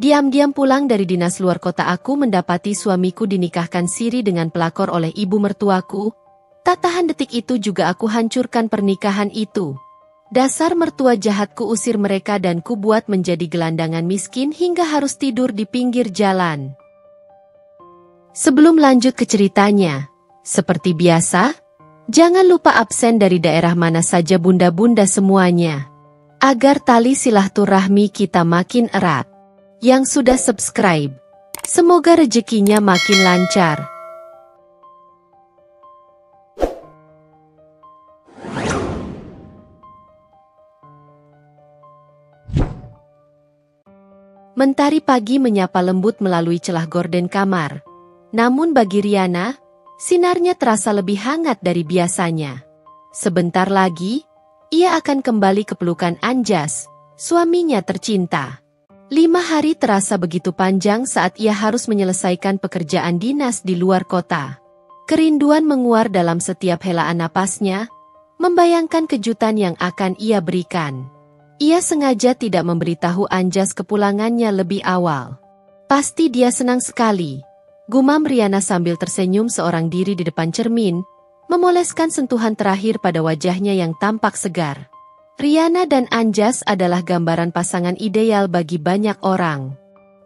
Diam-diam pulang dari dinas luar kota aku mendapati suamiku dinikahkan siri dengan pelakor oleh ibu mertuaku. Tak tahan detik itu juga aku hancurkan pernikahan itu. Dasar mertua jahatku usir mereka dan ku buat menjadi gelandangan miskin hingga harus tidur di pinggir jalan. Sebelum lanjut ke ceritanya, seperti biasa, jangan lupa absen dari daerah mana saja bunda-bunda semuanya. Agar tali silaturahmi kita makin erat. Yang sudah subscribe, semoga rezekinya makin lancar. Mentari pagi menyapa lembut melalui celah gorden kamar. Namun bagi Riana, sinarnya terasa lebih hangat dari biasanya. Sebentar lagi, ia akan kembali ke pelukan Anjas, suaminya tercinta. 5 hari terasa begitu panjang saat ia harus menyelesaikan pekerjaan dinas di luar kota. Kerinduan menguar dalam setiap helaan napasnya, membayangkan kejutan yang akan ia berikan. Ia sengaja tidak memberitahu Anjas kepulangannya lebih awal. Pasti dia senang sekali, gumam Riana sambil tersenyum seorang diri di depan cermin, memoleskan sentuhan terakhir pada wajahnya yang tampak segar. Riana dan Anjas adalah gambaran pasangan ideal bagi banyak orang.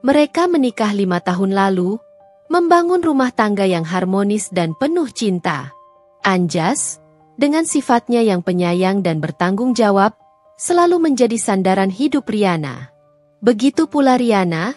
Mereka menikah 5 tahun lalu, membangun rumah tangga yang harmonis dan penuh cinta. Anjas, dengan sifatnya yang penyayang dan bertanggung jawab, selalu menjadi sandaran hidup Riana. Begitu pula Riana,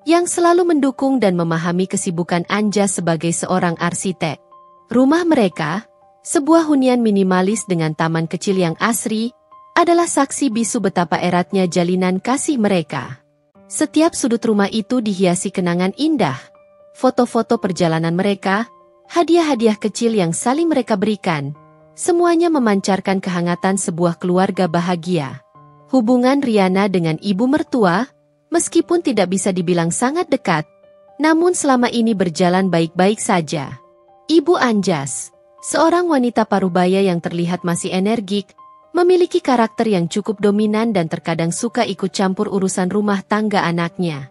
yang selalu mendukung dan memahami kesibukan Anjas sebagai seorang arsitek. Rumah mereka, sebuah hunian minimalis dengan taman kecil yang asri, adalah saksi bisu betapa eratnya jalinan kasih mereka. Setiap sudut rumah itu dihiasi kenangan indah, foto-foto perjalanan mereka, hadiah-hadiah kecil yang saling mereka berikan, semuanya memancarkan kehangatan sebuah keluarga bahagia. Hubungan Riana dengan ibu mertua, meskipun tidak bisa dibilang sangat dekat, namun selama ini berjalan baik-baik saja. Ibu Anjas, seorang wanita parubaya yang terlihat masih energik, memiliki karakter yang cukup dominan dan terkadang suka ikut campur urusan rumah tangga anaknya.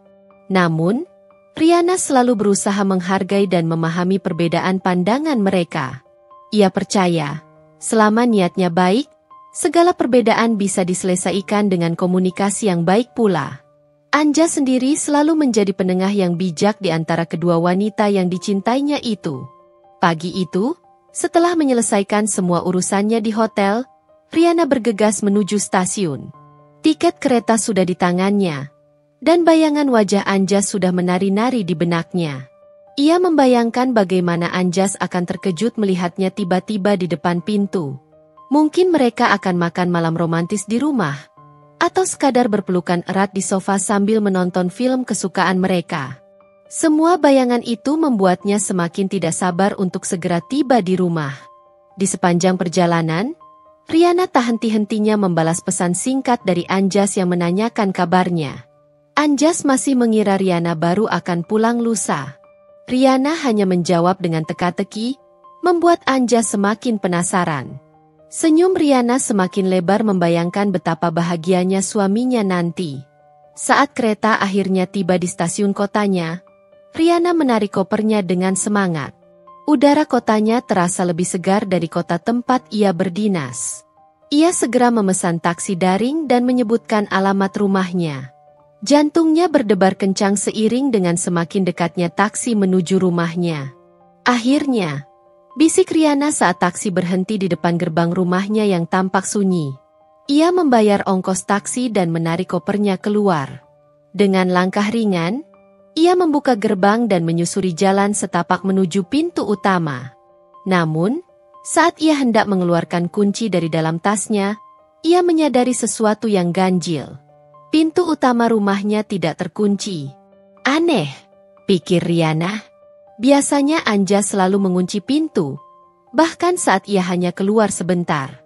Namun, Riana selalu berusaha menghargai dan memahami perbedaan pandangan mereka. Ia percaya, selama niatnya baik, segala perbedaan bisa diselesaikan dengan komunikasi yang baik pula. Anjas sendiri selalu menjadi penengah yang bijak di antara kedua wanita yang dicintainya itu. Pagi itu, setelah menyelesaikan semua urusannya di hotel, Riana bergegas menuju stasiun. Tiket kereta sudah di tangannya, dan bayangan wajah Anjas sudah menari-nari di benaknya. Ia membayangkan bagaimana Anjas akan terkejut melihatnya tiba-tiba di depan pintu. Mungkin mereka akan makan malam romantis di rumah, atau sekadar berpelukan erat di sofa sambil menonton film kesukaan mereka. Semua bayangan itu membuatnya semakin tidak sabar untuk segera tiba di rumah. Di sepanjang perjalanan, Riana tak henti-hentinya membalas pesan singkat dari Anjas yang menanyakan kabarnya. Anjas masih mengira Riana baru akan pulang lusa. Riana hanya menjawab dengan teka-teki, membuat Anjas semakin penasaran. Senyum Riana semakin lebar membayangkan betapa bahagianya suaminya nanti. Saat kereta akhirnya tiba di stasiun kotanya, Riana menarik kopernya dengan semangat. Udara kotanya terasa lebih segar dari kota tempat ia berdinas. Ia segera memesan taksi daring dan menyebutkan alamat rumahnya. Jantungnya berdebar kencang seiring dengan semakin dekatnya taksi menuju rumahnya. Akhirnya, bisik Riana saat taksi berhenti di depan gerbang rumahnya yang tampak sunyi. Ia membayar ongkos taksi dan menarik kopernya keluar. Dengan langkah ringan, ia membuka gerbang dan menyusuri jalan setapak menuju pintu utama. Namun, saat ia hendak mengeluarkan kunci dari dalam tasnya, ia menyadari sesuatu yang ganjil. Pintu utama rumahnya tidak terkunci. Aneh, pikir Riana. Biasanya Anjas selalu mengunci pintu, bahkan saat ia hanya keluar sebentar.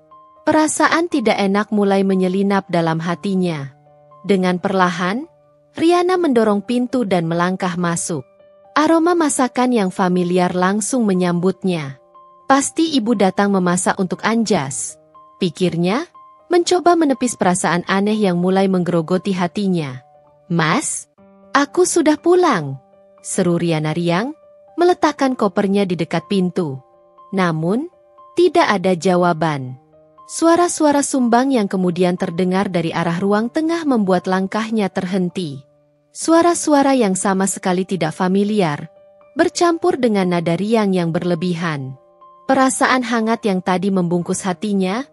Perasaan tidak enak mulai menyelinap dalam hatinya. Dengan perlahan, Riana mendorong pintu dan melangkah masuk. Aroma masakan yang familiar langsung menyambutnya. Pasti ibu datang memasak untuk Anjas, pikirnya, mencoba menepis perasaan aneh yang mulai menggerogoti hatinya. Mas? Aku sudah pulang, seru Riana riang, meletakkan kopernya di dekat pintu. Namun, tidak ada jawaban. Suara-suara sumbang yang kemudian terdengar dari arah ruang tengah membuat langkahnya terhenti. Suara-suara yang sama sekali tidak familiar, bercampur dengan nada riang yang berlebihan. Perasaan hangat yang tadi membungkus hatinya,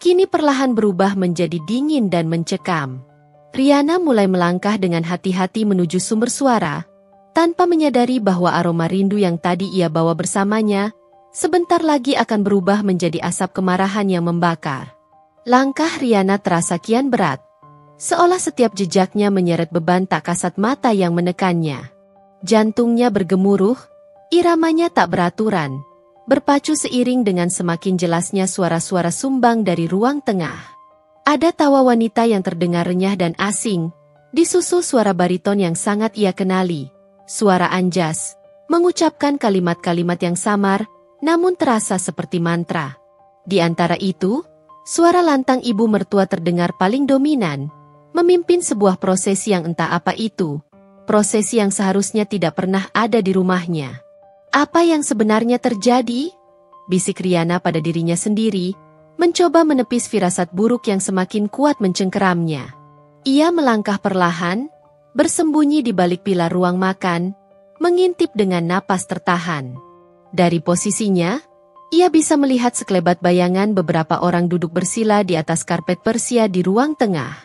kini perlahan berubah menjadi dingin dan mencekam. Riana mulai melangkah dengan hati-hati menuju sumber suara, tanpa menyadari bahwa aroma rindu yang tadi ia bawa bersamanya, sebentar lagi akan berubah menjadi asap kemarahan yang membakar. Langkah Riana terasa kian berat, seolah setiap jejaknya menyeret beban tak kasat mata yang menekannya. Jantungnya bergemuruh, iramanya tak beraturan, berpacu seiring dengan semakin jelasnya suara-suara sumbang dari ruang tengah. Ada tawa wanita yang terdengar renyah dan asing, disusul suara bariton yang sangat ia kenali, suara Anjas, mengucapkan kalimat-kalimat yang samar, namun terasa seperti mantra. Di antara itu, suara lantang ibu mertua terdengar paling dominan, memimpin sebuah prosesi yang entah apa itu, prosesi yang seharusnya tidak pernah ada di rumahnya. Apa yang sebenarnya terjadi? Bisik Riana pada dirinya sendiri, mencoba menepis firasat buruk yang semakin kuat mencengkeramnya. Ia melangkah perlahan, bersembunyi di balik pilar ruang makan, mengintip dengan napas tertahan. Dari posisinya, ia bisa melihat sekelebat bayangan beberapa orang duduk bersila di atas karpet persia di ruang tengah.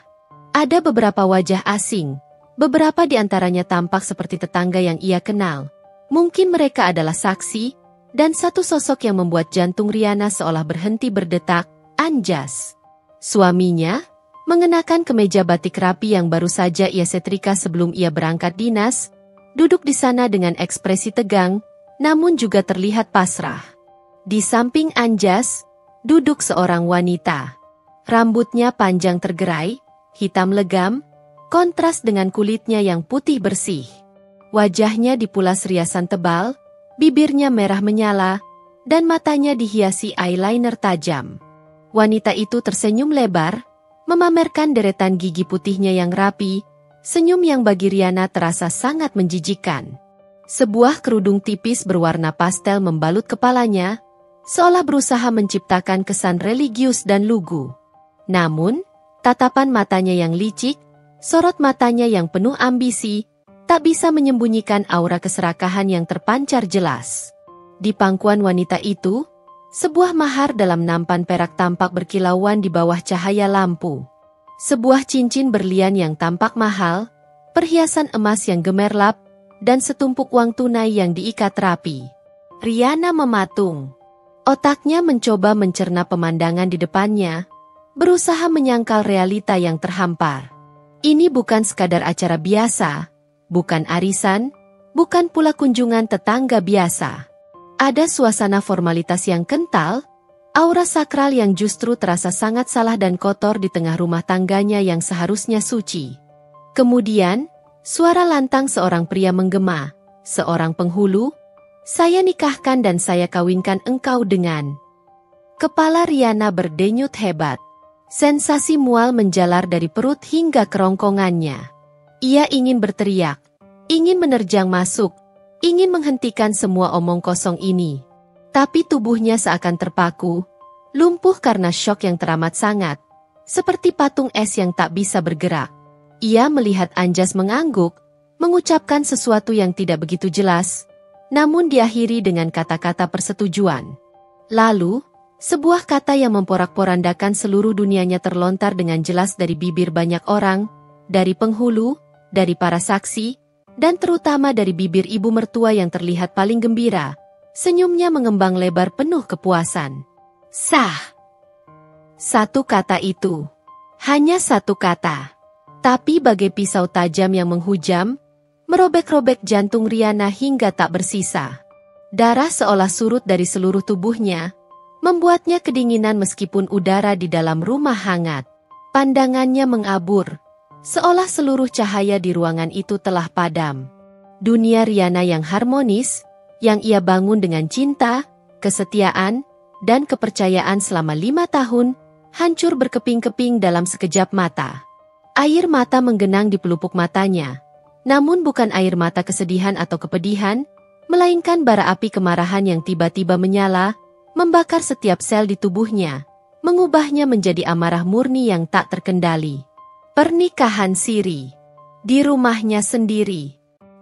Ada beberapa wajah asing, beberapa di antaranya tampak seperti tetangga yang ia kenal. Mungkin mereka adalah saksi, dan satu sosok yang membuat jantung Riana seolah berhenti berdetak, Anjas. Suaminya, mengenakan kemeja batik rapi yang baru saja ia setrika sebelum ia berangkat dinas, duduk di sana dengan ekspresi tegang, namun juga terlihat pasrah. Di samping Anjas, duduk seorang wanita. Rambutnya panjang tergerai, hitam legam, kontras dengan kulitnya yang putih bersih. Wajahnya dipulas riasan tebal, bibirnya merah menyala, dan matanya dihiasi eyeliner tajam. Wanita itu tersenyum lebar, memamerkan deretan gigi putihnya yang rapi, senyum yang bagi Riana terasa sangat menjijikan. Sebuah kerudung tipis berwarna pastel membalut kepalanya, seolah berusaha menciptakan kesan religius dan lugu. Namun, tatapan matanya yang licik, sorot matanya yang penuh ambisi, tak bisa menyembunyikan aura keserakahan yang terpancar jelas. Di pangkuan wanita itu, sebuah mahar dalam nampan perak tampak berkilauan di bawah cahaya lampu. Sebuah cincin berlian yang tampak mahal, perhiasan emas yang gemerlap, dan setumpuk uang tunai yang diikat rapi. Riana mematung. Otaknya mencoba mencerna pemandangan di depannya, berusaha menyangkal realita yang terhampar. Ini bukan sekadar acara biasa, bukan arisan, bukan pula kunjungan tetangga biasa. Ada suasana formalitas yang kental, aura sakral yang justru terasa sangat salah dan kotor di tengah rumah tangganya yang seharusnya suci. Kemudian, suara lantang seorang pria menggema, seorang penghulu, "Saya nikahkan dan saya kawinkan engkau dengan..." Kepala Riana berdenyut hebat. Sensasi mual menjalar dari perut hingga kerongkongannya. Ia ingin berteriak, ingin menerjang masuk, ingin menghentikan semua omong kosong ini. Tapi tubuhnya seakan terpaku, lumpuh karena syok yang teramat sangat, seperti patung es yang tak bisa bergerak. Ia melihat Anjas mengangguk, mengucapkan sesuatu yang tidak begitu jelas, namun diakhiri dengan kata-kata persetujuan. Lalu, sebuah kata yang memporak-porandakan seluruh dunianya terlontar dengan jelas dari bibir banyak orang, dari penghulu, dari para saksi, dan terutama dari bibir ibu mertua yang terlihat paling gembira. Senyumnya mengembang lebar penuh kepuasan. Sah! Satu kata itu. Hanya satu kata. Tapi bagai pisau tajam yang menghujam, merobek-robek jantung Riana hingga tak bersisa. Darah seolah surut dari seluruh tubuhnya, membuatnya kedinginan meskipun udara di dalam rumah hangat. Pandangannya mengabur, seolah seluruh cahaya di ruangan itu telah padam. Dunia Riana yang harmonis, yang ia bangun dengan cinta, kesetiaan, dan kepercayaan selama 5 tahun, hancur berkeping-keping dalam sekejap mata. Air mata menggenang di pelupuk matanya, Namun bukan air mata kesedihan atau kepedihan, melainkan bara api kemarahan yang tiba-tiba menyala, membakar setiap sel di tubuhnya, mengubahnya menjadi amarah murni yang tak terkendali. Pernikahan siri. Di rumahnya sendiri.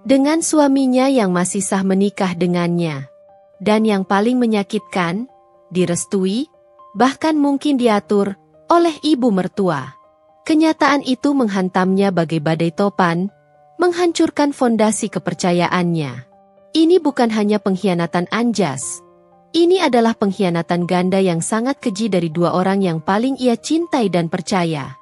Dengan suaminya yang masih sah menikah dengannya. Dan yang paling menyakitkan, direstui, bahkan mungkin diatur, oleh ibu mertua. Kenyataan itu menghantamnya bagai badai topan, menghancurkan fondasi kepercayaannya. Ini bukan hanya pengkhianatan Anjas. Ini adalah pengkhianatan ganda yang sangat keji dari dua orang yang paling ia cintai dan percaya.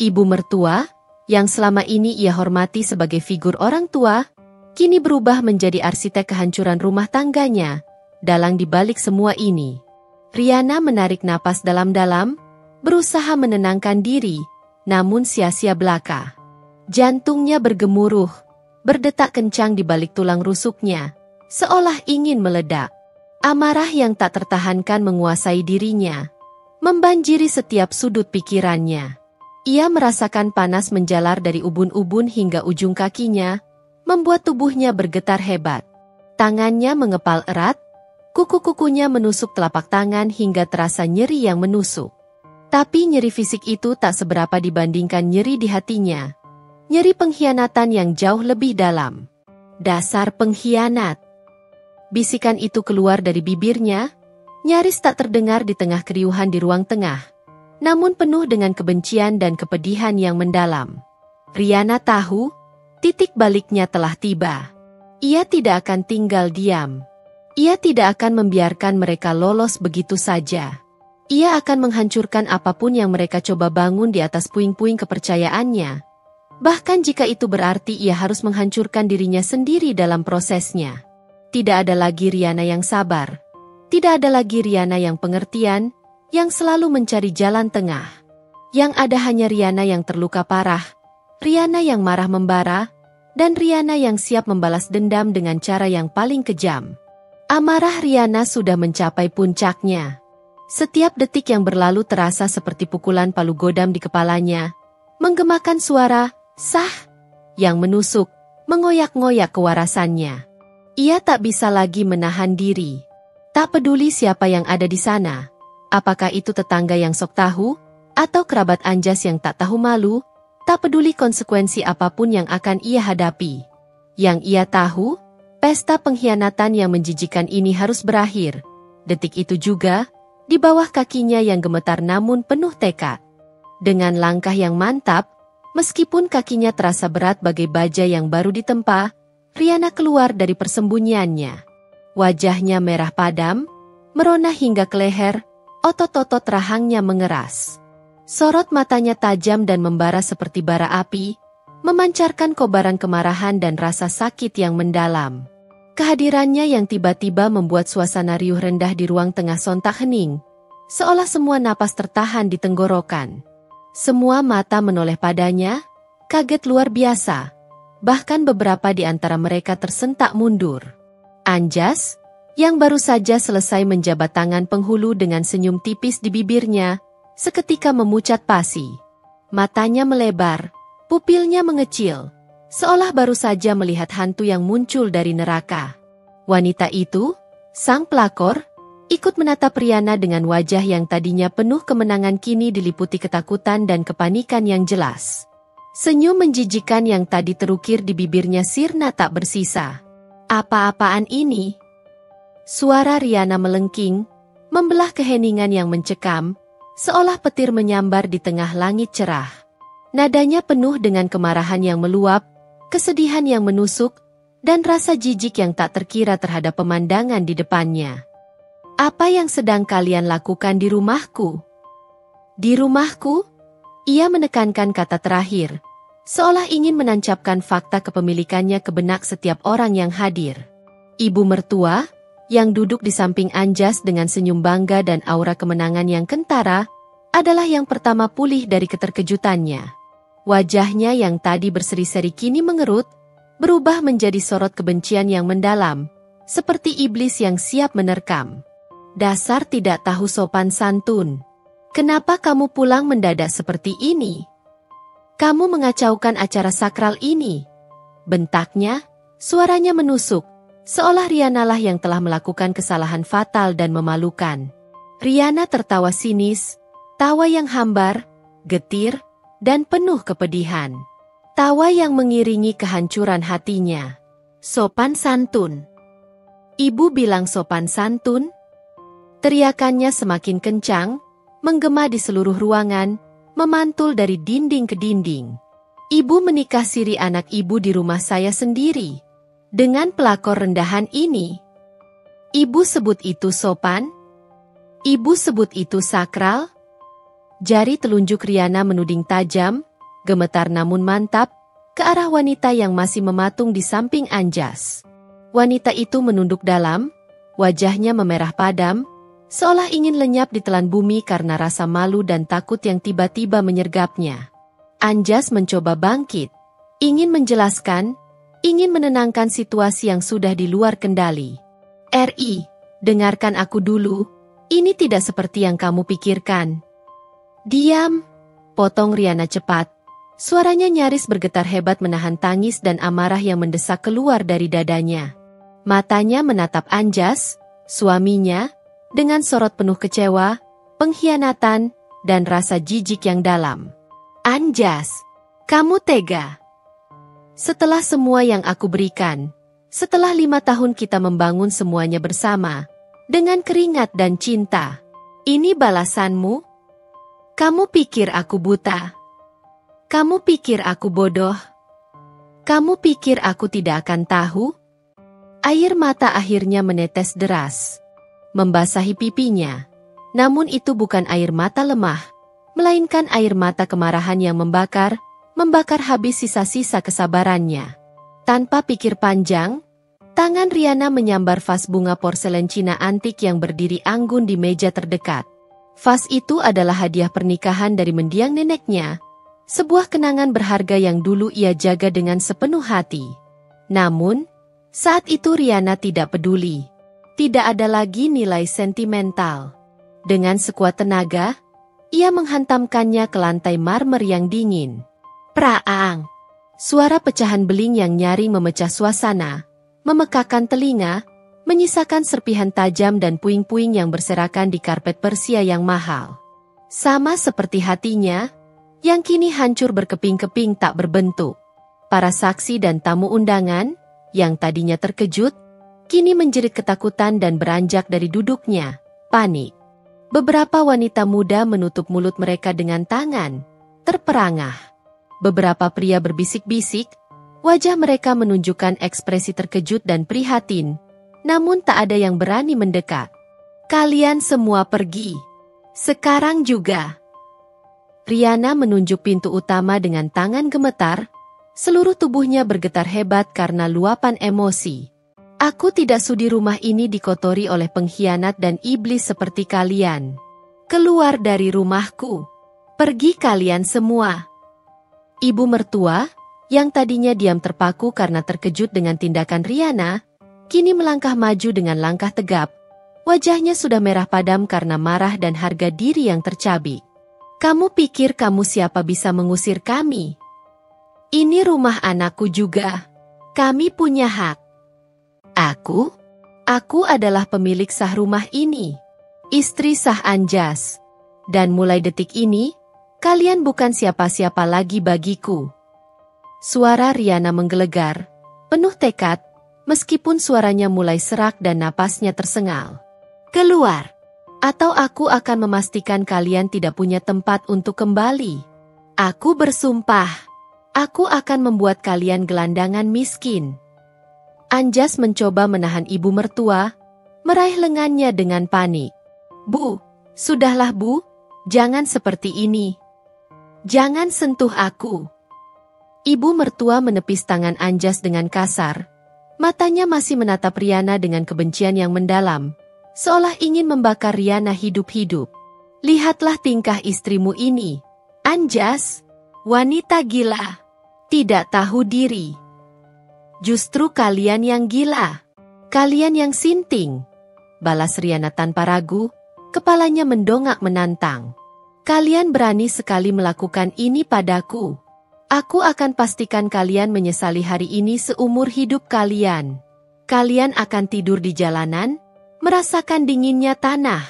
Ibu mertua, yang selama ini ia hormati sebagai figur orang tua, kini berubah menjadi arsitek kehancuran rumah tangganya. Dalang di balik semua ini, Riana menarik napas dalam-dalam, berusaha menenangkan diri, namun sia-sia belaka. Jantungnya bergemuruh, berdetak kencang di balik tulang rusuknya, seolah ingin meledak. Amarah yang tak tertahankan menguasai dirinya, membanjiri setiap sudut pikirannya. Ia merasakan panas menjalar dari ubun-ubun hingga ujung kakinya, membuat tubuhnya bergetar hebat. Tangannya mengepal erat, kuku-kukunya menusuk telapak tangan hingga terasa nyeri yang menusuk. Tapi nyeri fisik itu tak seberapa dibandingkan nyeri di hatinya. Nyeri pengkhianatan yang jauh lebih dalam. Dasar pengkhianat. Bisikan itu keluar dari bibirnya, nyaris tak terdengar di tengah keriuhan di ruang tengah, namun penuh dengan kebencian dan kepedihan yang mendalam. Riana tahu, titik baliknya telah tiba. Ia tidak akan tinggal diam. Ia tidak akan membiarkan mereka lolos begitu saja. Ia akan menghancurkan apapun yang mereka coba bangun di atas puing-puing kepercayaannya. Bahkan jika itu berarti ia harus menghancurkan dirinya sendiri dalam prosesnya. Tidak ada lagi Riana yang sabar. Tidak ada lagi Riana yang pengertian, yang selalu mencari jalan tengah. Yang ada hanya Riana yang terluka parah, Riana yang marah membara, dan Riana yang siap membalas dendam dengan cara yang paling kejam. Amarah Riana sudah mencapai puncaknya. Setiap detik yang berlalu terasa seperti pukulan palu godam di kepalanya, menggemakan suara, sah, yang menusuk, mengoyak-ngoyak kewarasannya. Ia tak bisa lagi menahan diri. Tak peduli siapa yang ada di sana. Apakah itu tetangga yang sok tahu, atau kerabat Anjas yang tak tahu malu, tak peduli konsekuensi apapun yang akan ia hadapi. Yang ia tahu, pesta pengkhianatan yang menjijikan ini harus berakhir. Detik itu juga, di bawah kakinya yang gemetar namun penuh tekad. Dengan langkah yang mantap, meskipun kakinya terasa berat bagai baja yang baru ditempa, Riana keluar dari persembunyiannya. Wajahnya merah padam, merona hingga ke leher, otot-otot rahangnya mengeras. Sorot matanya tajam dan membara seperti bara api, memancarkan kobaran kemarahan dan rasa sakit yang mendalam. Kehadirannya yang tiba-tiba membuat suasana riuh rendah di ruang tengah sontak hening, seolah semua napas tertahan di tenggorokan. Semua mata menoleh padanya, kaget luar biasa. Bahkan beberapa di antara mereka tersentak mundur. Anjas, yang baru saja selesai menjabat tangan penghulu dengan senyum tipis di bibirnya, seketika memucat pasi. Matanya melebar, pupilnya mengecil, seolah baru saja melihat hantu yang muncul dari neraka. Wanita itu, sang pelakor, ikut menatap Riana dengan wajah yang tadinya penuh kemenangan kini diliputi ketakutan dan kepanikan yang jelas. Senyum menjijikan yang tadi terukir di bibirnya sirna tak bersisa. Apa-apaan ini? Suara Riana melengking, membelah keheningan yang mencekam, seolah petir menyambar di tengah langit cerah. Nadanya penuh dengan kemarahan yang meluap, kesedihan yang menusuk, dan rasa jijik yang tak terkira terhadap pemandangan di depannya. Apa yang sedang kalian lakukan di rumahku? Di rumahku? Ia menekankan kata terakhir, seolah ingin menancapkan fakta kepemilikannya ke benak setiap orang yang hadir. Ibu mertua, yang duduk di samping Anjas dengan senyum bangga dan aura kemenangan yang kentara, adalah yang pertama pulih dari keterkejutannya. Wajahnya yang tadi berseri-seri kini mengerut, berubah menjadi sorot kebencian yang mendalam, seperti iblis yang siap menerkam. Dasar tidak tahu sopan santun. Kenapa kamu pulang mendadak seperti ini? Kamu mengacaukan acara sakral ini. bentaknya, suaranya menusuk, seolah Riana lah yang telah melakukan kesalahan fatal dan memalukan. Riana tertawa sinis, tawa yang hambar, getir, dan penuh kepedihan. Tawa yang mengiringi kehancuran hatinya. Sopan santun. Ibu bilang sopan santun? Teriakannya semakin kencang, menggema di seluruh ruangan, memantul dari dinding ke dinding. Ibu menikah siri anak ibu di rumah saya sendiri. Dengan pelakor rendahan ini. Ibu sebut itu sopan? Ibu sebut itu sakral? Jari telunjuk Riana menuding tajam, gemetar namun mantap, ke arah wanita yang masih mematung di samping Anjas. Wanita itu menunduk dalam, wajahnya memerah padam, seolah ingin lenyap ditelan bumi karena rasa malu dan takut yang tiba-tiba menyergapnya. Anjas mencoba bangkit, ingin menjelaskan, ingin menenangkan situasi yang sudah di luar kendali. "Ri, dengarkan aku dulu, ini tidak seperti yang kamu pikirkan." "Diam," potong Riana cepat. Suaranya nyaris bergetar hebat menahan tangis dan amarah yang mendesak keluar dari dadanya. Matanya menatap Anjas, suaminya, dengan sorot penuh kecewa, pengkhianatan, dan rasa jijik yang dalam. "Anjas, kamu tega. Setelah semua yang aku berikan, setelah 5 tahun kita membangun semuanya bersama, dengan keringat dan cinta, ini balasanmu? Kamu pikir aku buta? Kamu pikir aku bodoh? Kamu pikir aku tidak akan tahu?" Air mata akhirnya menetes deras, membasahi pipinya. Namun itu bukan air mata lemah, melainkan air mata kemarahan yang membakar habis sisa-sisa kesabarannya. Tanpa pikir panjang, tangan Riana menyambar vas bunga porselen Cina antik yang berdiri anggun di meja terdekat. Vas itu adalah hadiah pernikahan dari mendiang neneknya, sebuah kenangan berharga yang dulu ia jaga dengan sepenuh hati. Namun, saat itu Riana tidak peduli. Tidak ada lagi nilai sentimental. Dengan sekuat tenaga, ia menghantamkannya ke lantai marmer yang dingin. Praang! Suara pecahan beling yang nyaring memecah suasana, memekakan telinga, menyisakan serpihan tajam dan puing-puing yang berserakan di karpet Persia yang mahal. Sama seperti hatinya, yang kini hancur berkeping-keping tak berbentuk. Para saksi dan tamu undangan, yang tadinya terkejut, kini menjerit ketakutan dan beranjak dari duduknya, panik. Beberapa wanita muda menutup mulut mereka dengan tangan, terperangah. Beberapa pria berbisik-bisik, wajah mereka menunjukkan ekspresi terkejut dan prihatin, namun tak ada yang berani mendekat. "Kalian semua pergi. Sekarang juga." Riana menunjuk pintu utama dengan tangan gemetar, seluruh tubuhnya bergetar hebat karena luapan emosi. "Aku tidak sudi rumah ini dikotori oleh pengkhianat dan iblis seperti kalian. Keluar dari rumahku. Pergi kalian semua." Ibu mertua, yang tadinya diam terpaku karena terkejut dengan tindakan Riana, kini melangkah maju dengan langkah tegap. Wajahnya sudah merah padam karena marah dan harga diri yang tercabik. "Kamu pikir kamu siapa bisa mengusir kami? Ini rumah anakku juga. Kami punya hak." "Aku? Aku adalah pemilik sah rumah ini. Istri sah Anjas. Dan mulai detik ini, kalian bukan siapa-siapa lagi bagiku." Suara Riana menggelegar, penuh tekad, meskipun suaranya mulai serak dan napasnya tersengal. "Keluar! Atau aku akan memastikan kalian tidak punya tempat untuk kembali. Aku bersumpah, aku akan membuat kalian gelandangan miskin." Anjas mencoba menahan ibu mertua, meraih lengannya dengan panik. "Bu, sudahlah Bu, jangan seperti ini. Jangan sentuh aku." Ibu mertua menepis tangan Anjas dengan kasar. Matanya masih menatap Riana dengan kebencian yang mendalam, seolah ingin membakar Riana hidup-hidup. "Lihatlah tingkah istrimu ini, Anjas, wanita gila, tidak tahu diri. Justru kalian yang gila, kalian yang sinting," balas Riana tanpa ragu, kepalanya mendongak menantang. "Kalian berani sekali melakukan ini padaku. Aku akan pastikan kalian menyesali hari ini seumur hidup kalian. Kalian akan tidur di jalanan, merasakan dinginnya tanah.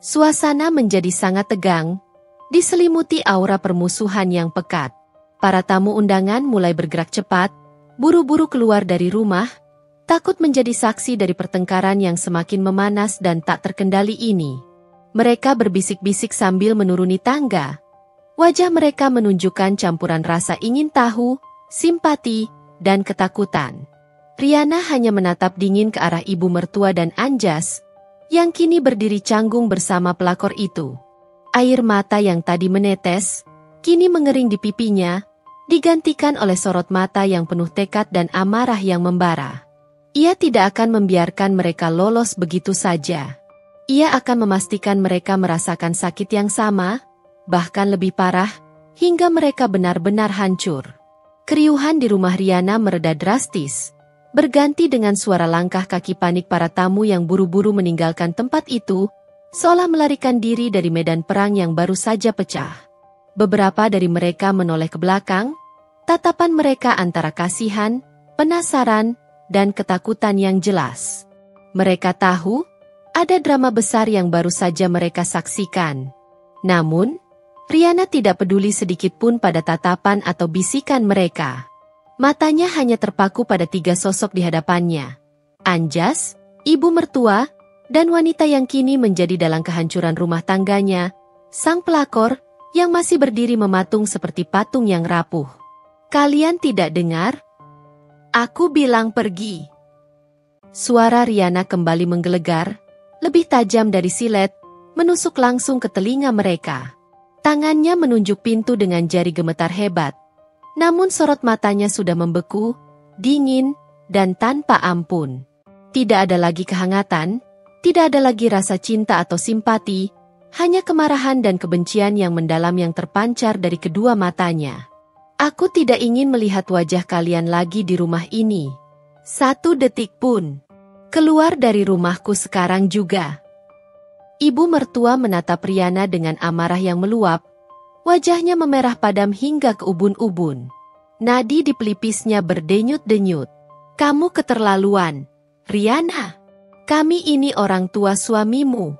Suasana menjadi sangat tegang, diselimuti aura permusuhan yang pekat. Para tamu undangan mulai bergerak cepat, buru-buru keluar dari rumah, takut menjadi saksi dari pertengkaran yang semakin memanas dan tak terkendali ini. Mereka berbisik-bisik sambil menuruni tangga. Wajah mereka menunjukkan campuran rasa ingin tahu, simpati, dan ketakutan. Riana hanya menatap dingin ke arah ibu mertua dan Anjas, yang kini berdiri canggung bersama pelakor itu. Air mata yang tadi menetes, kini mengering di pipinya, digantikan oleh sorot mata yang penuh tekad dan amarah yang membara. Ia tidak akan membiarkan mereka lolos begitu saja. Ia akan memastikan mereka merasakan sakit yang sama, bahkan lebih parah, hingga mereka benar-benar hancur. Keriuhan di rumah Riana mereda drastis, berganti dengan suara langkah kaki panik para tamu yang buru-buru meninggalkan tempat itu, seolah melarikan diri dari medan perang yang baru saja pecah. Beberapa dari mereka menoleh ke belakang, tatapan mereka antara kasihan, penasaran, dan ketakutan yang jelas. Mereka tahu, ada drama besar yang baru saja mereka saksikan. Namun, Riana tidak peduli sedikit pun pada tatapan atau bisikan mereka. Matanya hanya terpaku pada 3 sosok di hadapannya. Anjas, ibu mertua, dan wanita yang kini menjadi dalang kehancuran rumah tangganya, sang pelakor, yang masih berdiri mematung seperti patung yang rapuh. Kalian tidak dengar? Aku bilang pergi. Suara Riana kembali menggelegar, lebih tajam dari silet, menusuk langsung ke telinga mereka. Tangannya menunjuk pintu dengan jari gemetar hebat. Namun sorot matanya sudah membeku, dingin, dan tanpa ampun. Tidak ada lagi kehangatan, tidak ada lagi rasa cinta atau simpati, hanya kemarahan dan kebencian yang mendalam yang terpancar dari kedua matanya. Aku tidak ingin melihat wajah kalian lagi di rumah ini. 1 detik pun. Keluar dari rumahku sekarang juga. Ibu mertua menatap Riana dengan amarah yang meluap, wajahnya memerah padam hingga ke ubun-ubun. Nadi di pelipisnya berdenyut-denyut. Kamu keterlaluan, Riana. Kami ini orang tua suamimu.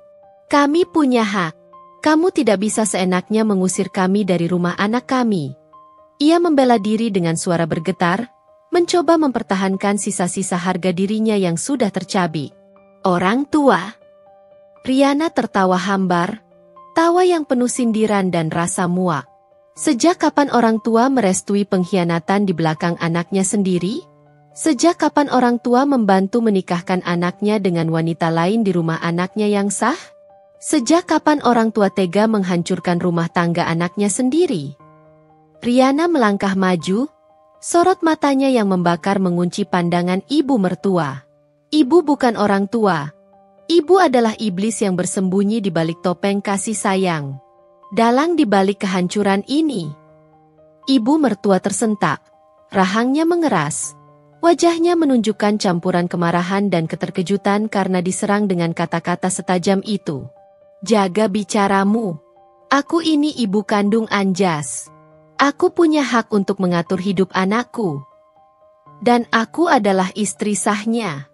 Kami punya hak. Kamu tidak bisa seenaknya mengusir kami dari rumah anak kami. Ia membela diri dengan suara bergetar, mencoba mempertahankan sisa-sisa harga dirinya yang sudah tercabik. Orang tua. Riana tertawa hambar, tawa yang penuh sindiran dan rasa muak. Sejak kapan orang tua merestui pengkhianatan di belakang anaknya sendiri? Sejak kapan orang tua membantu menikahkan anaknya dengan wanita lain di rumah anaknya yang sah? Sejak kapan orang tua tega menghancurkan rumah tangga anaknya sendiri? Riana melangkah maju, sorot matanya yang membakar mengunci pandangan ibu mertua. Ibu bukan orang tua. Ibu adalah iblis yang bersembunyi di balik topeng kasih sayang. Dalang di balik kehancuran ini. Ibu mertua tersentak, rahangnya mengeras. Wajahnya menunjukkan campuran kemarahan dan keterkejutan karena diserang dengan kata-kata setajam itu. Jaga bicaramu. Aku ini ibu kandung Anjas. Aku punya hak untuk mengatur hidup anakku. Dan aku adalah istri sahnya.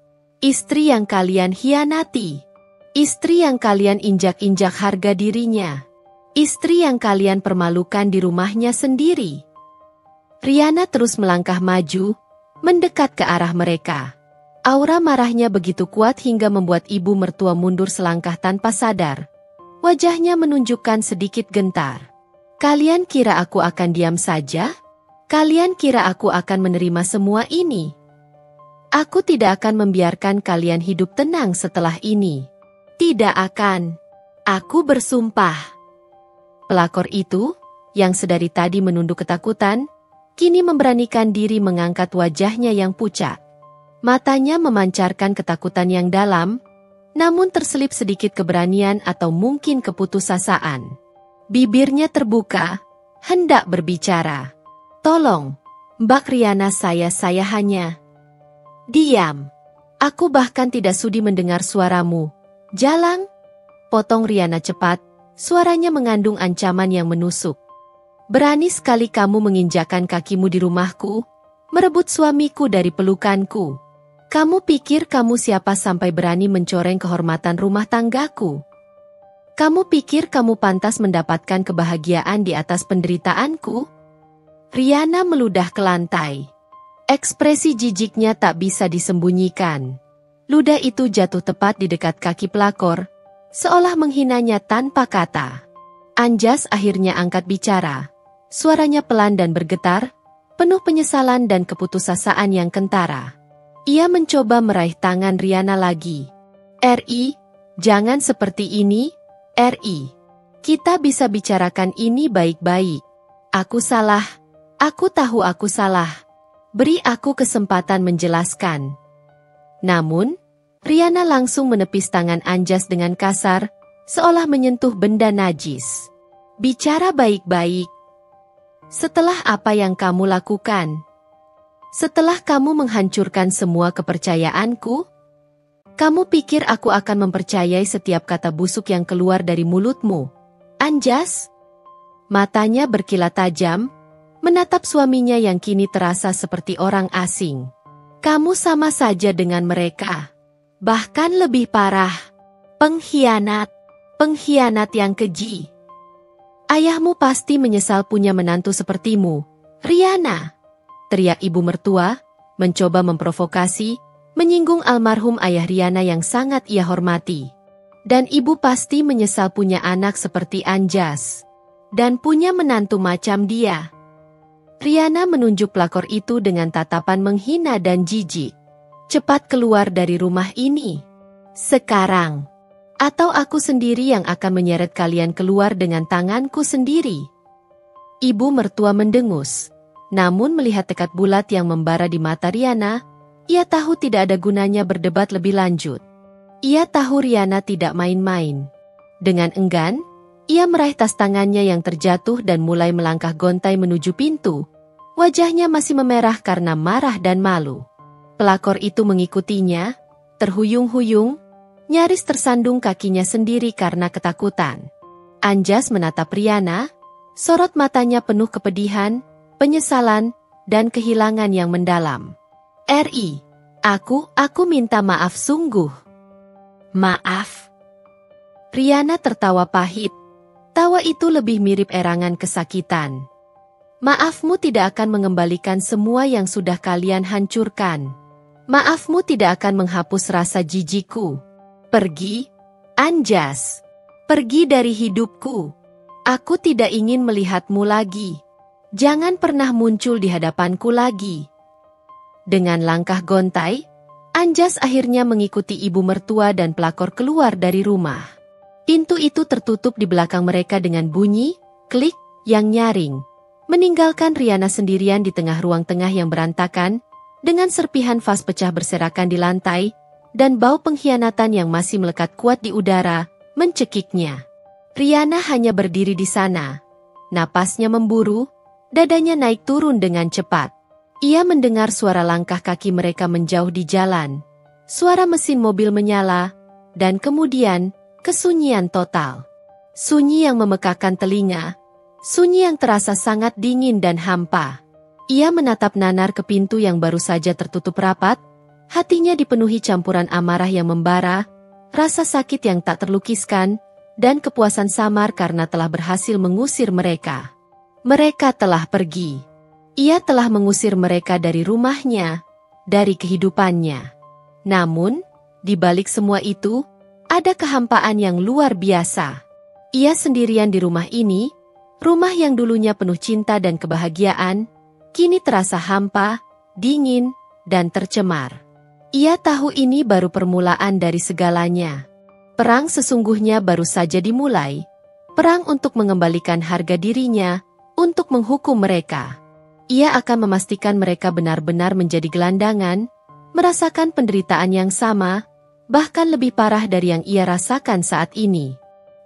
Istri yang kalian hianati. Istri yang kalian injak-injak harga dirinya. Istri yang kalian permalukan di rumahnya sendiri. Riana terus melangkah maju, mendekat ke arah mereka. Aura marahnya begitu kuat hingga membuat ibu mertua mundur selangkah tanpa sadar. Wajahnya menunjukkan sedikit gentar. Kalian kira aku akan diam saja? Kalian kira aku akan menerima semua ini? Aku tidak akan membiarkan kalian hidup tenang setelah ini. Tidak akan. Aku bersumpah. Pelakor itu, yang sedari tadi menunduk ketakutan, kini memberanikan diri mengangkat wajahnya yang pucat. Matanya memancarkan ketakutan yang dalam, namun terselip sedikit keberanian atau mungkin keputusasaan. Bibirnya terbuka, hendak berbicara. Tolong, Mbak Riana, saya hanya... Diam. Aku bahkan tidak sudi mendengar suaramu. Jalang. Potong Riana cepat, suaranya mengandung ancaman yang menusuk. Berani sekali kamu menginjakkan kakimu di rumahku, merebut suamiku dari pelukanku. Kamu pikir kamu siapa sampai berani mencoreng kehormatan rumah tanggaku? Kamu pikir kamu pantas mendapatkan kebahagiaan di atas penderitaanku? Riana meludah ke lantai. Ekspresi jijiknya tak bisa disembunyikan. Ludah itu jatuh tepat di dekat kaki pelakor, seolah menghinanya tanpa kata. Anjas akhirnya angkat bicara. Suaranya pelan dan bergetar, penuh penyesalan dan keputusasaan yang kentara. Ia mencoba meraih tangan Riana lagi. "Ri, jangan seperti ini, Ri. Kita bisa bicarakan ini baik-baik. Aku salah, aku tahu aku salah. Beri aku kesempatan menjelaskan." Namun, Riana langsung menepis tangan Anjas dengan kasar, seolah menyentuh benda najis. "Bicara baik-baik. Setelah apa yang kamu lakukan? Setelah kamu menghancurkan semua kepercayaanku? Kamu pikir aku akan mempercayai setiap kata busuk yang keluar dari mulutmu, Anjas?" Matanya berkilat tajam, menatap suaminya yang kini terasa seperti orang asing. "Kamu sama saja dengan mereka. Bahkan lebih parah. Pengkhianat. Pengkhianat yang keji. Ayahmu pasti menyesal punya menantu sepertimu, Riana," teriak ibu mertua, mencoba memprovokasi, menyinggung almarhum ayah Riana yang sangat ia hormati. "Dan ibu pasti menyesal punya anak seperti Anjas. Dan punya menantu macam dia." Riana menunjuk pelakor itu dengan tatapan menghina dan jijik. "Cepat keluar dari rumah ini. Sekarang. Atau aku sendiri yang akan menyeret kalian keluar dengan tanganku sendiri." Ibu mertua mendengus. Namun melihat tekad bulat yang membara di mata Riana, ia tahu tidak ada gunanya berdebat lebih lanjut. Ia tahu Riana tidak main-main. Dengan enggan, ia meraih tas tangannya yang terjatuh dan mulai melangkah gontai menuju pintu. Wajahnya masih memerah karena marah dan malu. Pelakor itu mengikutinya, terhuyung-huyung, nyaris tersandung kakinya sendiri karena ketakutan. Anjas menatap Riana, sorot matanya penuh kepedihan, penyesalan, dan kehilangan yang mendalam. "Ri, aku minta maaf sungguh." "Maaf?" Riana tertawa pahit. Tawa itu lebih mirip erangan kesakitan. "Maafmu tidak akan mengembalikan semua yang sudah kalian hancurkan. Maafmu tidak akan menghapus rasa jijikku. Pergi, Anjas. Pergi dari hidupku. Aku tidak ingin melihatmu lagi. Jangan pernah muncul di hadapanku lagi." Dengan langkah gontai, Anjas akhirnya mengikuti ibu mertua dan pelakor keluar dari rumah. Pintu itu tertutup di belakang mereka dengan bunyi, klik, yang nyaring. Meninggalkan Riana sendirian di tengah ruang tengah yang berantakan, dengan serpihan vas pecah berserakan di lantai, dan bau pengkhianatan yang masih melekat kuat di udara, mencekiknya. Riana hanya berdiri di sana. Napasnya memburu, dadanya naik turun dengan cepat. Ia mendengar suara langkah kaki mereka menjauh di jalan. Suara mesin mobil menyala, dan kemudian, kesunyian total. Sunyi yang memekakan telinga, sunyi yang terasa sangat dingin dan hampa. Ia menatap nanar ke pintu yang baru saja tertutup rapat, hatinya dipenuhi campuran amarah yang membara, rasa sakit yang tak terlukiskan, dan kepuasan samar karena telah berhasil mengusir mereka. Mereka telah pergi. Ia telah mengusir mereka dari rumahnya, dari kehidupannya. Namun, di balik semua itu, ada kehampaan yang luar biasa. Ia sendirian di rumah ini, rumah yang dulunya penuh cinta dan kebahagiaan, kini terasa hampa, dingin, dan tercemar. Ia tahu ini baru permulaan dari segalanya. Perang sesungguhnya baru saja dimulai. Perang untuk mengembalikan harga dirinya, untuk menghukum mereka. Ia akan memastikan mereka benar-benar menjadi gelandangan, merasakan penderitaan yang sama, bahkan lebih parah dari yang ia rasakan saat ini.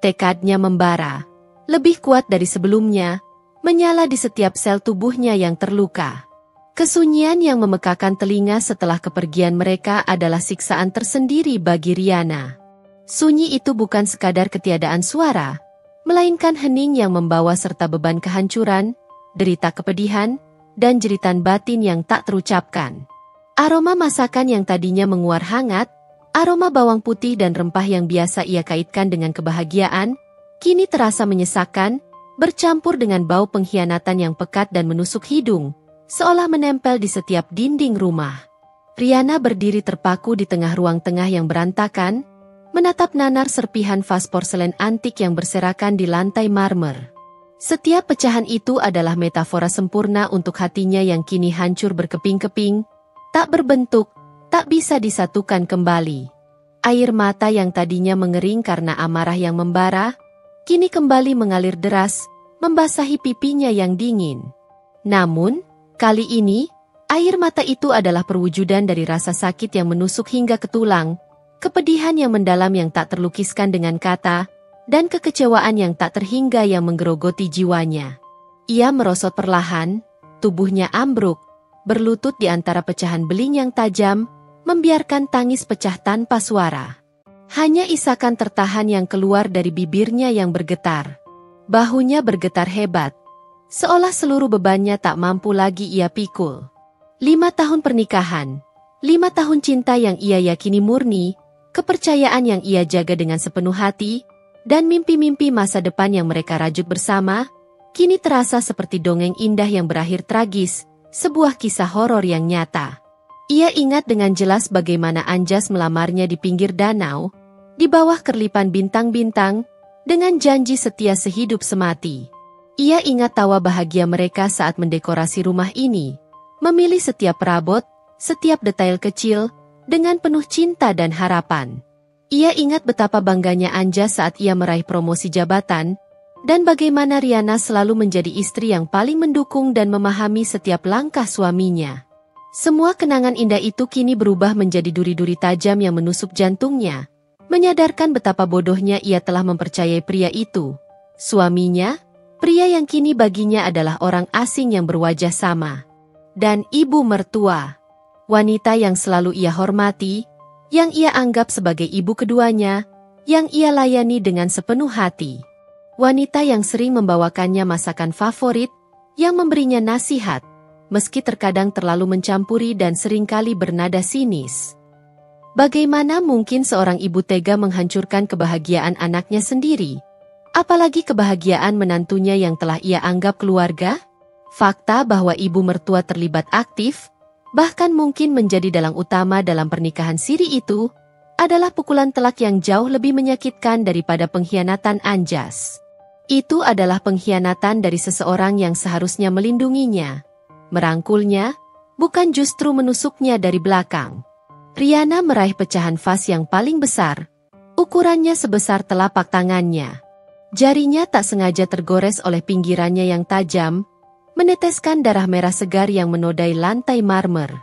Tekadnya membara, lebih kuat dari sebelumnya, menyala di setiap sel tubuhnya yang terluka. Kesunyian yang memekakan telinga setelah kepergian mereka adalah siksaan tersendiri bagi Riana. Sunyi itu bukan sekadar ketiadaan suara, melainkan hening yang membawa serta beban kehancuran, derita kepedihan, dan jeritan batin yang tak terucapkan. Aroma masakan yang tadinya menguar hangat, aroma bawang putih dan rempah yang biasa ia kaitkan dengan kebahagiaan, kini terasa menyesakkan, bercampur dengan bau pengkhianatan yang pekat dan menusuk hidung, seolah menempel di setiap dinding rumah. Riana berdiri terpaku di tengah ruang tengah yang berantakan, menatap nanar serpihan vas porselen antik yang berserakan di lantai marmer. Setiap pecahan itu adalah metafora sempurna untuk hatinya yang kini hancur berkeping-keping, tak berbentuk, tak bisa disatukan kembali. Air mata yang tadinya mengering karena amarah yang membara, kini kembali mengalir deras, membasahi pipinya yang dingin. Namun, kali ini, air mata itu adalah perwujudan dari rasa sakit yang menusuk hingga ke tulang, kepedihan yang mendalam yang tak terlukiskan dengan kata, dan kekecewaan yang tak terhingga yang menggerogoti jiwanya. Ia merosot perlahan, tubuhnya ambruk, berlutut di antara pecahan beling yang tajam, membiarkan tangis pecah tanpa suara. Hanya isakan tertahan yang keluar dari bibirnya yang bergetar. Bahunya bergetar hebat, seolah seluruh bebannya tak mampu lagi ia pikul. 5 tahun pernikahan, 5 tahun cinta yang ia yakini murni, kepercayaan yang ia jaga dengan sepenuh hati, dan mimpi-mimpi masa depan yang mereka rajut bersama, kini terasa seperti dongeng indah yang berakhir tragis, sebuah kisah horor yang nyata. Ia ingat dengan jelas bagaimana Anjas melamarnya di pinggir danau, di bawah kerlipan bintang-bintang, dengan janji setia sehidup semati. Ia ingat tawa bahagia mereka saat mendekorasi rumah ini, memilih setiap perabot, setiap detail kecil, dengan penuh cinta dan harapan. Ia ingat betapa bangganya Anjas saat ia meraih promosi jabatan, dan bagaimana Riana selalu menjadi istri yang paling mendukung dan memahami setiap langkah suaminya. Semua kenangan indah itu kini berubah menjadi duri-duri tajam yang menusuk jantungnya, menyadarkan betapa bodohnya ia telah mempercayai pria itu. Suaminya, pria yang kini baginya adalah orang asing yang berwajah sama. Dan ibu mertua. Wanita yang selalu ia hormati, yang ia anggap sebagai ibu keduanya, yang ia layani dengan sepenuh hati. Wanita yang sering membawakannya masakan favorit, yang memberinya nasihat, meski terkadang terlalu mencampuri dan seringkali bernada sinis. Bagaimana mungkin seorang ibu tega menghancurkan kebahagiaan anaknya sendiri? Apalagi kebahagiaan menantunya yang telah ia anggap keluarga? Fakta bahwa ibu mertua terlibat aktif, bahkan mungkin menjadi dalang utama dalam pernikahan siri itu, adalah pukulan telak yang jauh lebih menyakitkan daripada pengkhianatan Anjas. Itu adalah pengkhianatan dari seseorang yang seharusnya melindunginya, merangkulnya, bukan justru menusuknya dari belakang. Riana meraih pecahan vas yang paling besar, ukurannya sebesar telapak tangannya. Jarinya tak sengaja tergores oleh pinggirannya yang tajam, meneteskan darah merah segar yang menodai lantai marmer.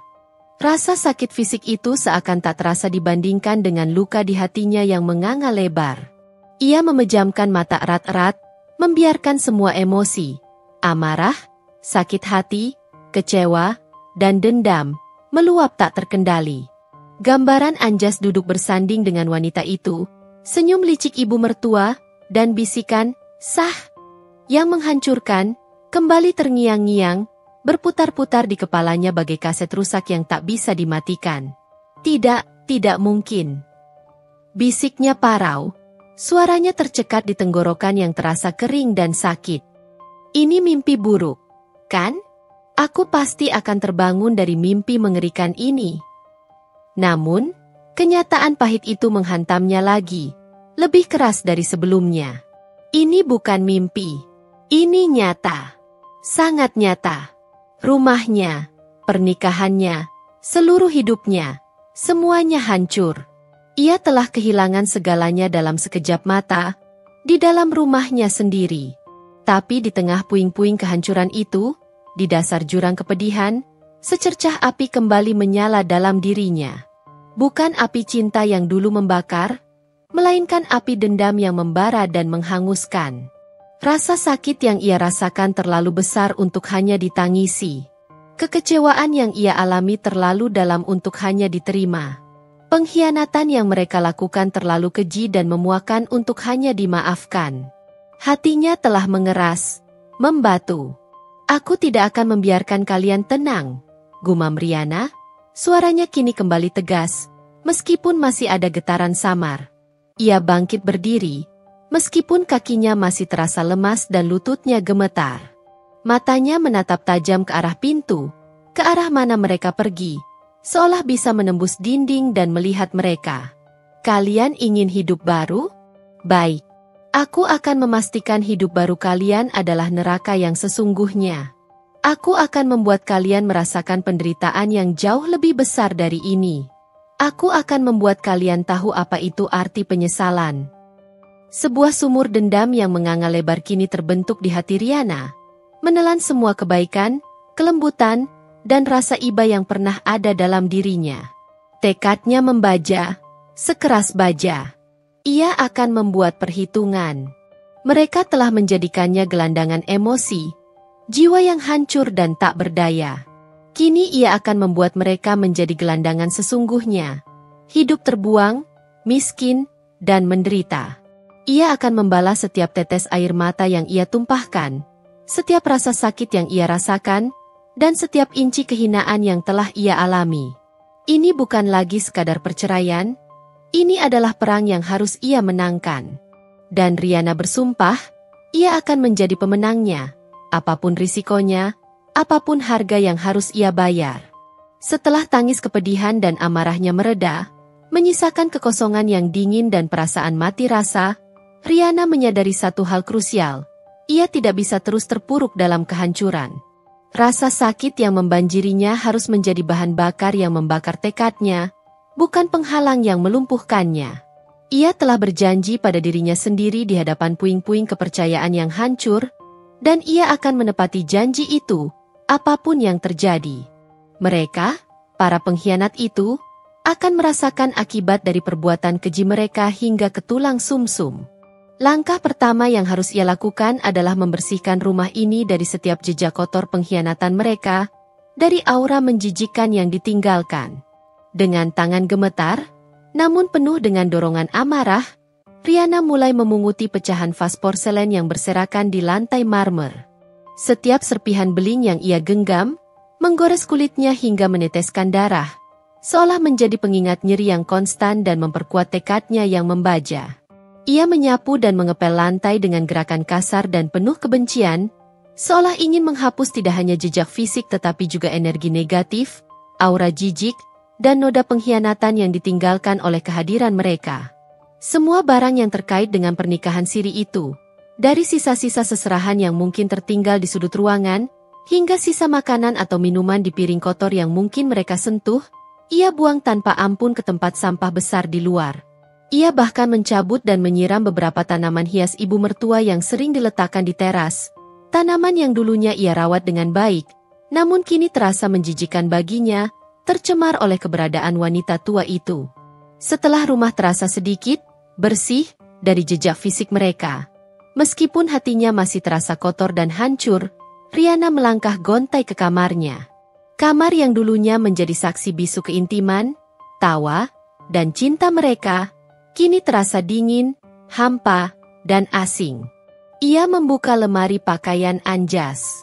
Rasa sakit fisik itu seakan tak terasa dibandingkan dengan luka di hatinya yang menganga lebar. Ia memejamkan mata erat-erat, membiarkan semua emosi, amarah, sakit hati, kecewa, dan dendam, meluap tak terkendali. Gambaran Anjas duduk bersanding dengan wanita itu, senyum licik ibu mertua, dan bisikan, "Sah!" yang menghancurkan, kembali terngiang-ngiang, berputar-putar di kepalanya bagai kaset rusak yang tak bisa dimatikan. Tidak mungkin. Bisiknya parau, suaranya tercekat di tenggorokan yang terasa kering dan sakit. Ini mimpi buruk, kan? Aku pasti akan terbangun dari mimpi mengerikan ini. Namun, kenyataan pahit itu menghantamnya lagi, lebih keras dari sebelumnya. Ini bukan mimpi, ini nyata. Sangat nyata. Rumahnya, pernikahannya, seluruh hidupnya, semuanya hancur. Ia telah kehilangan segalanya dalam sekejap mata, di dalam rumahnya sendiri. Tapi di tengah puing-puing kehancuran itu, di dasar jurang kepedihan, secercah api kembali menyala dalam dirinya. Bukan api cinta yang dulu membakar, melainkan api dendam yang membara dan menghanguskan. Rasa sakit yang ia rasakan terlalu besar untuk hanya ditangisi. Kekecewaan yang ia alami terlalu dalam untuk hanya diterima. Pengkhianatan yang mereka lakukan terlalu keji dan memuakan untuk hanya dimaafkan. Hatinya telah mengeras, membatu. Aku tidak akan membiarkan kalian tenang, gumam Riana. Suaranya kini kembali tegas, meskipun masih ada getaran samar. Ia bangkit berdiri, meskipun kakinya masih terasa lemas dan lututnya gemetar. Matanya menatap tajam ke arah pintu, ke arah mana mereka pergi, seolah bisa menembus dinding dan melihat mereka. Kalian ingin hidup baru? Baik. Aku akan memastikan hidup baru kalian adalah neraka yang sesungguhnya. Aku akan membuat kalian merasakan penderitaan yang jauh lebih besar dari ini. Aku akan membuat kalian tahu apa itu arti penyesalan. Sebuah sumur dendam yang menganga lebar kini terbentuk di hati Riana, menelan semua kebaikan, kelembutan, dan rasa iba yang pernah ada dalam dirinya. Tekadnya membaja, sekeras baja. Ia akan membuat perhitungan. Mereka telah menjadikannya gelandangan emosi, jiwa yang hancur dan tak berdaya. Kini ia akan membuat mereka menjadi gelandangan sesungguhnya. Hidup terbuang, miskin, dan menderita. Ia akan membalas setiap tetes air mata yang ia tumpahkan, setiap rasa sakit yang ia rasakan, dan setiap inci kehinaan yang telah ia alami. Ini bukan lagi sekadar perceraian. Ini adalah perang yang harus ia menangkan. Dan Riana bersumpah, ia akan menjadi pemenangnya, apapun risikonya, apapun harga yang harus ia bayar. Setelah tangis kepedihan dan amarahnya mereda, menyisakan kekosongan yang dingin dan perasaan mati rasa, Riana menyadari satu hal krusial. Ia tidak bisa terus terpuruk dalam kehancuran. Rasa sakit yang membanjirinya harus menjadi bahan bakar yang membakar tekadnya, bukan penghalang yang melumpuhkannya. Ia telah berjanji pada dirinya sendiri di hadapan puing-puing kepercayaan yang hancur, dan ia akan menepati janji itu, apapun yang terjadi. Mereka, para pengkhianat itu, akan merasakan akibat dari perbuatan keji mereka hingga ke tulang sumsum. Langkah pertama yang harus ia lakukan adalah membersihkan rumah ini dari setiap jejak kotor pengkhianatan mereka, dari aura menjijikkan yang ditinggalkan. Dengan tangan gemetar, namun penuh dengan dorongan amarah, Riana mulai memunguti pecahan vas porselen yang berserakan di lantai marmer. Setiap serpihan beling yang ia genggam, menggores kulitnya hingga meneteskan darah, seolah menjadi pengingat nyeri yang konstan dan memperkuat tekadnya yang membaja. Ia menyapu dan mengepel lantai dengan gerakan kasar dan penuh kebencian, seolah ingin menghapus tidak hanya jejak fisik tetapi juga energi negatif, aura jijik, dan noda pengkhianatan yang ditinggalkan oleh kehadiran mereka. Semua barang yang terkait dengan pernikahan siri itu, dari sisa-sisa seserahan yang mungkin tertinggal di sudut ruangan, hingga sisa makanan atau minuman di piring kotor yang mungkin mereka sentuh, ia buang tanpa ampun ke tempat sampah besar di luar. Ia bahkan mencabut dan menyiram beberapa tanaman hias ibu mertua yang sering diletakkan di teras. Tanaman yang dulunya ia rawat dengan baik, namun kini terasa menjijikan baginya, tercemar oleh keberadaan wanita tua itu. Setelah rumah terasa sedikit bersih dari jejak fisik mereka, meskipun hatinya masih terasa kotor dan hancur, Riana melangkah gontai ke kamarnya. Kamar yang dulunya menjadi saksi bisu keintiman, tawa, dan cinta mereka, kini terasa dingin, hampa, dan asing. Ia membuka lemari pakaian Anjas.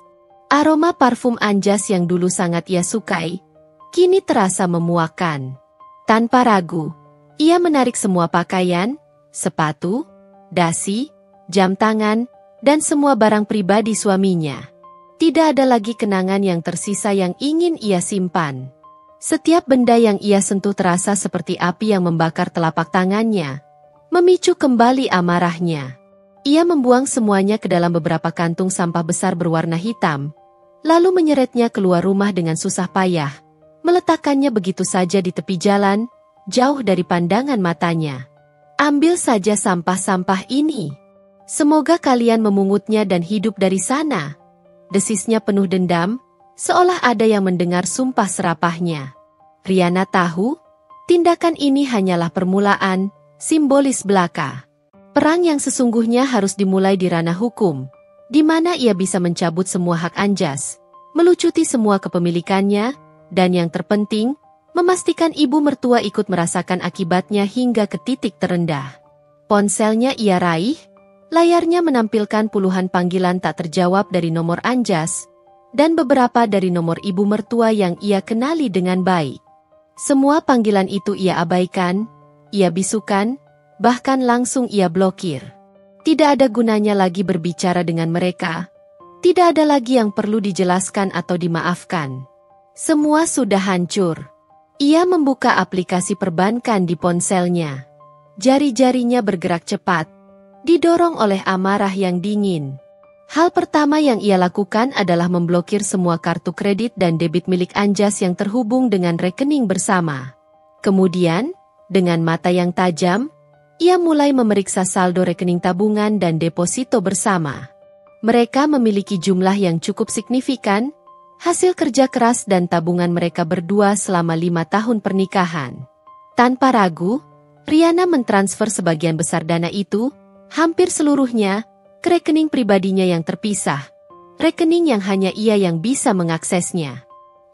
Aroma parfum Anjas yang dulu sangat ia sukai, kini terasa memuakkan. Tanpa ragu, ia menarik semua pakaian, sepatu, dasi, jam tangan, dan semua barang pribadi suaminya. Tidak ada lagi kenangan yang tersisa yang ingin ia simpan. Setiap benda yang ia sentuh terasa seperti api yang membakar telapak tangannya, memicu kembali amarahnya. Ia membuang semuanya ke dalam beberapa kantung sampah besar berwarna hitam, lalu menyeretnya keluar rumah dengan susah payah, meletakkannya begitu saja di tepi jalan, jauh dari pandangan matanya. Ambil saja sampah-sampah ini. Semoga kalian memungutnya dan hidup dari sana. Desisnya penuh dendam, seolah ada yang mendengar sumpah serapahnya. Riana tahu, tindakan ini hanyalah permulaan, simbolis belaka. Perang yang sesungguhnya harus dimulai di ranah hukum, di mana ia bisa mencabut semua hak Anjas, melucuti semua kepemilikannya, dan yang terpenting, memastikan ibu mertua ikut merasakan akibatnya hingga ke titik terendah. Ponselnya ia raih, Layarnya menampilkan puluhan panggilan tak terjawab dari nomor Anjas, dan beberapa dari nomor ibu mertua yang ia kenali dengan baik. Semua panggilan itu ia abaikan, ia bisukan, bahkan langsung ia blokir. Tidak ada gunanya lagi berbicara dengan mereka. Tidak ada lagi yang perlu dijelaskan atau dimaafkan. Semua sudah hancur. Ia membuka aplikasi perbankan di ponselnya. Jari-jarinya bergerak cepat, didorong oleh amarah yang dingin. Hal pertama yang ia lakukan adalah memblokir semua kartu kredit dan debit milik Anjas yang terhubung dengan rekening bersama. Kemudian, dengan mata yang tajam, ia mulai memeriksa saldo rekening tabungan dan deposito bersama. Mereka memiliki jumlah yang cukup signifikan, hasil kerja keras dan tabungan mereka berdua selama 5 tahun pernikahan. Tanpa ragu, Riana mentransfer sebagian besar dana itu, hampir seluruhnya, ke rekening pribadinya yang terpisah. Rekening yang hanya ia yang bisa mengaksesnya.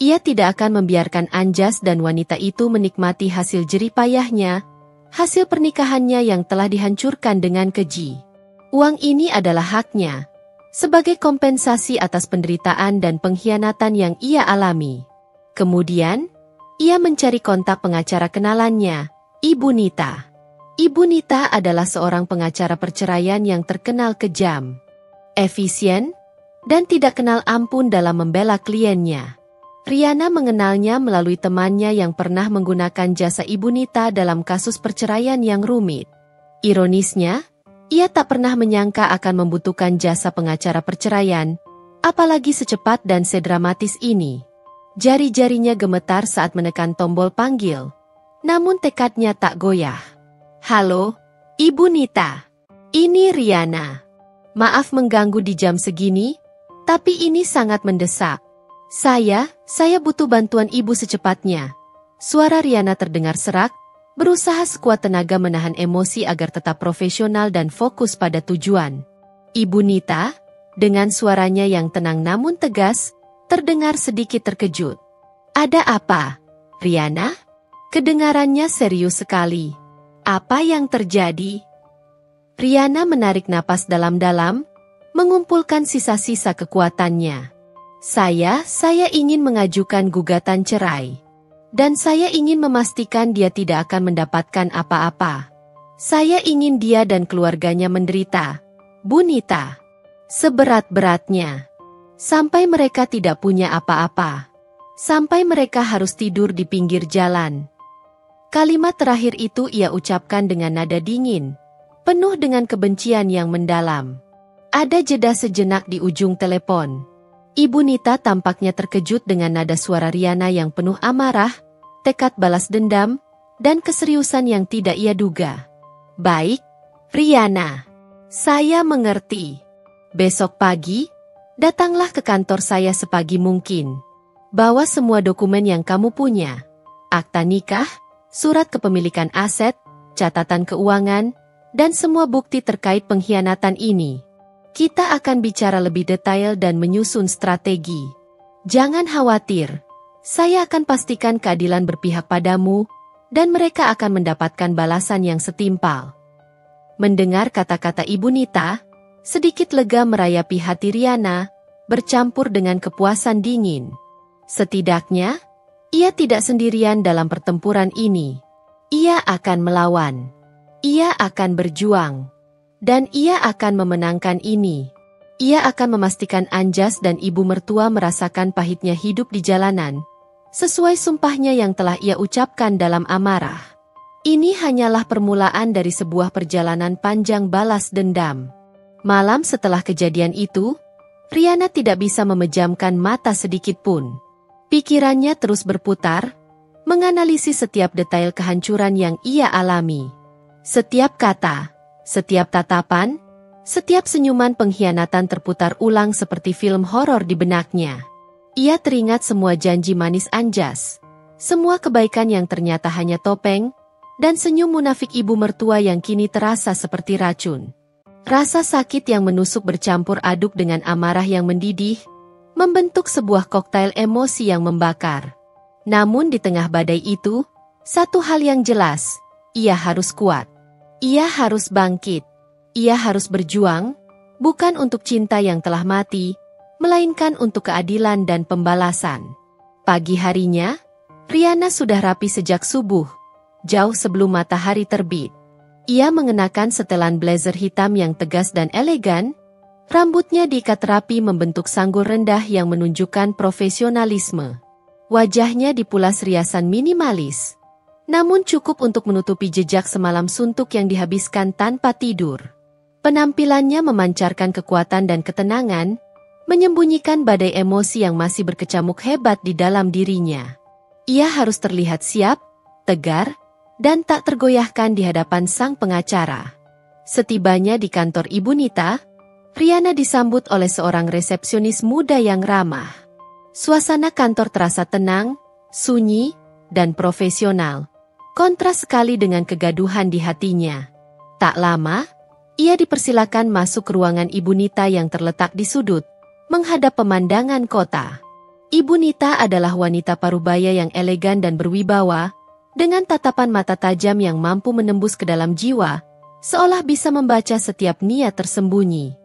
Ia tidak akan membiarkan Anjas dan wanita itu menikmati hasil jerih payahnya, hasil pernikahannya yang telah dihancurkan dengan keji. Uang ini adalah haknya, sebagai kompensasi atas penderitaan dan pengkhianatan yang ia alami. Kemudian, ia mencari kontak pengacara kenalannya, Ibu Nita. Ibu Nita adalah seorang pengacara perceraian yang terkenal kejam, efisien, dan tidak kenal ampun dalam membela kliennya. Riana mengenalnya melalui temannya yang pernah menggunakan jasa Ibu Nita dalam kasus perceraian yang rumit. Ironisnya, ia tak pernah menyangka akan membutuhkan jasa pengacara perceraian, apalagi secepat dan sedramatis ini. Jari-jarinya gemetar saat menekan tombol panggil, namun tekadnya tak goyah. Halo, Ibu Nita. Ini Riana. Maaf mengganggu di jam segini, tapi ini sangat mendesak. Saya butuh bantuan Ibu secepatnya. Suara Riana terdengar serak, berusaha sekuat tenaga menahan emosi agar tetap profesional dan fokus pada tujuan. Ibu Nita, dengan suaranya yang tenang namun tegas, terdengar sedikit terkejut. Ada apa, Riana? Kedengarannya serius sekali. Apa yang terjadi? Riana menarik napas dalam-dalam, mengumpulkan sisa-sisa kekuatannya. Saya ingin mengajukan gugatan cerai. Dan saya ingin memastikan dia tidak akan mendapatkan apa-apa. Saya ingin dia dan keluarganya menderita, Bu Nita. Seberat-beratnya. Sampai mereka tidak punya apa-apa. Sampai mereka harus tidur di pinggir jalan. Kalimat terakhir itu ia ucapkan dengan nada dingin, penuh dengan kebencian yang mendalam. Ada jeda sejenak di ujung telepon. Ibu Nita tampaknya terkejut dengan nada suara Riana yang penuh amarah, tekad balas dendam, dan keseriusan yang tidak ia duga. Baik, Riana. Saya mengerti. Besok pagi, datanglah ke kantor saya sepagi mungkin. Bawa semua dokumen yang kamu punya. Akta nikah, surat kepemilikan aset, catatan keuangan, dan semua bukti terkait pengkhianatan ini. Kita akan bicara lebih detail dan menyusun strategi. Jangan khawatir, saya akan pastikan keadilan berpihak padamu, dan mereka akan mendapatkan balasan yang setimpal. Mendengar kata-kata Ibu Nita, sedikit lega merayapi hati Riana, bercampur dengan kepuasan dingin. Setidaknya, ia tidak sendirian dalam pertempuran ini. Ia akan melawan. Ia akan berjuang. Dan ia akan memenangkan ini. Ia akan memastikan Anjas dan ibu mertua merasakan pahitnya hidup di jalanan, sesuai sumpahnya yang telah ia ucapkan dalam amarah. Ini hanyalah permulaan dari sebuah perjalanan panjang balas dendam. Malam setelah kejadian itu, Riana tidak bisa memejamkan mata sedikit pun. Pikirannya terus berputar, menganalisis setiap detail kehancuran yang ia alami. Setiap kata, setiap tatapan, setiap senyuman pengkhianatan terputar ulang seperti film horor di benaknya. Ia teringat semua janji manis Anjas, semua kebaikan yang ternyata hanya topeng, dan senyum munafik ibu mertua yang kini terasa seperti racun. Rasa sakit yang menusuk bercampur aduk dengan amarah yang mendidih, membentuk sebuah koktail emosi yang membakar. Namun di tengah badai itu, satu hal yang jelas, ia harus kuat. Ia harus bangkit. ia harus berjuang, bukan untuk cinta yang telah mati, melainkan untuk keadilan dan pembalasan. Pagi harinya, Riana sudah rapi sejak subuh, jauh sebelum matahari terbit. Ia mengenakan setelan blazer hitam yang tegas dan elegan, rambutnya diikat rapi membentuk sanggul rendah yang menunjukkan profesionalisme. Wajahnya dipulas riasan minimalis, namun cukup untuk menutupi jejak semalam suntuk yang dihabiskan tanpa tidur. Penampilannya memancarkan kekuatan dan ketenangan, menyembunyikan badai emosi yang masih berkecamuk hebat di dalam dirinya. Ia harus terlihat siap, tegar, dan tak tergoyahkan di hadapan sang pengacara. Setibanya di kantor Ibu Nita, Riana disambut oleh seorang resepsionis muda yang ramah. Suasana kantor terasa tenang, sunyi, dan profesional. Kontras sekali dengan kegaduhan di hatinya. Tak lama, ia dipersilakan masuk ke ruangan Ibu Nita yang terletak di sudut, menghadap pemandangan kota. Ibu Nita adalah wanita parubaya yang elegan dan berwibawa, dengan tatapan mata tajam yang mampu menembus ke dalam jiwa, seolah bisa membaca setiap niat tersembunyi.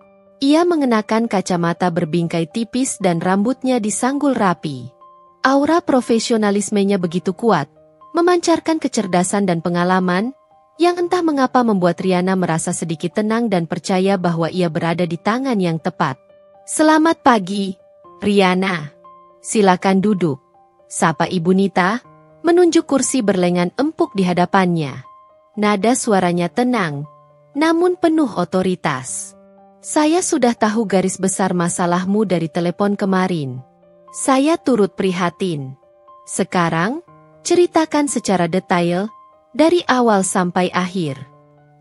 Ia mengenakan kacamata berbingkai tipis dan rambutnya disanggul rapi. Aura profesionalismenya begitu kuat, memancarkan kecerdasan dan pengalaman, yang entah mengapa membuat Riana merasa sedikit tenang dan percaya bahwa ia berada di tangan yang tepat. "Selamat pagi, Riana. Silakan duduk," sapa Ibu Nita, menunjuk kursi berlengan empuk di hadapannya. Nada suaranya tenang, namun penuh otoritas. "Saya sudah tahu garis besar masalahmu dari telepon kemarin. Saya turut prihatin. Sekarang, ceritakan secara detail, dari awal sampai akhir.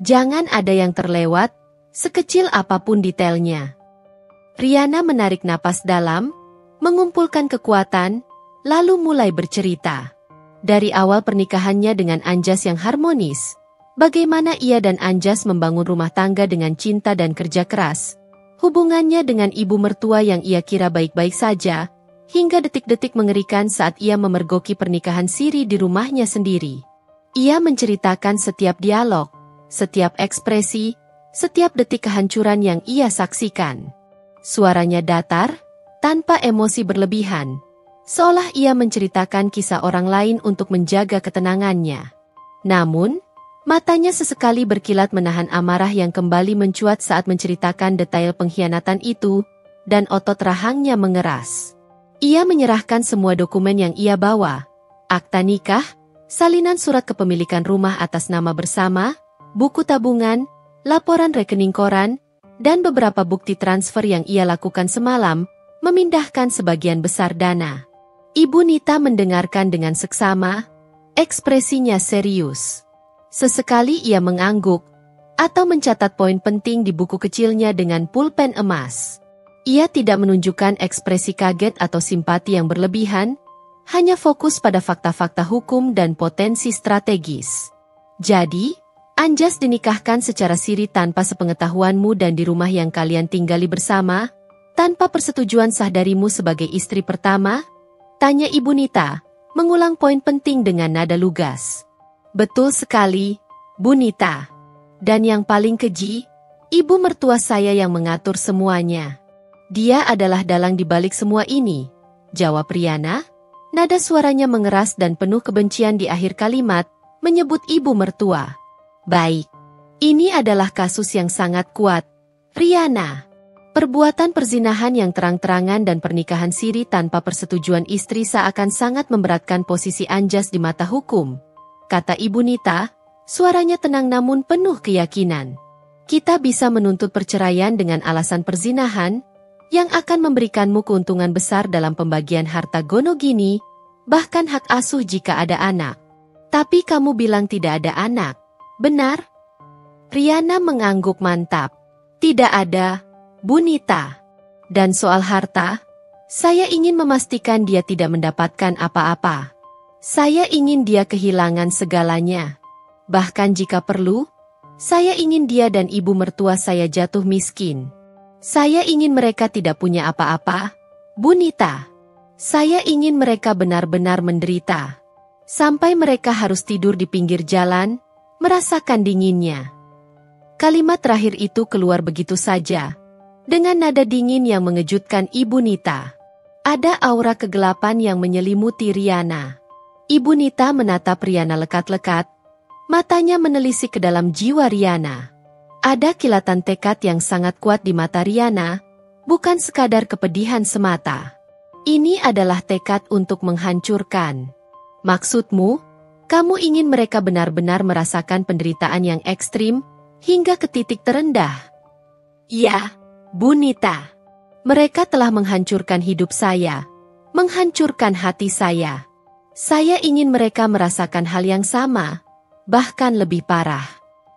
Jangan ada yang terlewat, sekecil apapun detailnya." Riana menarik napas dalam, mengumpulkan kekuatan, lalu mulai bercerita. Dari awal pernikahannya dengan Anjas yang harmonis, bagaimana ia dan Anjas membangun rumah tangga dengan cinta dan kerja keras, hubungannya dengan ibu mertua yang ia kira baik-baik saja, hingga detik-detik mengerikan saat ia memergoki pernikahan siri di rumahnya sendiri. Ia menceritakan setiap dialog, setiap ekspresi, setiap detik kehancuran yang ia saksikan. Suaranya datar, tanpa emosi berlebihan, seolah ia menceritakan kisah orang lain untuk menjaga ketenangannya. Namun, matanya sesekali berkilat menahan amarah yang kembali mencuat saat menceritakan detail pengkhianatan itu, dan otot rahangnya mengeras. Ia menyerahkan semua dokumen yang ia bawa, akta nikah, salinan surat kepemilikan rumah atas nama bersama, buku tabungan, laporan rekening koran, dan beberapa bukti transfer yang ia lakukan semalam, memindahkan sebagian besar dana. Ibu Nita mendengarkan dengan seksama, ekspresinya serius. Sesekali ia mengangguk, atau mencatat poin penting di buku kecilnya dengan pulpen emas. Ia tidak menunjukkan ekspresi kaget atau simpati yang berlebihan, hanya fokus pada fakta-fakta hukum dan potensi strategis. "Jadi, Anjas dinikahkan secara siri tanpa sepengetahuanmu dan di rumah yang kalian tinggali bersama, tanpa persetujuan sah darimu sebagai istri pertama?" tanya Ibu Nita, mengulang poin penting dengan nada lugas. "Betul sekali, Bu Nita. Dan yang paling keji, ibu mertua saya yang mengatur semuanya. Dia adalah dalang di balik semua ini," jawab Riana. Nada suaranya mengeras dan penuh kebencian di akhir kalimat, menyebut ibu mertua. "Baik. Ini adalah kasus yang sangat kuat, Riana. Perbuatan perzinahan yang terang-terangan dan pernikahan siri tanpa persetujuan istri seakan sangat memberatkan posisi Anjas di mata hukum," kata Ibu Nita, suaranya tenang namun penuh keyakinan. "Kita bisa menuntut perceraian dengan alasan perzinahan, yang akan memberikanmu keuntungan besar dalam pembagian harta gonogini, bahkan hak asuh jika ada anak. Tapi kamu bilang tidak ada anak, benar?" Riana mengangguk mantap. "Tidak ada, Bu Nita. Dan soal harta, saya ingin memastikan dia tidak mendapatkan apa-apa. Saya ingin dia kehilangan segalanya. Bahkan jika perlu, saya ingin dia dan ibu mertua saya jatuh miskin. Saya ingin mereka tidak punya apa-apa, Bu Nita. Saya ingin mereka benar-benar menderita. Sampai mereka harus tidur di pinggir jalan, merasakan dinginnya." Kalimat terakhir itu keluar begitu saja, dengan nada dingin yang mengejutkan Ibu Nita. Ada aura kegelapan yang menyelimuti Riana. Ibu Nita menatap Riana lekat-lekat, matanya menelisik ke dalam jiwa Riana. Ada kilatan tekad yang sangat kuat di mata Riana, bukan sekadar kepedihan semata. Ini adalah tekad untuk menghancurkan. Maksudmu, kamu ingin mereka benar-benar merasakan penderitaan yang ekstrim, hingga ke titik terendah? Ya, Bu Nita. Mereka telah menghancurkan hidup saya, menghancurkan hati saya. Saya ingin mereka merasakan hal yang sama, bahkan lebih parah.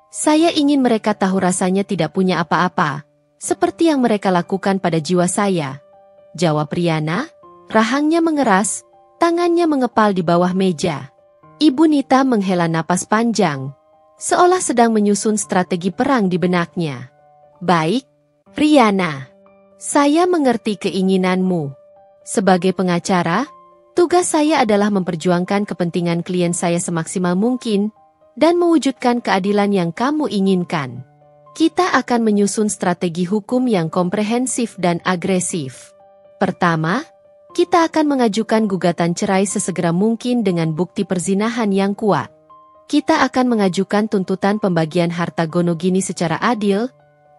Saya ingin mereka tahu rasanya tidak punya apa-apa, seperti yang mereka lakukan pada jiwa saya. Jawab Riana, rahangnya mengeras, tangannya mengepal di bawah meja. Ibu Nita menghela napas panjang, seolah sedang menyusun strategi perang di benaknya. Baik, Riana. Saya mengerti keinginanmu. Sebagai pengacara, tugas saya adalah memperjuangkan kepentingan klien saya semaksimal mungkin dan mewujudkan keadilan yang kamu inginkan. Kita akan menyusun strategi hukum yang komprehensif dan agresif. Pertama, kita akan mengajukan gugatan cerai sesegera mungkin dengan bukti perzinahan yang kuat. Kita akan mengajukan tuntutan pembagian harta gonogini secara adil,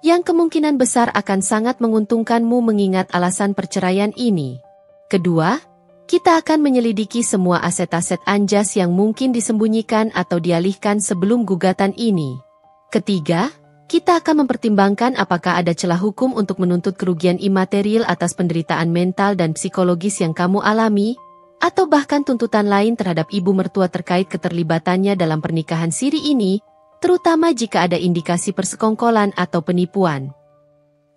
yang kemungkinan besar akan sangat menguntungkanmu mengingat alasan perceraian ini. Kedua, kita akan menyelidiki semua aset-aset Anjas yang mungkin disembunyikan atau dialihkan sebelum gugatan ini. Ketiga, kita akan mempertimbangkan apakah ada celah hukum untuk menuntut kerugian imaterial atas penderitaan mental dan psikologis yang kamu alami, atau bahkan tuntutan lain terhadap ibu mertua terkait keterlibatannya dalam pernikahan siri ini, terutama jika ada indikasi persekongkolan atau penipuan.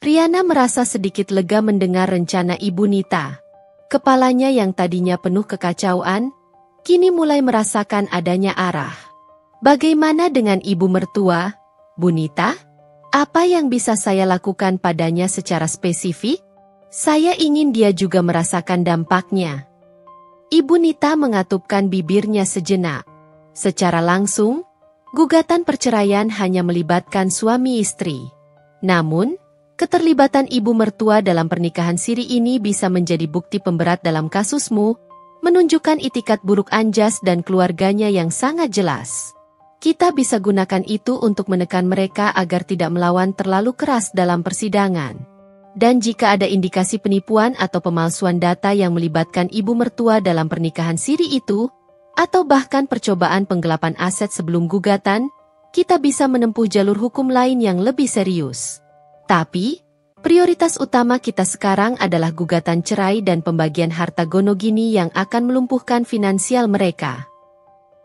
Riana merasa sedikit lega mendengar rencana Ibu Nita. Kepalanya yang tadinya penuh kekacauan, kini mulai merasakan adanya arah. Bagaimana dengan ibu mertua, Bu Nita? Apa yang bisa saya lakukan padanya secara spesifik? Saya ingin dia juga merasakan dampaknya. Ibu Nita mengatupkan bibirnya sejenak. Secara langsung, gugatan perceraian hanya melibatkan suami istri. Namun, keterlibatan ibu mertua dalam pernikahan siri ini bisa menjadi bukti pemberat dalam kasusmu, menunjukkan itikat buruk Anjas dan keluarganya yang sangat jelas. Kita bisa gunakan itu untuk menekan mereka agar tidak melawan terlalu keras dalam persidangan. Dan jika ada indikasi penipuan atau pemalsuan data yang melibatkan ibu mertua dalam pernikahan siri itu, atau bahkan percobaan penggelapan aset sebelum gugatan, kita bisa menempuh jalur hukum lain yang lebih serius. Tapi, prioritas utama kita sekarang adalah gugatan cerai dan pembagian harta gonogini yang akan melumpuhkan finansial mereka.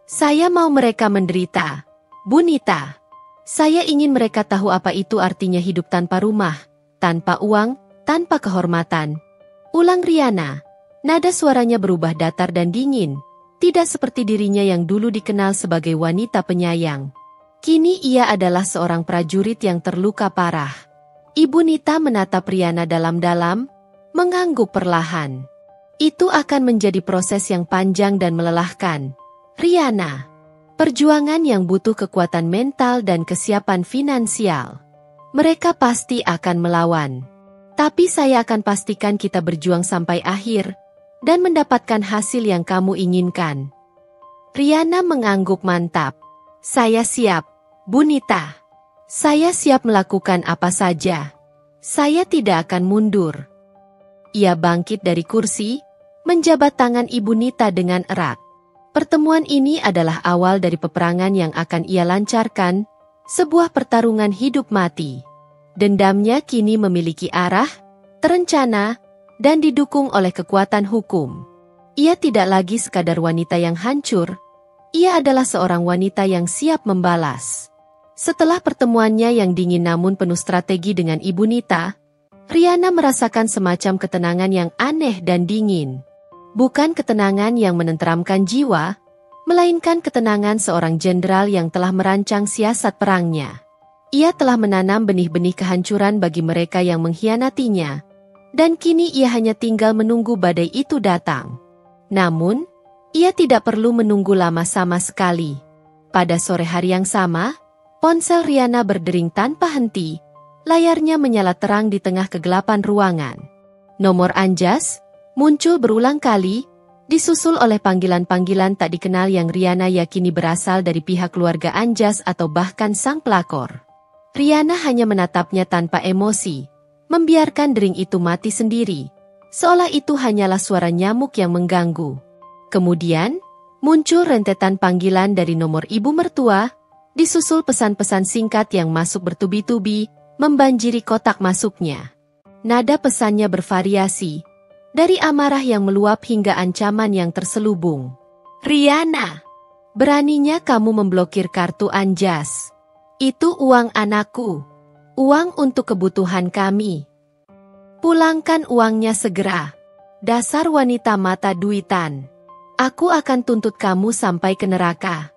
Saya mau mereka menderita, Bu Nita. Saya ingin mereka tahu apa itu artinya hidup tanpa rumah, tanpa uang, tanpa kehormatan. Ulang Riana, nada suaranya berubah datar dan dingin. Tidak seperti dirinya yang dulu dikenal sebagai wanita penyayang. Kini ia adalah seorang prajurit yang terluka parah. Ibu Nita menatap Riana dalam-dalam, mengangguk perlahan. Itu akan menjadi proses yang panjang dan melelahkan. Riana, perjuangan yang butuh kekuatan mental dan kesiapan finansial. Mereka pasti akan melawan. Tapi saya akan pastikan kita berjuang sampai akhir, dan mendapatkan hasil yang kamu inginkan. Riana mengangguk mantap. Saya siap, Bu Nita. Saya siap melakukan apa saja. Saya tidak akan mundur. Ia bangkit dari kursi, menjabat tangan Ibu Nita dengan erat. Pertemuan ini adalah awal dari peperangan yang akan ia lancarkan, sebuah pertarungan hidup mati. Dendamnya kini memiliki arah, terencana, dan didukung oleh kekuatan hukum. Ia tidak lagi sekadar wanita yang hancur, ia adalah seorang wanita yang siap membalas. Setelah pertemuannya yang dingin namun penuh strategi dengan Ibu Nita, Riana merasakan semacam ketenangan yang aneh dan dingin. Bukan ketenangan yang menenteramkan jiwa, melainkan ketenangan seorang jenderal yang telah merancang siasat perangnya. Ia telah menanam benih-benih kehancuran bagi mereka yang mengkhianatinya, dan kini ia hanya tinggal menunggu badai itu datang. Namun, ia tidak perlu menunggu lama sama sekali. Pada sore hari yang sama, Ponsel Riana berdering tanpa henti. Layarnya menyala terang di tengah kegelapan ruangan. Nomor Anjas muncul berulang kali, disusul oleh panggilan-panggilan tak dikenal yang Riana yakini berasal dari pihak keluarga Anjas atau bahkan sang pelakor. Riana hanya menatapnya tanpa emosi, membiarkan dering itu mati sendiri, seolah itu hanyalah suara nyamuk yang mengganggu. Kemudian, muncul rentetan panggilan dari nomor ibu mertua, disusul pesan-pesan singkat yang masuk bertubi-tubi, membanjiri kotak masuknya. Nada pesannya bervariasi, dari amarah yang meluap hingga ancaman yang terselubung. Riana, beraninya kamu memblokir kartu Anjas. Itu uang anakku. Uang untuk kebutuhan kami. Pulangkan uangnya segera. Dasar wanita mata duitan. Aku akan tuntut kamu sampai ke neraka.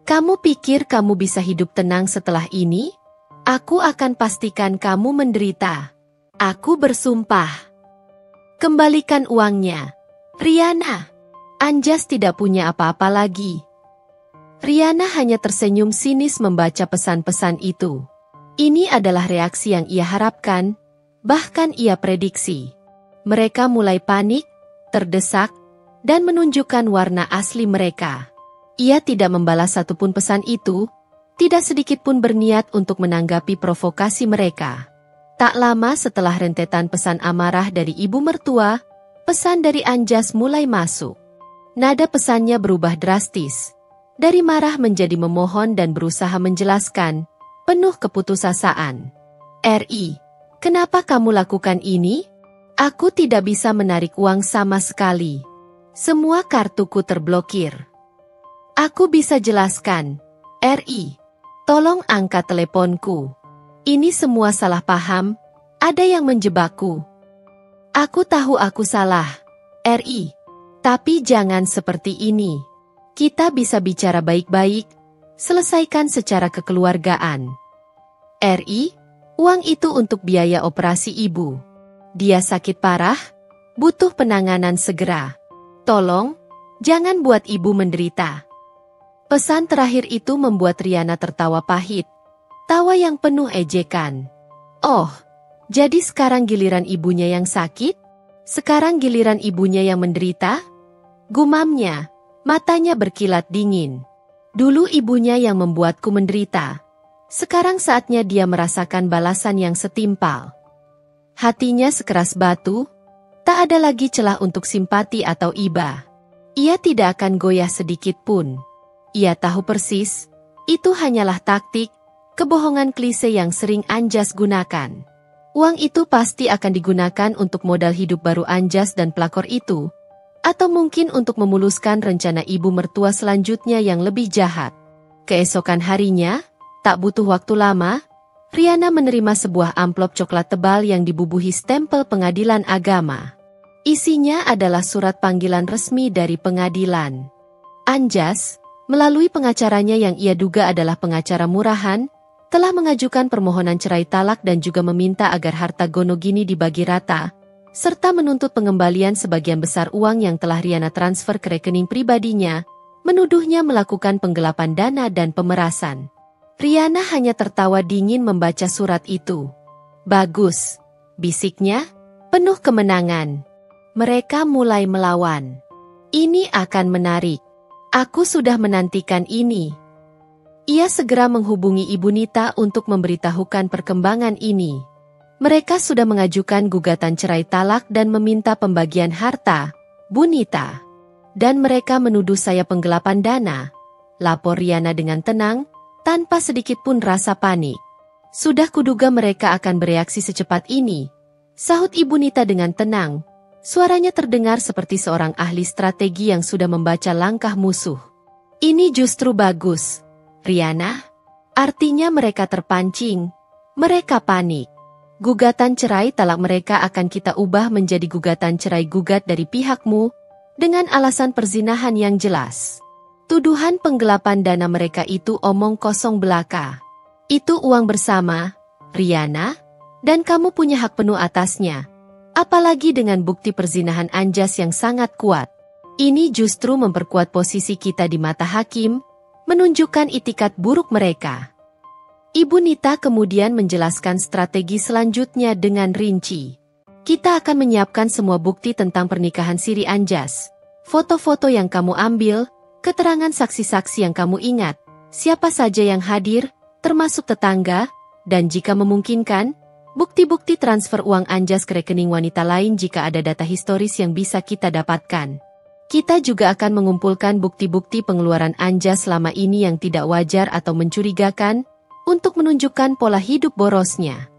Kamu pikir kamu bisa hidup tenang setelah ini? Aku akan pastikan kamu menderita. Aku bersumpah. Kembalikan uangnya. Riana. Anjas tidak punya apa-apa lagi. Riana hanya tersenyum sinis membaca pesan-pesan itu. Ini adalah reaksi yang ia harapkan, bahkan ia prediksi. Mereka mulai panik, terdesak, dan menunjukkan warna asli mereka. Ia tidak membalas satupun pesan itu, tidak sedikit pun berniat untuk menanggapi provokasi mereka. Tak lama setelah rentetan pesan amarah dari ibu mertua, pesan dari Anjas mulai masuk. Nada pesannya berubah drastis. Dari marah menjadi memohon dan berusaha menjelaskan, penuh keputusasaan. RI, kenapa kamu lakukan ini? Aku tidak bisa menarik uang sama sekali. Semua kartuku terblokir. Aku bisa jelaskan. RI, tolong angkat teleponku. Ini semua salah paham, ada yang menjebakku. Aku tahu aku salah. RI, tapi jangan seperti ini. Kita bisa bicara baik-baik, selesaikan secara kekeluargaan. RI, uang itu untuk biaya operasi ibu. Dia sakit parah, butuh penanganan segera. Tolong, jangan buat ibu menderita. Pesan terakhir itu membuat Riana tertawa pahit. Tawa yang penuh ejekan. Oh, jadi sekarang giliran ibunya yang sakit? Sekarang giliran ibunya yang menderita? Gumamnya, matanya berkilat dingin. Dulu ibunya yang membuatku menderita. Sekarang saatnya dia merasakan balasan yang setimpal. Hatinya sekeras batu, tak ada lagi celah untuk simpati atau iba. Ia tidak akan goyah sedikit pun. Ia tahu persis, itu hanyalah taktik, kebohongan klise yang sering Anjas gunakan. Uang itu pasti akan digunakan untuk modal hidup baru Anjas dan pelakor itu, atau mungkin untuk memuluskan rencana ibu mertua selanjutnya yang lebih jahat. Keesokan harinya, tak butuh waktu lama, Riana menerima sebuah amplop coklat tebal yang dibubuhi stempel pengadilan agama. Isinya adalah surat panggilan resmi dari pengadilan. Anjas, melalui pengacaranya yang ia duga adalah pengacara murahan, telah mengajukan permohonan cerai talak dan juga meminta agar harta Gonogini dibagi rata, serta menuntut pengembalian sebagian besar uang yang telah Riana transfer ke rekening pribadinya, menuduhnya melakukan penggelapan dana dan pemerasan. Riana hanya tertawa dingin membaca surat itu. Bagus, bisiknya, penuh kemenangan. Mereka mulai melawan. Ini akan menarik. Aku sudah menantikan ini. Ia segera menghubungi Ibu Nita untuk memberitahukan perkembangan ini. Mereka sudah mengajukan gugatan cerai talak dan meminta pembagian harta, Bu Nita. Dan mereka menuduh saya penggelapan dana. Lapor Riana dengan tenang, tanpa sedikit pun rasa panik. Sudah kuduga mereka akan bereaksi secepat ini. Sahut Ibu Nita dengan tenang. Suaranya terdengar seperti seorang ahli strategi yang sudah membaca langkah musuh. Ini justru bagus, Riana. Artinya mereka terpancing. Mereka panik. Gugatan cerai talak mereka akan kita ubah menjadi gugatan cerai gugat dari pihakmu, dengan alasan perzinahan yang jelas. Tuduhan penggelapan dana mereka itu omong kosong belaka. Itu uang bersama, Riana, dan kamu punya hak penuh atasnya. Apalagi dengan bukti perzinahan Anjas yang sangat kuat. Ini justru memperkuat posisi kita di mata hakim, menunjukkan itikat buruk mereka. Ibu Nita kemudian menjelaskan strategi selanjutnya dengan rinci. Kita akan menyiapkan semua bukti tentang pernikahan Siri Anjas. Foto-foto yang kamu ambil, keterangan saksi-saksi yang kamu ingat, siapa saja yang hadir, termasuk tetangga, dan jika memungkinkan, bukti-bukti transfer uang Anjas ke rekening wanita lain jika ada data historis yang bisa kita dapatkan. Kita juga akan mengumpulkan bukti-bukti pengeluaran Anjas selama ini yang tidak wajar atau mencurigakan, untuk menunjukkan pola hidup borosnya.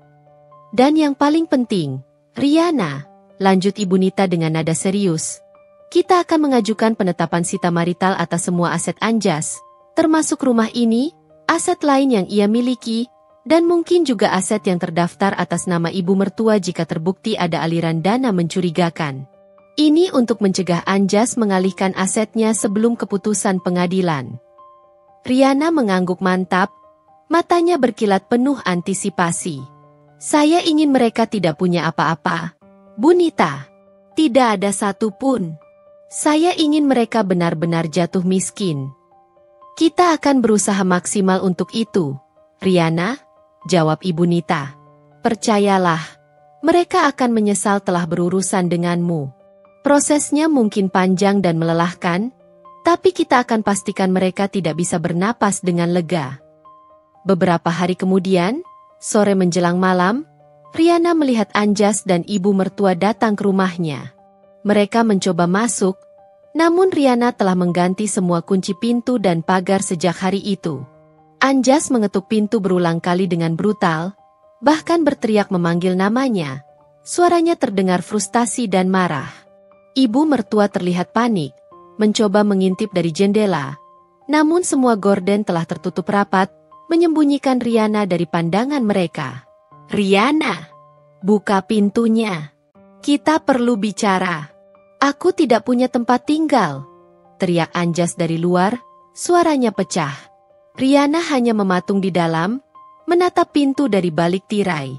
Dan yang paling penting, Riana, lanjut Ibu Nita dengan nada serius, kita akan mengajukan penetapan sita marital atas semua aset Anjas, termasuk rumah ini, aset lain yang ia miliki, dan mungkin juga aset yang terdaftar atas nama ibu mertua jika terbukti ada aliran dana mencurigakan. Ini untuk mencegah Anjas mengalihkan asetnya sebelum keputusan pengadilan. Riana mengangguk mantap, matanya berkilat penuh antisipasi. Saya ingin mereka tidak punya apa-apa, Bu Nita. Tidak ada satu pun. Saya ingin mereka benar-benar jatuh miskin. Kita akan berusaha maksimal untuk itu, Riana, jawab Ibu Nita. Percayalah, mereka akan menyesal telah berurusan denganmu. Prosesnya mungkin panjang dan melelahkan, tapi kita akan pastikan mereka tidak bisa bernapas dengan lega. Beberapa hari kemudian, sore menjelang malam, Riana melihat Anjas dan ibu mertua datang ke rumahnya. Mereka mencoba masuk, namun Riana telah mengganti semua kunci pintu dan pagar sejak hari itu. Anjas mengetuk pintu berulang kali dengan brutal, bahkan berteriak memanggil namanya. Suaranya terdengar frustasi dan marah. Ibu mertua terlihat panik, mencoba mengintip dari jendela, namun semua gorden telah tertutup rapat, menyembunyikan Riana dari pandangan mereka. Riana, buka pintunya. Kita perlu bicara. Aku tidak punya tempat tinggal, teriak Anjas dari luar, suaranya pecah. Riana hanya mematung di dalam, menatap pintu dari balik tirai.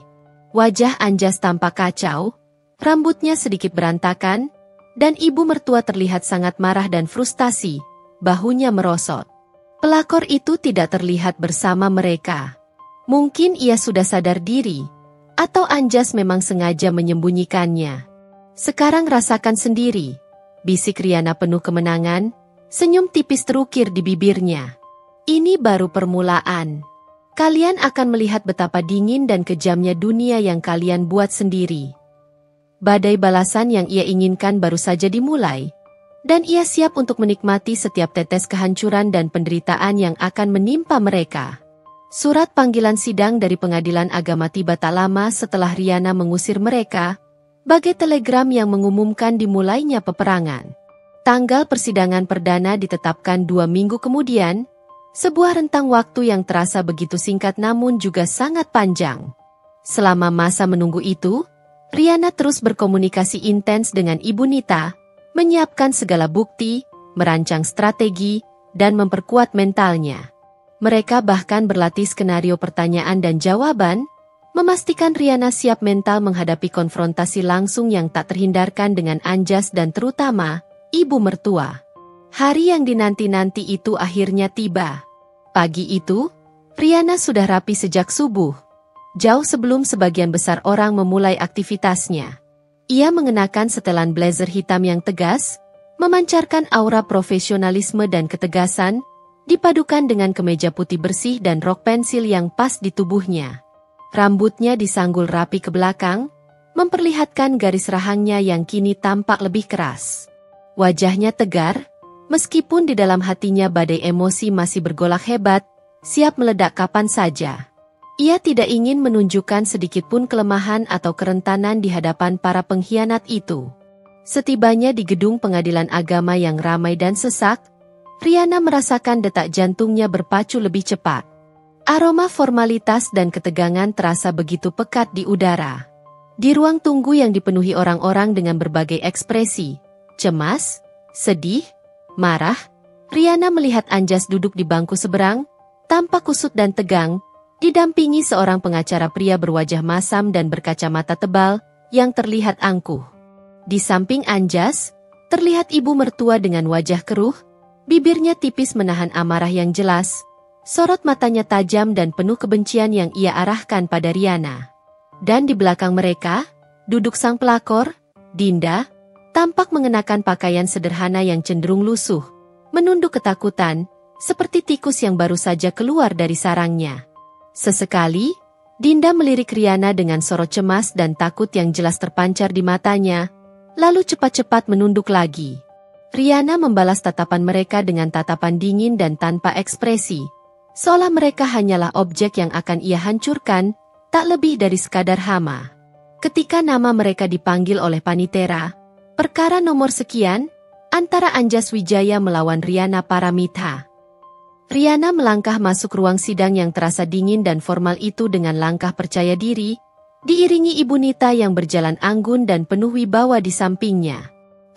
Wajah Anjas tampak kacau, rambutnya sedikit berantakan, dan ibu mertua terlihat sangat marah dan frustasi, bahunya merosot. Pelakor itu tidak terlihat bersama mereka. Mungkin ia sudah sadar diri, atau Anjas memang sengaja menyembunyikannya. Sekarang rasakan sendiri, bisik Riana penuh kemenangan, senyum tipis terukir di bibirnya. Ini baru permulaan. Kalian akan melihat betapa dingin dan kejamnya dunia yang kalian buat sendiri. Badai balasan yang ia inginkan baru saja dimulai. Dan ia siap untuk menikmati setiap tetes kehancuran dan penderitaan yang akan menimpa mereka. Surat panggilan sidang dari Pengadilan Agama tiba tak lama setelah Riana mengusir mereka, bagai telegram yang mengumumkan dimulainya peperangan. Tanggal persidangan perdana ditetapkan 2 minggu kemudian, sebuah rentang waktu yang terasa begitu singkat namun juga sangat panjang. Selama masa menunggu itu, Riana terus berkomunikasi intens dengan Ibu Nita, menyiapkan segala bukti, merancang strategi, dan memperkuat mentalnya. Mereka bahkan berlatih skenario pertanyaan dan jawaban, memastikan Riana siap mental menghadapi konfrontasi langsung yang tak terhindarkan dengan Anjas dan terutama, ibu mertua. Hari yang dinanti-nanti itu akhirnya tiba. Pagi itu, Riana sudah rapi sejak subuh, jauh sebelum sebagian besar orang memulai aktivitasnya. Ia mengenakan setelan blazer hitam yang tegas, memancarkan aura profesionalisme dan ketegasan, dipadukan dengan kemeja putih bersih dan rok pensil yang pas di tubuhnya. Rambutnya disanggul rapi ke belakang, memperlihatkan garis rahangnya yang kini tampak lebih keras. Wajahnya tegar, meskipun di dalam hatinya badai emosi masih bergolak hebat, siap meledak kapan saja. Ia tidak ingin menunjukkan sedikitpun kelemahan atau kerentanan di hadapan para pengkhianat itu. Setibanya di gedung Pengadilan Agama yang ramai dan sesak, Riana merasakan detak jantungnya berpacu lebih cepat. Aroma formalitas dan ketegangan terasa begitu pekat di udara. Di ruang tunggu yang dipenuhi orang-orang dengan berbagai ekspresi, cemas, sedih, marah, Riana melihat Anjas duduk di bangku seberang, tampak kusut dan tegang, didampingi seorang pengacara pria berwajah masam dan berkacamata tebal, yang terlihat angkuh. Di samping Anjas, terlihat ibu mertua dengan wajah keruh, bibirnya tipis menahan amarah yang jelas, Sorot matanya tajam dan penuh kebencian yang ia arahkan pada Riana. Dan di belakang mereka, duduk sang pelakor, Dinda, tampak mengenakan pakaian sederhana yang cenderung lusuh, menunduk ketakutan, seperti tikus yang baru saja keluar dari sarangnya. Sesekali, Dinda melirik Riana dengan sorot cemas dan takut yang jelas terpancar di matanya, lalu cepat-cepat menunduk lagi. Riana membalas tatapan mereka dengan tatapan dingin dan tanpa ekspresi, seolah mereka hanyalah objek yang akan ia hancurkan, tak lebih dari sekadar hama. Ketika nama mereka dipanggil oleh Panitera, perkara nomor sekian, antara Anjas Wijaya melawan Riana Paramita. Riana melangkah masuk ruang sidang yang terasa dingin dan formal itu dengan langkah percaya diri, diiringi Ibu Nita yang berjalan anggun dan penuh wibawa di sampingnya.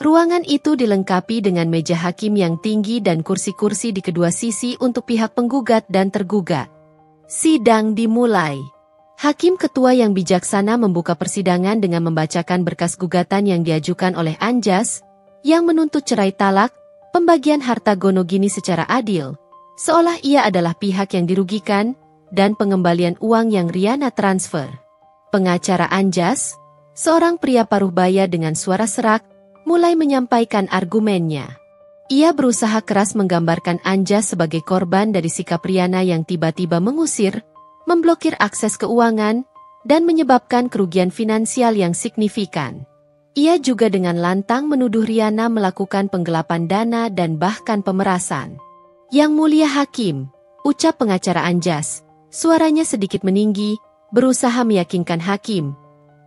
Ruangan itu dilengkapi dengan meja hakim yang tinggi dan kursi-kursi di kedua sisi untuk pihak penggugat dan tergugat. Sidang dimulai. Hakim ketua yang bijaksana membuka persidangan dengan membacakan berkas gugatan yang diajukan oleh Anjas, yang menuntut cerai talak, pembagian harta gonogini secara adil, seolah ia adalah pihak yang dirugikan, dan pengembalian uang yang Riana transfer. Pengacara Anjas, seorang pria paruh baya dengan suara serak, mulai menyampaikan argumennya. Ia berusaha keras menggambarkan Anjas sebagai korban dari sikap Riana yang tiba-tiba mengusir, memblokir akses keuangan, dan menyebabkan kerugian finansial yang signifikan. Ia juga dengan lantang menuduh Riana melakukan penggelapan dana dan bahkan pemerasan. Yang mulia hakim, ucap pengacara Anjas, suaranya sedikit meninggi, berusaha meyakinkan hakim.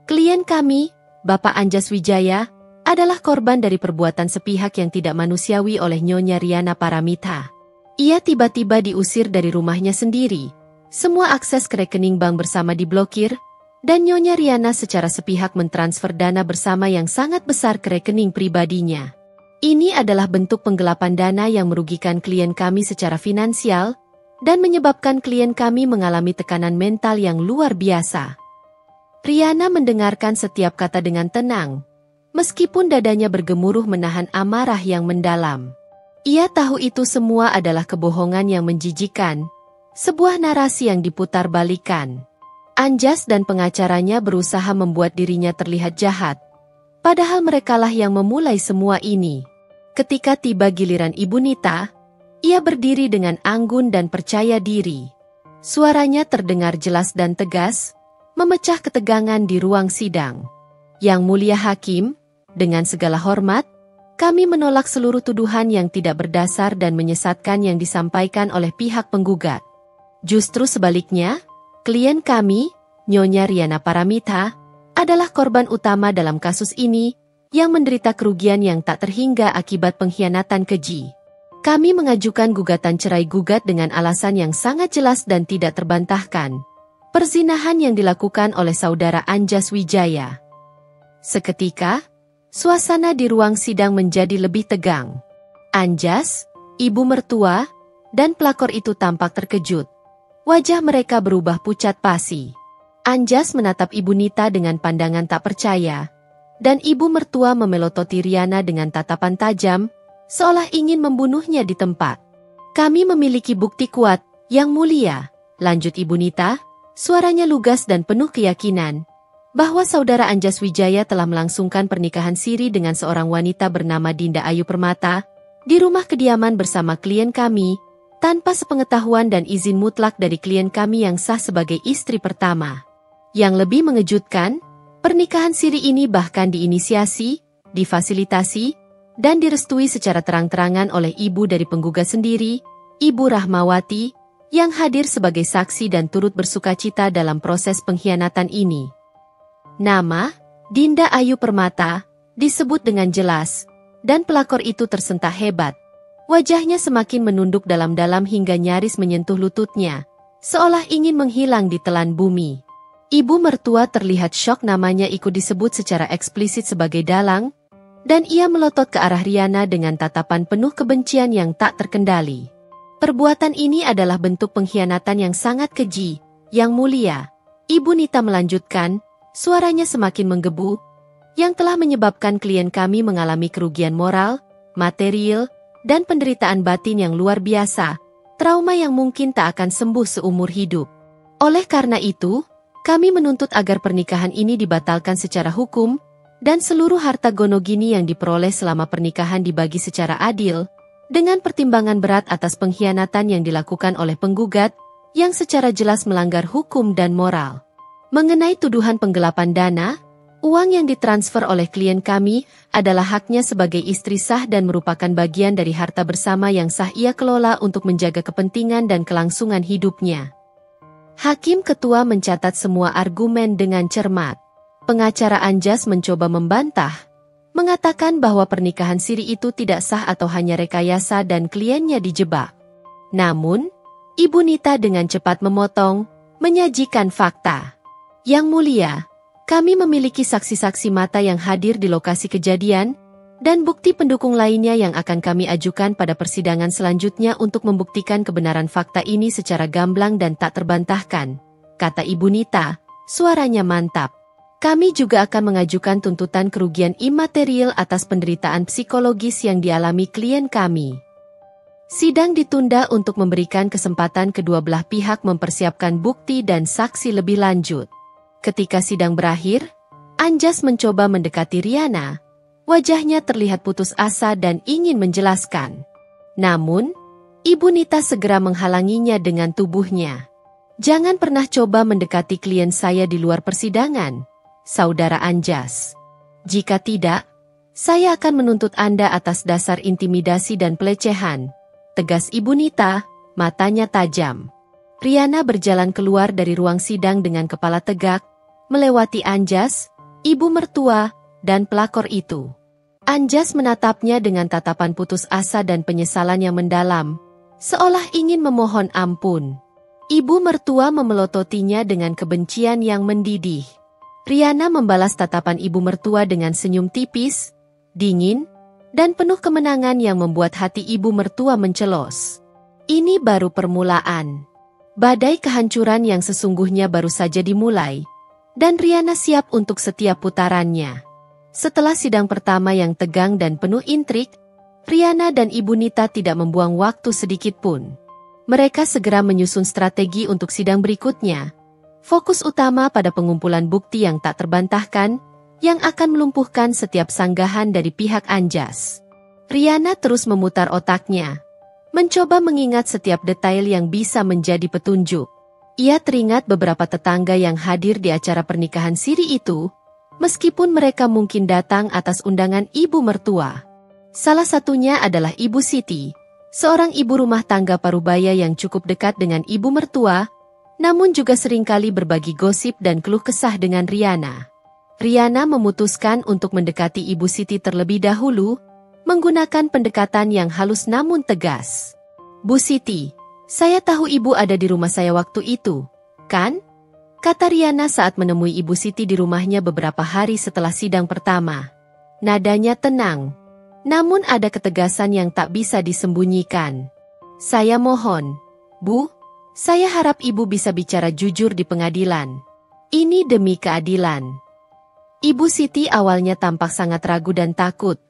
Klien kami, Bapak Anjas Wijaya, adalah korban dari perbuatan sepihak yang tidak manusiawi oleh Nyonya Riana Paramita. Ia tiba-tiba diusir dari rumahnya sendiri, semua akses ke rekening bank bersama diblokir, dan Nyonya Riana secara sepihak mentransfer dana bersama yang sangat besar ke rekening pribadinya. Ini adalah bentuk penggelapan dana yang merugikan klien kami secara finansial, dan menyebabkan klien kami mengalami tekanan mental yang luar biasa. Riana mendengarkan setiap kata dengan tenang, meskipun dadanya bergemuruh menahan amarah yang mendalam. Ia tahu itu semua adalah kebohongan yang menjijikan, sebuah narasi yang diputar-balikan. Anjas dan pengacaranya berusaha membuat dirinya terlihat jahat, padahal merekalah yang memulai semua ini. Ketika tiba giliran Ibu Nita, ia berdiri dengan anggun dan percaya diri. Suaranya terdengar jelas dan tegas, memecah ketegangan di ruang sidang. Yang mulia hakim, dengan segala hormat, kami menolak seluruh tuduhan yang tidak berdasar dan menyesatkan yang disampaikan oleh pihak penggugat. Justru sebaliknya, klien kami, Nyonya Riana Paramita, adalah korban utama dalam kasus ini, yang menderita kerugian yang tak terhingga akibat pengkhianatan keji. Kami mengajukan gugatan cerai gugat dengan alasan yang sangat jelas dan tidak terbantahkan. Perzinahan yang dilakukan oleh saudara Anjas Wijaya. Seketika, suasana di ruang sidang menjadi lebih tegang. Anjas, ibu mertua, dan pelakor itu tampak terkejut. Wajah mereka berubah pucat pasi. Anjas menatap Ibu Nita dengan pandangan tak percaya, dan ibu mertua memelototi Riana dengan tatapan tajam, seolah ingin membunuhnya di tempat. Kami memiliki bukti kuat, yang mulia, lanjut Ibu Nita, suaranya lugas dan penuh keyakinan, bahwa saudara Anjas Wijaya telah melangsungkan pernikahan siri dengan seorang wanita bernama Dinda Ayu Permata, di rumah kediaman bersama klien kami, tanpa sepengetahuan dan izin mutlak dari klien kami yang sah sebagai istri pertama. Yang lebih mengejutkan, pernikahan siri ini bahkan diinisiasi, difasilitasi, dan direstui secara terang-terangan oleh ibu dari penggugat sendiri, Ibu Rahmawati, yang hadir sebagai saksi dan turut bersukacita dalam proses pengkhianatan ini. Nama, Dinda Ayu Permata, disebut dengan jelas, dan pelakor itu tersentak hebat. Wajahnya semakin menunduk dalam-dalam hingga nyaris menyentuh lututnya, seolah ingin menghilang di telan bumi. Ibu mertua terlihat syok namanya ikut disebut secara eksplisit sebagai dalang, dan ia melotot ke arah Riana dengan tatapan penuh kebencian yang tak terkendali. Perbuatan ini adalah bentuk pengkhianatan yang sangat keji, yang mulia. Ibu Nita melanjutkan, suaranya semakin menggebu, yang telah menyebabkan klien kami mengalami kerugian moral, material, dan penderitaan batin yang luar biasa, trauma yang mungkin tak akan sembuh seumur hidup. Oleh karena itu, kami menuntut agar pernikahan ini dibatalkan secara hukum, dan seluruh harta gonogini yang diperoleh selama pernikahan dibagi secara adil, dengan pertimbangan berat atas pengkhianatan yang dilakukan oleh penggugat, yang secara jelas melanggar hukum dan moral. Mengenai tuduhan penggelapan dana, uang yang ditransfer oleh klien kami adalah haknya sebagai istri sah dan merupakan bagian dari harta bersama yang sah ia kelola untuk menjaga kepentingan dan kelangsungan hidupnya. Hakim Ketua mencatat semua argumen dengan cermat. Pengacara Anjas mencoba membantah, mengatakan bahwa pernikahan siri itu tidak sah atau hanya rekayasa dan kliennya dijebak. Namun, Ibu Nita dengan cepat memotong, menyajikan fakta. Yang mulia, kami memiliki saksi-saksi mata yang hadir di lokasi kejadian, dan bukti pendukung lainnya yang akan kami ajukan pada persidangan selanjutnya untuk membuktikan kebenaran fakta ini secara gamblang dan tak terbantahkan, kata Ibu Nita, suaranya mantap. Kami juga akan mengajukan tuntutan kerugian imaterial atas penderitaan psikologis yang dialami klien kami. Sidang ditunda untuk memberikan kesempatan kedua belah pihak mempersiapkan bukti dan saksi lebih lanjut. Ketika sidang berakhir, Anjas mencoba mendekati Riana. Wajahnya terlihat putus asa dan ingin menjelaskan. Namun, Ibu Nita segera menghalanginya dengan tubuhnya. Jangan pernah coba mendekati klien saya di luar persidangan, Saudara Anjas. Jika tidak, saya akan menuntut Anda atas dasar intimidasi dan pelecehan, tegas Ibu Nita, matanya tajam. Riana berjalan keluar dari ruang sidang dengan kepala tegak, melewati Anjas, ibu mertua, dan pelakor itu. Anjas menatapnya dengan tatapan putus asa dan penyesalan yang mendalam, seolah ingin memohon ampun. Ibu mertua memelototinya dengan kebencian yang mendidih. Riana membalas tatapan ibu mertua dengan senyum tipis, dingin, dan penuh kemenangan yang membuat hati ibu mertua mencelos. Ini baru permulaan. Badai kehancuran yang sesungguhnya baru saja dimulai, dan Riana siap untuk setiap putarannya. Setelah sidang pertama yang tegang dan penuh intrik, Riana dan Ibu Nita tidak membuang waktu sedikit pun. Mereka segera menyusun strategi untuk sidang berikutnya. Fokus utama pada pengumpulan bukti yang tak terbantahkan, yang akan melumpuhkan setiap sanggahan dari pihak Anjas. Riana terus memutar otaknya, mencoba mengingat setiap detail yang bisa menjadi petunjuk. Ia teringat beberapa tetangga yang hadir di acara pernikahan siri itu, meskipun mereka mungkin datang atas undangan ibu mertua. Salah satunya adalah Ibu Siti, seorang ibu rumah tangga parubaya yang cukup dekat dengan ibu mertua, namun juga seringkali berbagi gosip dan keluh kesah dengan Riana. Riana memutuskan untuk mendekati Ibu Siti terlebih dahulu, menggunakan pendekatan yang halus namun tegas. Bu Siti, saya tahu ibu ada di rumah saya waktu itu, kan? Kata Riana saat menemui Ibu Siti di rumahnya beberapa hari setelah sidang pertama. Nadanya tenang, namun ada ketegasan yang tak bisa disembunyikan. Saya mohon, Bu, saya harap ibu bisa bicara jujur di pengadilan. Ini demi keadilan. Ibu Siti awalnya tampak sangat ragu dan takut.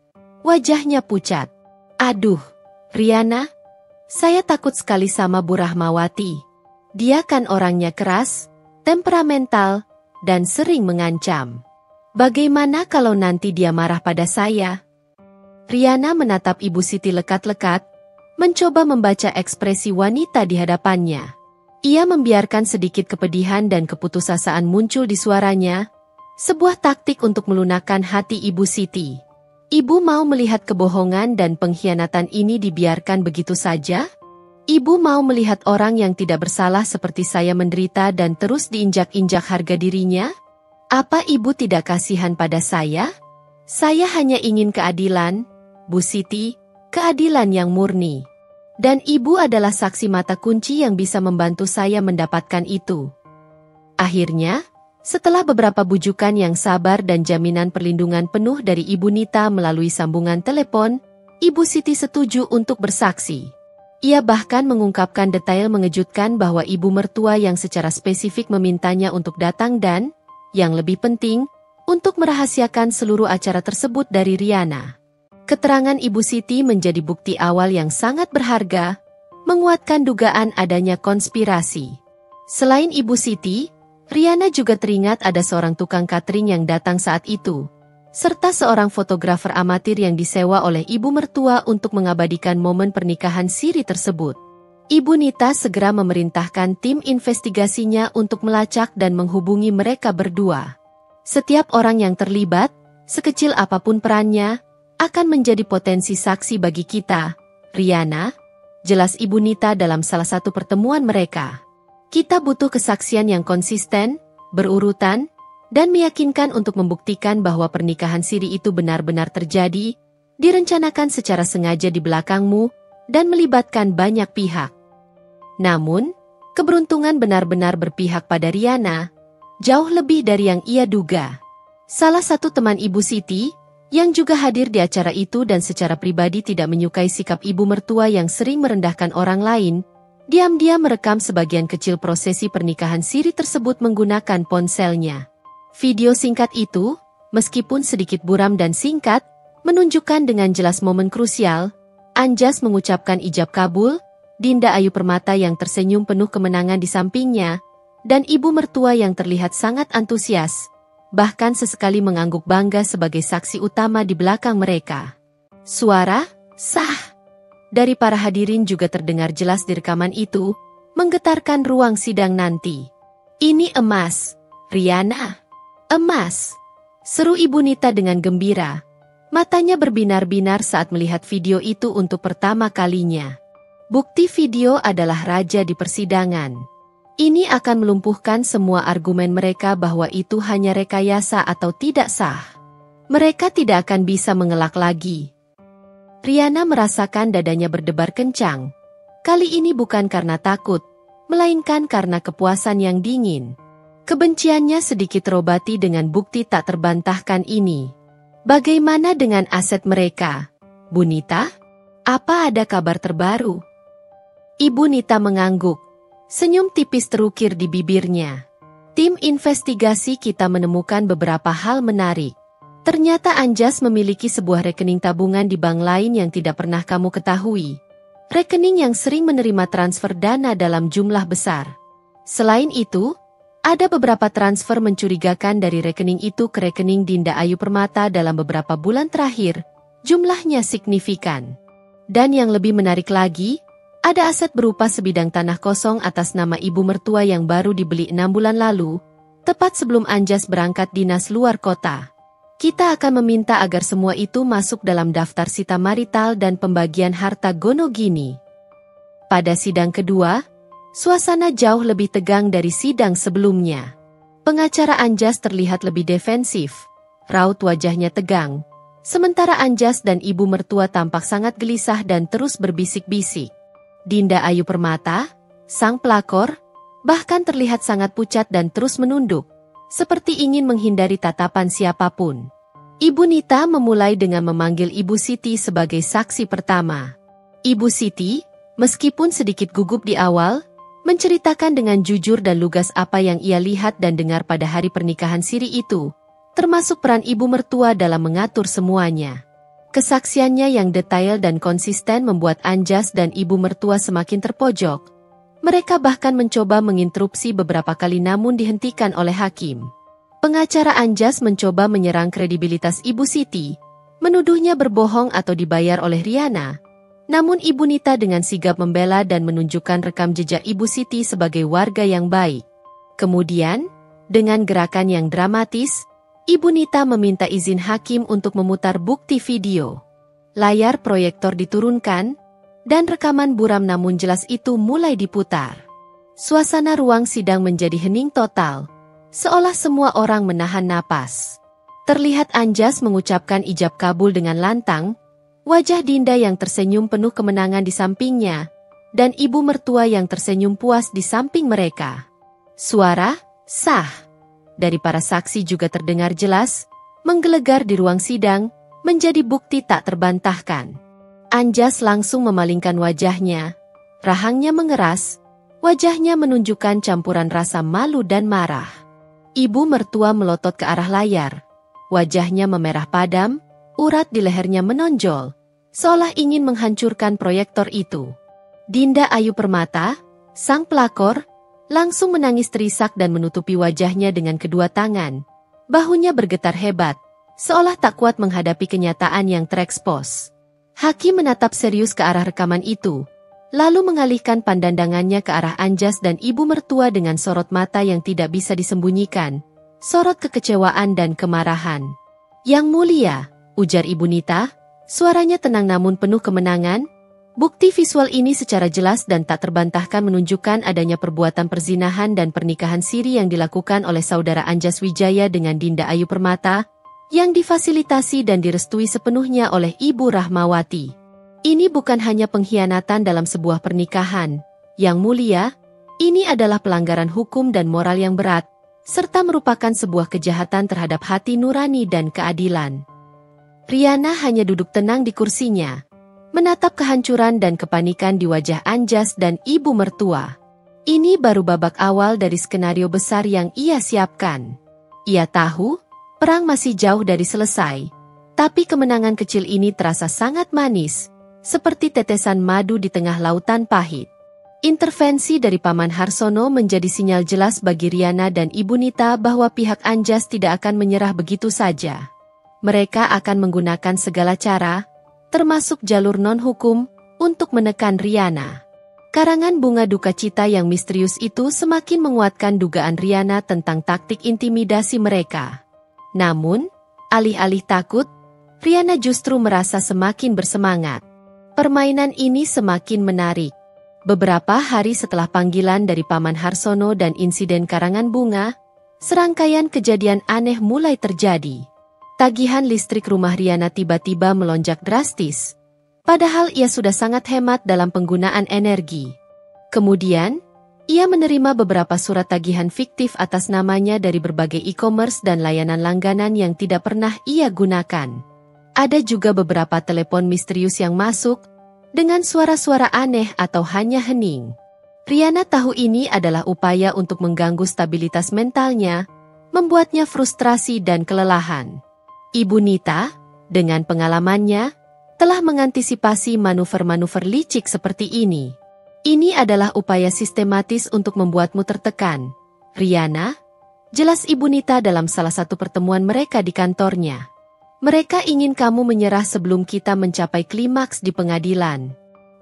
Wajahnya pucat. Aduh, Riana, saya takut sekali sama Bu Rahmawati. Dia kan orangnya keras, temperamental, dan sering mengancam. Bagaimana kalau nanti dia marah pada saya? Riana menatap Ibu Siti lekat-lekat, mencoba membaca ekspresi wanita di hadapannya. Ia membiarkan sedikit kepedihan dan keputusasaan muncul di suaranya, sebuah taktik untuk melunakkan hati Ibu Siti. Ibu mau melihat kebohongan dan pengkhianatan ini dibiarkan begitu saja? Ibu mau melihat orang yang tidak bersalah seperti saya menderita dan terus diinjak-injak harga dirinya? Apa ibu tidak kasihan pada saya? Saya hanya ingin keadilan, Bu Siti, keadilan yang murni. Dan ibu adalah saksi mata kunci yang bisa membantu saya mendapatkan itu. Akhirnya, setelah beberapa bujukan yang sabar dan jaminan perlindungan penuh dari Ibu Nita melalui sambungan telepon, Ibu Siti setuju untuk bersaksi. Ia bahkan mengungkapkan detail mengejutkan bahwa ibu mertua yang secara spesifik memintanya untuk datang dan, yang lebih penting, untuk merahasiakan seluruh acara tersebut dari Riana. Keterangan Ibu Siti menjadi bukti awal yang sangat berharga, menguatkan dugaan adanya konspirasi. Selain Ibu Siti, Riana juga teringat ada seorang tukang catering yang datang saat itu, serta seorang fotografer amatir yang disewa oleh ibu mertua untuk mengabadikan momen pernikahan siri tersebut. Ibu Nita segera memerintahkan tim investigasinya untuk melacak dan menghubungi mereka berdua. Setiap orang yang terlibat, sekecil apapun perannya, akan menjadi potensi saksi bagi kita, Riana, jelas Ibu Nita dalam salah satu pertemuan mereka. Kita butuh kesaksian yang konsisten, berurutan, dan meyakinkan untuk membuktikan bahwa pernikahan siri itu benar-benar terjadi, direncanakan secara sengaja di belakangmu, dan melibatkan banyak pihak. Namun, keberuntungan benar-benar berpihak pada Riana, jauh lebih dari yang ia duga. Salah satu teman Ibu Siti, yang juga hadir di acara itu dan secara pribadi tidak menyukai sikap ibu mertua yang sering merendahkan orang lain, diam-diam merekam sebagian kecil prosesi pernikahan siri tersebut menggunakan ponselnya. Video singkat itu, meskipun sedikit buram dan singkat, menunjukkan dengan jelas momen krusial. Anjas mengucapkan ijab kabul, Dinda Ayu Permata yang tersenyum penuh kemenangan di sampingnya, dan ibu mertua yang terlihat sangat antusias, bahkan sesekali mengangguk bangga sebagai saksi utama di belakang mereka. Suara sah dari para hadirin juga terdengar jelas di rekaman itu, menggetarkan ruang sidang nanti. Ini emas, Riana. Emas, seru Ibu Nita dengan gembira. Matanya berbinar-binar saat melihat video itu untuk pertama kalinya. Bukti video adalah raja di persidangan. Ini akan melumpuhkan semua argumen mereka bahwa itu hanya rekayasa atau tidak sah. Mereka tidak akan bisa mengelak lagi. Riana merasakan dadanya berdebar kencang. Kali ini bukan karena takut, melainkan karena kepuasan yang dingin. Kebenciannya sedikit terobati dengan bukti tak terbantahkan ini. Bagaimana dengan aset mereka, Bu Nita? Apa ada kabar terbaru? Ibu Nita mengangguk. Senyum tipis terukir di bibirnya. Tim investigasi kita menemukan beberapa hal menarik. Ternyata Anjas memiliki sebuah rekening tabungan di bank lain yang tidak pernah kamu ketahui. Rekening yang sering menerima transfer dana dalam jumlah besar. Selain itu, ada beberapa transfer mencurigakan dari rekening itu ke rekening Dinda Ayu Permata dalam beberapa bulan terakhir. Jumlahnya signifikan. Dan yang lebih menarik lagi, ada aset berupa sebidang tanah kosong atas nama ibu mertua yang baru dibeli 6 bulan lalu, tepat sebelum Anjas berangkat dinas luar kota. Kita akan meminta agar semua itu masuk dalam daftar sita marital dan pembagian harta Gonogini. Pada sidang kedua, suasana jauh lebih tegang dari sidang sebelumnya. Pengacara Anjas terlihat lebih defensif, raut wajahnya tegang, sementara Anjas dan ibu mertua tampak sangat gelisah dan terus berbisik-bisik. Dinda Ayu Permata, sang pelakor, bahkan terlihat sangat pucat dan terus menunduk, seperti ingin menghindari tatapan siapapun. Ibu Nita memulai dengan memanggil Ibu Siti sebagai saksi pertama. Ibu Siti, meskipun sedikit gugup di awal, menceritakan dengan jujur dan lugas apa yang ia lihat dan dengar pada hari pernikahan siri itu, termasuk peran ibu mertua dalam mengatur semuanya. Kesaksiannya yang detail dan konsisten membuat Anjas dan ibu mertua semakin terpojok. Mereka bahkan mencoba menginterupsi beberapa kali namun dihentikan oleh hakim. Pengacara Anjas mencoba menyerang kredibilitas Ibu Siti, menuduhnya berbohong atau dibayar oleh Riana. Namun Ibu Nita dengan sigap membela dan menunjukkan rekam jejak Ibu Siti sebagai warga yang baik. Kemudian, dengan gerakan yang dramatis, Ibu Nita meminta izin hakim untuk memutar bukti video. Layar proyektor diturunkan, dan rekaman buram namun jelas itu mulai diputar. Suasana ruang sidang menjadi hening total, seolah semua orang menahan napas. Terlihat Anjas mengucapkan ijab kabul dengan lantang, wajah Dinda yang tersenyum penuh kemenangan di sampingnya, dan ibu mertua yang tersenyum puas di samping mereka. Suara sah dari para saksi juga terdengar jelas, menggelegar di ruang sidang, menjadi bukti tak terbantahkan. Anjas langsung memalingkan wajahnya, rahangnya mengeras, wajahnya menunjukkan campuran rasa malu dan marah. Ibu mertua melotot ke arah layar, wajahnya memerah padam, urat di lehernya menonjol, seolah ingin menghancurkan proyektor itu. Dinda Ayu Permata, sang pelakor, langsung menangis terisak dan menutupi wajahnya dengan kedua tangan. Bahunya bergetar hebat, seolah tak kuat menghadapi kenyataan yang terekspos. Hakim menatap serius ke arah rekaman itu, lalu mengalihkan pandangannya ke arah Anjas dan ibu mertua dengan sorot mata yang tidak bisa disembunyikan, sorot kekecewaan dan kemarahan. "Yang mulia," ujar Ibu Nita, suaranya tenang namun penuh kemenangan. Bukti visual ini secara jelas dan tak terbantahkan menunjukkan adanya perbuatan perzinahan dan pernikahan siri yang dilakukan oleh saudara Anjas Wijaya dengan Dinda Ayu Permata, yang difasilitasi dan direstui sepenuhnya oleh Ibu Rahmawati. Ini bukan hanya pengkhianatan dalam sebuah pernikahan, Yang Mulia, ini adalah pelanggaran hukum dan moral yang berat, serta merupakan sebuah kejahatan terhadap hati nurani dan keadilan. Riana hanya duduk tenang di kursinya, menatap kehancuran dan kepanikan di wajah Anjas dan ibu mertua. Ini baru babak awal dari skenario besar yang ia siapkan. Ia tahu, perang masih jauh dari selesai, tapi kemenangan kecil ini terasa sangat manis, seperti tetesan madu di tengah lautan pahit. Intervensi dari Paman Harsono menjadi sinyal jelas bagi Riana dan Ibu Nita bahwa pihak Anjas tidak akan menyerah begitu saja. Mereka akan menggunakan segala cara, termasuk jalur non-hukum, untuk menekan Riana. Karangan bunga duka cita yang misterius itu semakin menguatkan dugaan Riana tentang taktik intimidasi mereka. Namun, alih-alih takut, Riana justru merasa semakin bersemangat. Permainan ini semakin menarik. Beberapa hari setelah panggilan dari Paman Harsono dan insiden karangan bunga, serangkaian kejadian aneh mulai terjadi. Tagihan listrik rumah Riana tiba-tiba melonjak drastis, padahal ia sudah sangat hemat dalam penggunaan energi. Kemudian, ia menerima beberapa surat tagihan fiktif atas namanya dari berbagai e-commerce dan layanan langganan yang tidak pernah ia gunakan. Ada juga beberapa telepon misterius yang masuk, dengan suara-suara aneh atau hanya hening. Riana tahu ini adalah upaya untuk mengganggu stabilitas mentalnya, membuatnya frustrasi dan kelelahan. Ibu Nita, dengan pengalamannya, telah mengantisipasi manuver-manuver licik seperti ini. Ini adalah upaya sistematis untuk membuatmu tertekan. Riana, jelas Ibu Nita dalam salah satu pertemuan mereka di kantornya. Mereka ingin kamu menyerah sebelum kita mencapai klimaks di pengadilan.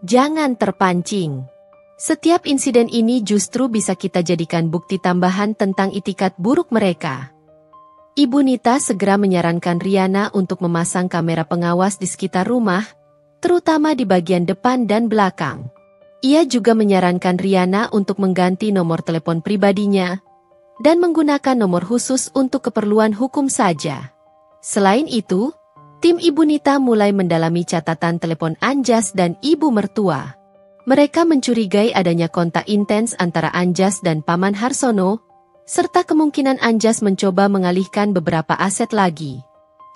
Jangan terpancing. Setiap insiden ini justru bisa kita jadikan bukti tambahan tentang itikat buruk mereka. Ibu Nita segera menyarankan Riana untuk memasang kamera pengawas di sekitar rumah, terutama di bagian depan dan belakang. Ia juga menyarankan Riana untuk mengganti nomor telepon pribadinya dan menggunakan nomor khusus untuk keperluan hukum saja. Selain itu, tim Ibu Nita mulai mendalami catatan telepon Anjas dan ibu mertua. Mereka mencurigai adanya kontak intens antara Anjas dan Paman Harsono, serta kemungkinan Anjas mencoba mengalihkan beberapa aset lagi.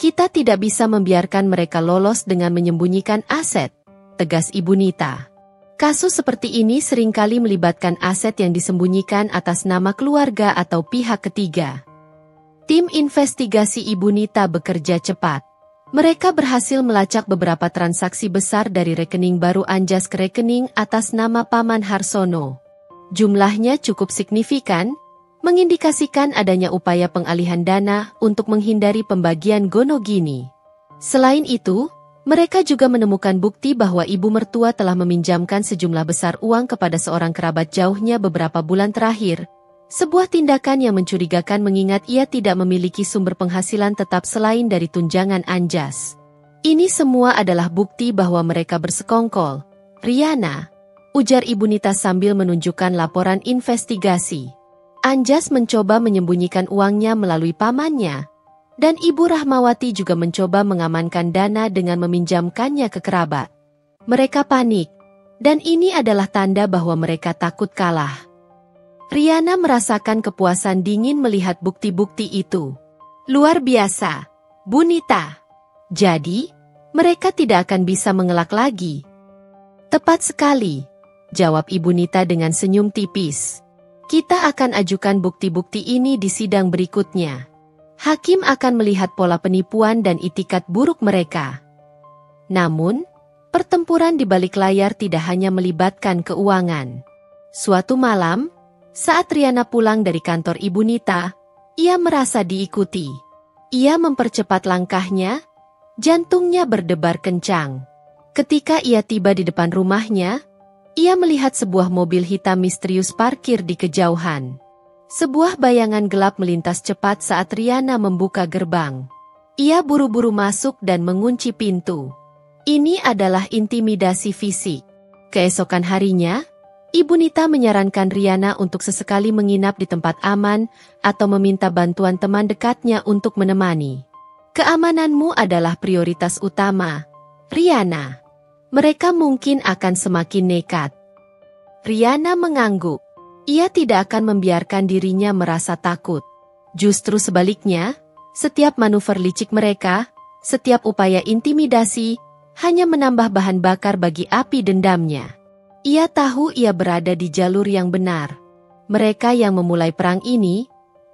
Kita tidak bisa membiarkan mereka lolos dengan menyembunyikan aset, tegas Ibu Nita. Kasus seperti ini seringkali melibatkan aset yang disembunyikan atas nama keluarga atau pihak ketiga. Tim investigasi Ibu Nita bekerja cepat. Mereka berhasil melacak beberapa transaksi besar dari rekening baru Anjas ke rekening atas nama Paman Harsono. Jumlahnya cukup signifikan, mengindikasikan adanya upaya pengalihan dana untuk menghindari pembagian gonogini. Selain itu, mereka juga menemukan bukti bahwa ibu mertua telah meminjamkan sejumlah besar uang kepada seorang kerabat jauhnya beberapa bulan terakhir. Sebuah tindakan yang mencurigakan mengingat ia tidak memiliki sumber penghasilan tetap selain dari tunjangan Anjas. Ini semua adalah bukti bahwa mereka bersekongkol. Riana, ujar Ibu Nita sambil menunjukkan laporan investigasi. Anjas mencoba menyembunyikan uangnya melalui pamannya, dan Ibu Rahmawati juga mencoba mengamankan dana dengan meminjamkannya ke kerabat. Mereka panik, dan ini adalah tanda bahwa mereka takut kalah. Riana merasakan kepuasan dingin melihat bukti-bukti itu. Luar biasa, Bu Nita. Jadi, mereka tidak akan bisa mengelak lagi. Tepat sekali, jawab Ibu Nita dengan senyum tipis. Kita akan ajukan bukti-bukti ini di sidang berikutnya. Hakim akan melihat pola penipuan dan itikat buruk mereka. Namun, pertempuran di balik layar tidak hanya melibatkan keuangan. Suatu malam, saat Riana pulang dari kantor Ibu Nita, ia merasa diikuti. Ia mempercepat langkahnya, jantungnya berdebar kencang. Ketika ia tiba di depan rumahnya, ia melihat sebuah mobil hitam misterius parkir di kejauhan. Sebuah bayangan gelap melintas cepat saat Riana membuka gerbang. Ia buru-buru masuk dan mengunci pintu. Ini adalah intimidasi fisik. Keesokan harinya, Ibu Nita menyarankan Riana untuk sesekali menginap di tempat aman atau meminta bantuan teman dekatnya untuk menemani. Keamananmu adalah prioritas utama, Riana. Mereka mungkin akan semakin nekat. Riana mengangguk. Ia tidak akan membiarkan dirinya merasa takut. Justru sebaliknya, setiap manuver licik mereka, setiap upaya intimidasi, hanya menambah bahan bakar bagi api dendamnya. Ia tahu ia berada di jalur yang benar. Mereka yang memulai perang ini,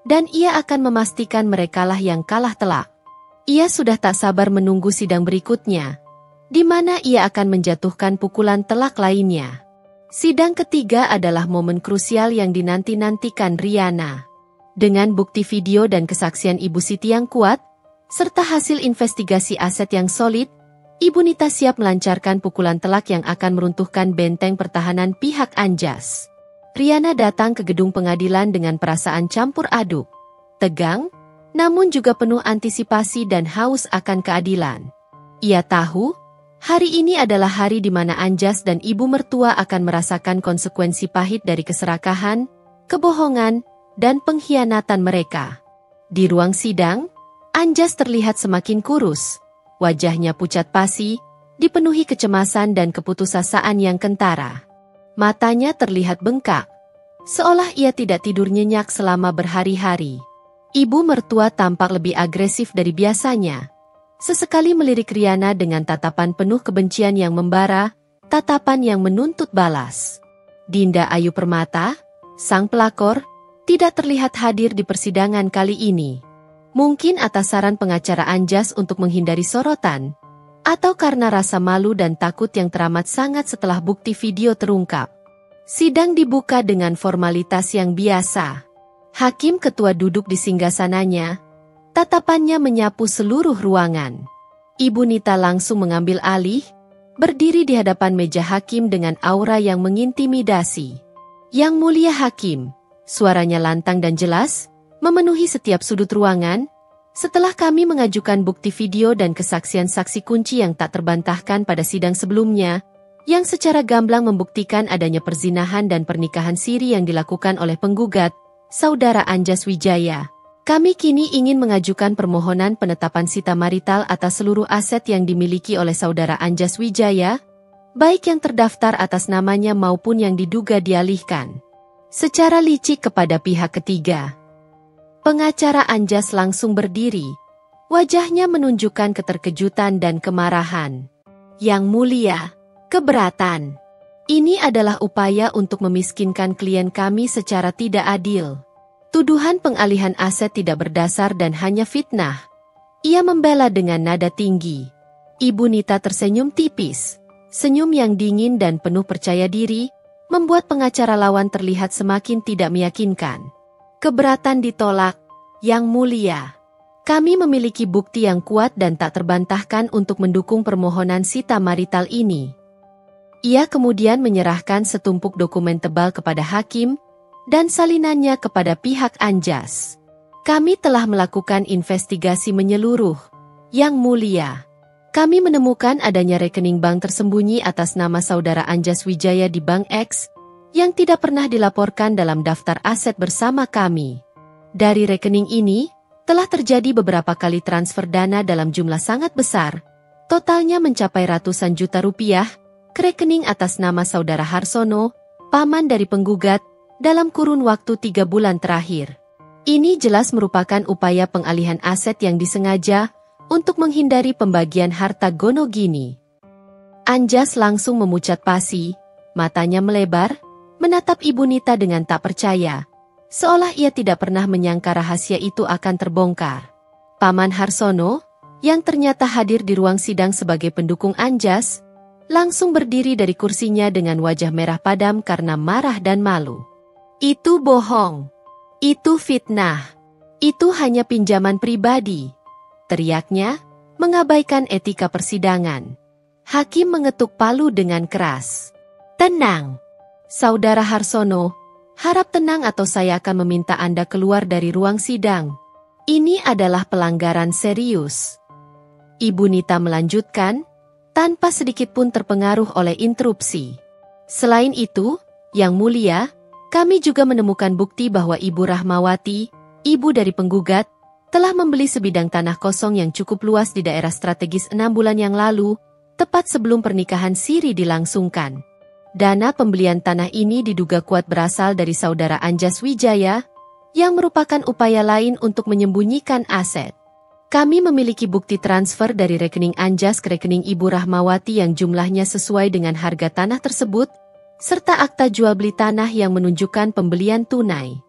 dan ia akan memastikan merekalah yang kalah telak. Ia sudah tak sabar menunggu sidang berikutnya, di mana ia akan menjatuhkan pukulan telak lainnya. Sidang ketiga adalah momen krusial yang dinanti-nantikan Riana. Dengan bukti video dan kesaksian Ibu Siti yang kuat, serta hasil investigasi aset yang solid, Ibu Nita siap melancarkan pukulan telak yang akan meruntuhkan benteng pertahanan pihak Anjas. Riana datang ke gedung pengadilan dengan perasaan campur aduk, tegang, namun juga penuh antisipasi dan haus akan keadilan. Ia tahu, hari ini adalah hari di mana Anjas dan ibu mertua akan merasakan konsekuensi pahit dari keserakahan, kebohongan, dan pengkhianatan mereka. Di ruang sidang, Anjas terlihat semakin kurus, wajahnya pucat pasi, dipenuhi kecemasan dan keputusasaan yang kentara. Matanya terlihat bengkak, seolah ia tidak tidur nyenyak selama berhari-hari. Ibu mertua tampak lebih agresif dari biasanya. Sesekali melirik Riana dengan tatapan penuh kebencian yang membara, tatapan yang menuntut balas. Dinda Ayu Permata, sang pelakor, tidak terlihat hadir di persidangan kali ini. Mungkin atas saran pengacara Anjas untuk menghindari sorotan, atau karena rasa malu dan takut yang teramat sangat setelah bukti video terungkap. Sidang dibuka dengan formalitas yang biasa. Hakim ketua duduk di singgasananya. Tatapannya menyapu seluruh ruangan. Ibu Nita langsung mengambil alih, berdiri di hadapan meja hakim dengan aura yang mengintimidasi. Yang mulia hakim, suaranya lantang dan jelas, memenuhi setiap sudut ruangan. Setelah kami mengajukan bukti video dan kesaksian saksi kunci yang tak terbantahkan pada sidang sebelumnya, yang secara gamblang membuktikan adanya perzinahan dan pernikahan siri yang dilakukan oleh penggugat, Saudara Anjas Wijaya. Kami kini ingin mengajukan permohonan penetapan sita marital atas seluruh aset yang dimiliki oleh Saudara Anjas Wijaya, baik yang terdaftar atas namanya maupun yang diduga dialihkan, secara licik kepada pihak ketiga. Pengacara Anjas langsung berdiri, wajahnya menunjukkan keterkejutan dan kemarahan. Yang mulia, keberatan. Ini adalah upaya untuk memiskinkan klien kami secara tidak adil. Tuduhan pengalihan aset tidak berdasar dan hanya fitnah. Ia membela dengan nada tinggi. Ibu Nita tersenyum tipis. Senyum yang dingin dan penuh percaya diri, membuat pengacara lawan terlihat semakin tidak meyakinkan. Keberatan ditolak, Yang mulia. Kami memiliki bukti yang kuat dan tak terbantahkan untuk mendukung permohonan sita marital ini. Ia kemudian menyerahkan setumpuk dokumen tebal kepada hakim, dan salinannya kepada pihak Anjas. Kami telah melakukan investigasi menyeluruh, Yang mulia. Kami menemukan adanya rekening bank tersembunyi atas nama Saudara Anjas Wijaya di Bank X, yang tidak pernah dilaporkan dalam daftar aset bersama kami. Dari rekening ini, telah terjadi beberapa kali transfer dana dalam jumlah sangat besar, totalnya mencapai ratusan juta rupiah, ke rekening atas nama Saudara Harsono, paman dari penggugat, dalam kurun waktu 3 bulan terakhir. Ini jelas merupakan upaya pengalihan aset yang disengaja untuk menghindari pembagian harta Gonogini. Anjas langsung memucat pasi, matanya melebar, menatap Ibu Nita dengan tak percaya, seolah ia tidak pernah menyangka rahasia itu akan terbongkar. Paman Harsono, yang ternyata hadir di ruang sidang sebagai pendukung Anjas, langsung berdiri dari kursinya dengan wajah merah padam karena marah dan malu. Itu bohong. Itu fitnah. Itu hanya pinjaman pribadi, teriaknya, mengabaikan etika persidangan. Hakim mengetuk palu dengan keras. Tenang, Saudara Harsono, harap tenang atau saya akan meminta Anda keluar dari ruang sidang. Ini adalah pelanggaran serius. Ibu Nita melanjutkan, tanpa sedikit pun terpengaruh oleh interupsi. Selain itu, Yang Mulia, kami juga menemukan bukti bahwa Ibu Rahmawati, ibu dari penggugat, telah membeli sebidang tanah kosong yang cukup luas di daerah strategis 6 bulan yang lalu, tepat sebelum pernikahan siri dilangsungkan. Dana pembelian tanah ini diduga kuat berasal dari saudara Anjas Wijaya, yang merupakan upaya lain untuk menyembunyikan aset. Kami memiliki bukti transfer dari rekening Anjas ke rekening Ibu Rahmawati yang jumlahnya sesuai dengan harga tanah tersebut, serta akta jual beli tanah yang menunjukkan pembelian tunai.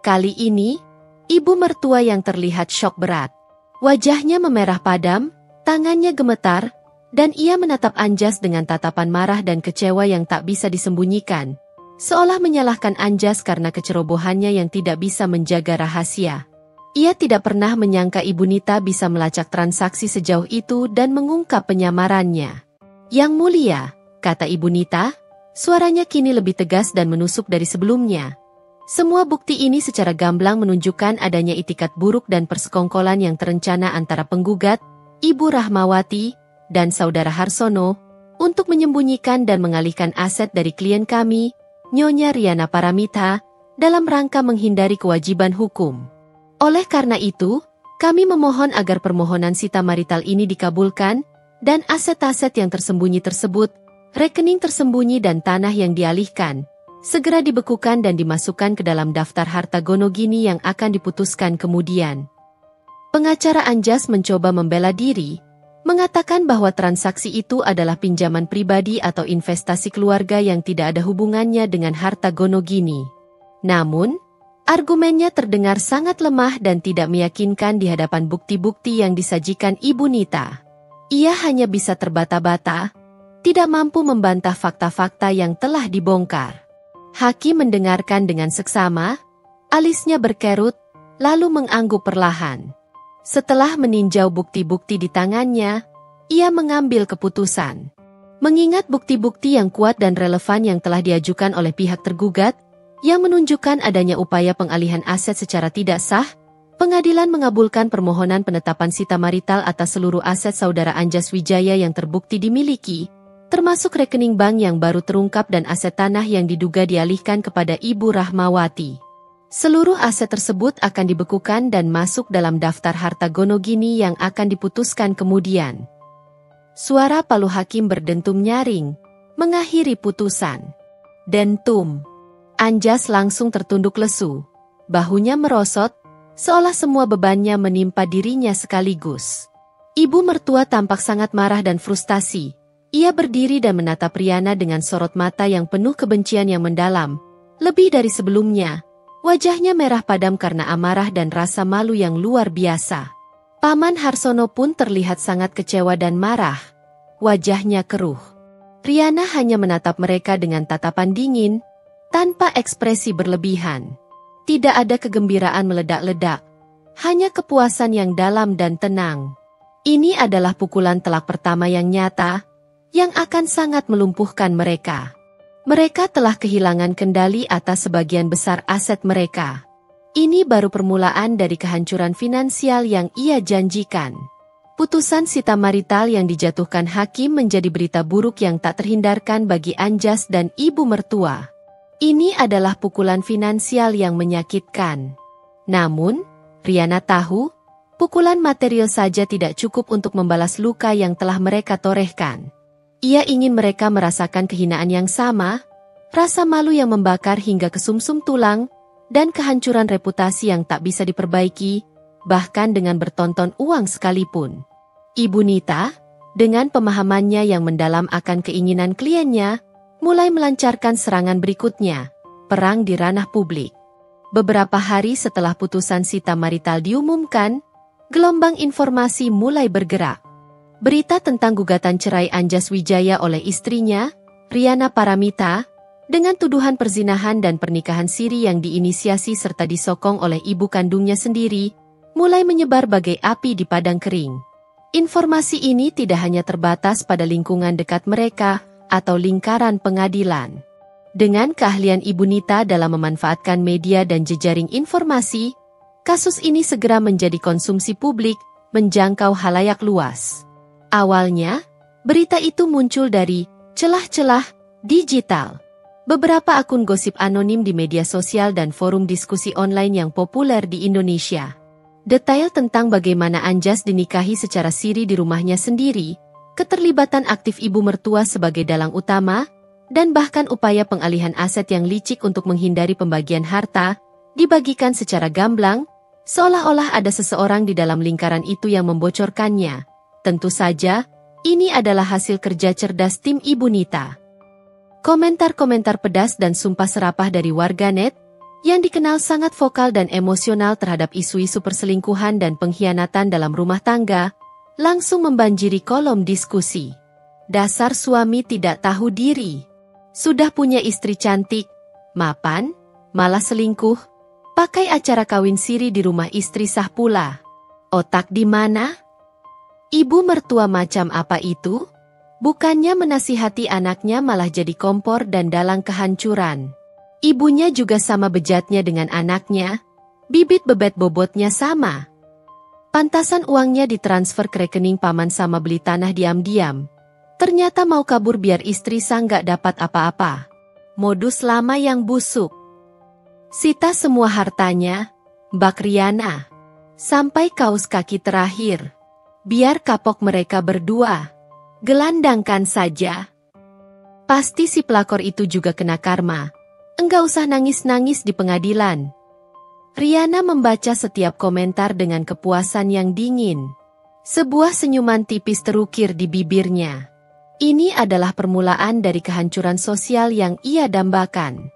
Kali ini, ibu mertua yang terlihat syok berat. Wajahnya memerah padam, tangannya gemetar, dan ia menatap Anjas dengan tatapan marah dan kecewa yang tak bisa disembunyikan, seolah menyalahkan Anjas karena kecerobohannya yang tidak bisa menjaga rahasia. Ia tidak pernah menyangka Ibu Nita bisa melacak transaksi sejauh itu dan mengungkap penyamarannya. Yang Mulia, kata Ibu Nita, suaranya kini lebih tegas dan menusuk dari sebelumnya. Semua bukti ini secara gamblang menunjukkan adanya itikat buruk dan persekongkolan yang terencana antara penggugat, Ibu Rahmawati, dan Saudara Harsono, untuk menyembunyikan dan mengalihkan aset dari klien kami, Nyonya Riana Paramita, dalam rangka menghindari kewajiban hukum. Oleh karena itu, kami memohon agar permohonan sita marital ini dikabulkan, dan aset-aset yang tersembunyi tersebut, rekening tersembunyi dan tanah yang dialihkan, segera dibekukan dan dimasukkan ke dalam daftar harta gonogini yang akan diputuskan kemudian. Pengacara Anjas mencoba membela diri, mengatakan bahwa transaksi itu adalah pinjaman pribadi atau investasi keluarga yang tidak ada hubungannya dengan harta gonogini. Namun, argumennya terdengar sangat lemah dan tidak meyakinkan di hadapan bukti-bukti yang disajikan Ibu Nita. Ia hanya bisa terbata-bata, tidak mampu membantah fakta-fakta yang telah dibongkar. Hakim mendengarkan dengan seksama, alisnya berkerut, lalu mengangguk perlahan. Setelah meninjau bukti-bukti di tangannya, ia mengambil keputusan. Mengingat bukti-bukti yang kuat dan relevan yang telah diajukan oleh pihak tergugat, yang menunjukkan adanya upaya pengalihan aset secara tidak sah, pengadilan mengabulkan permohonan penetapan sita marital atas seluruh aset saudara Anjas Wijaya yang terbukti dimiliki, termasuk rekening bank yang baru terungkap dan aset tanah yang diduga dialihkan kepada Ibu Rahmawati. Seluruh aset tersebut akan dibekukan dan masuk dalam daftar harta gonogini yang akan diputuskan kemudian. Suara palu hakim berdentum nyaring, mengakhiri putusan. Dentum. Anjas langsung tertunduk lesu. Bahunya merosot, seolah semua bebannya menimpa dirinya sekaligus. Ibu mertua tampak sangat marah dan frustasi. Ia berdiri dan menatap Riana dengan sorot mata yang penuh kebencian yang mendalam. Lebih dari sebelumnya, wajahnya merah padam karena amarah dan rasa malu yang luar biasa. Paman Harsono pun terlihat sangat kecewa dan marah. Wajahnya keruh. Riana hanya menatap mereka dengan tatapan dingin, tanpa ekspresi berlebihan. Tidak ada kegembiraan meledak-ledak, hanya kepuasan yang dalam dan tenang. Ini adalah pukulan telak pertama yang nyata, yang akan sangat melumpuhkan mereka. Mereka telah kehilangan kendali atas sebagian besar aset mereka. Ini baru permulaan dari kehancuran finansial yang ia janjikan. Putusan sita marital yang dijatuhkan hakim menjadi berita buruk yang tak terhindarkan bagi Anjas dan ibu mertua. Ini adalah pukulan finansial yang menyakitkan. Namun, Riana tahu, pukulan material saja tidak cukup untuk membalas luka yang telah mereka torehkan. Ia ingin mereka merasakan kehinaan yang sama, rasa malu yang membakar hingga ke sumsum tulang, dan kehancuran reputasi yang tak bisa diperbaiki, bahkan dengan bertonton uang sekalipun. Ibu Nita, dengan pemahamannya yang mendalam akan keinginan kliennya, mulai melancarkan serangan berikutnya, perang di ranah publik. Beberapa hari setelah putusan sita marital diumumkan, gelombang informasi mulai bergerak. Berita tentang gugatan cerai Anjas Wijaya oleh istrinya, Riana Paramita, dengan tuduhan perzinahan dan pernikahan siri yang diinisiasi serta disokong oleh ibu kandungnya sendiri, mulai menyebar bagai api di padang kering. Informasi ini tidak hanya terbatas pada lingkungan dekat mereka atau lingkaran pengadilan. Dengan keahlian Ibu Nita dalam memanfaatkan media dan jejaring informasi, kasus ini segera menjadi konsumsi publik, menjangkau halayak luas. Awalnya, berita itu muncul dari celah-celah digital. Beberapa akun gosip anonim di media sosial dan forum diskusi online yang populer di Indonesia. Detail tentang bagaimana Anjas dinikahi secara siri di rumahnya sendiri, keterlibatan aktif ibu mertua sebagai dalang utama, dan bahkan upaya pengalihan aset yang licik untuk menghindari pembagian harta, dibagikan secara gamblang, seolah-olah ada seseorang di dalam lingkaran itu yang membocorkannya. Tentu saja, ini adalah hasil kerja cerdas tim Ibu Nita. Komentar-komentar pedas dan sumpah serapah dari warganet, yang dikenal sangat vokal dan emosional terhadap isu-isu perselingkuhan dan pengkhianatan dalam rumah tangga, langsung membanjiri kolom diskusi. Dasar suami tidak tahu diri. Sudah punya istri cantik, mapan, malah selingkuh, pakai acara kawin siri di rumah istri sah pula. Otak di mana? Ibu mertua macam apa itu? Bukannya menasihati anaknya malah jadi kompor dan dalang kehancuran. Ibunya juga sama bejatnya dengan anaknya, bibit bebet bobotnya sama. Pantasan uangnya ditransfer ke rekening paman sama beli tanah diam-diam. Ternyata mau kabur biar istri sah nggak dapat apa-apa. Modus lama yang busuk. Sita semua hartanya, Mbak Riana. Sampai kaos kaki terakhir. Biar kapok mereka berdua. Gelandangkan saja. Pasti si pelakor itu juga kena karma. Enggak usah nangis-nangis di pengadilan. Riana membaca setiap komentar dengan kepuasan yang dingin. Sebuah senyuman tipis terukir di bibirnya. Ini adalah permulaan dari kehancuran sosial yang ia dambakan.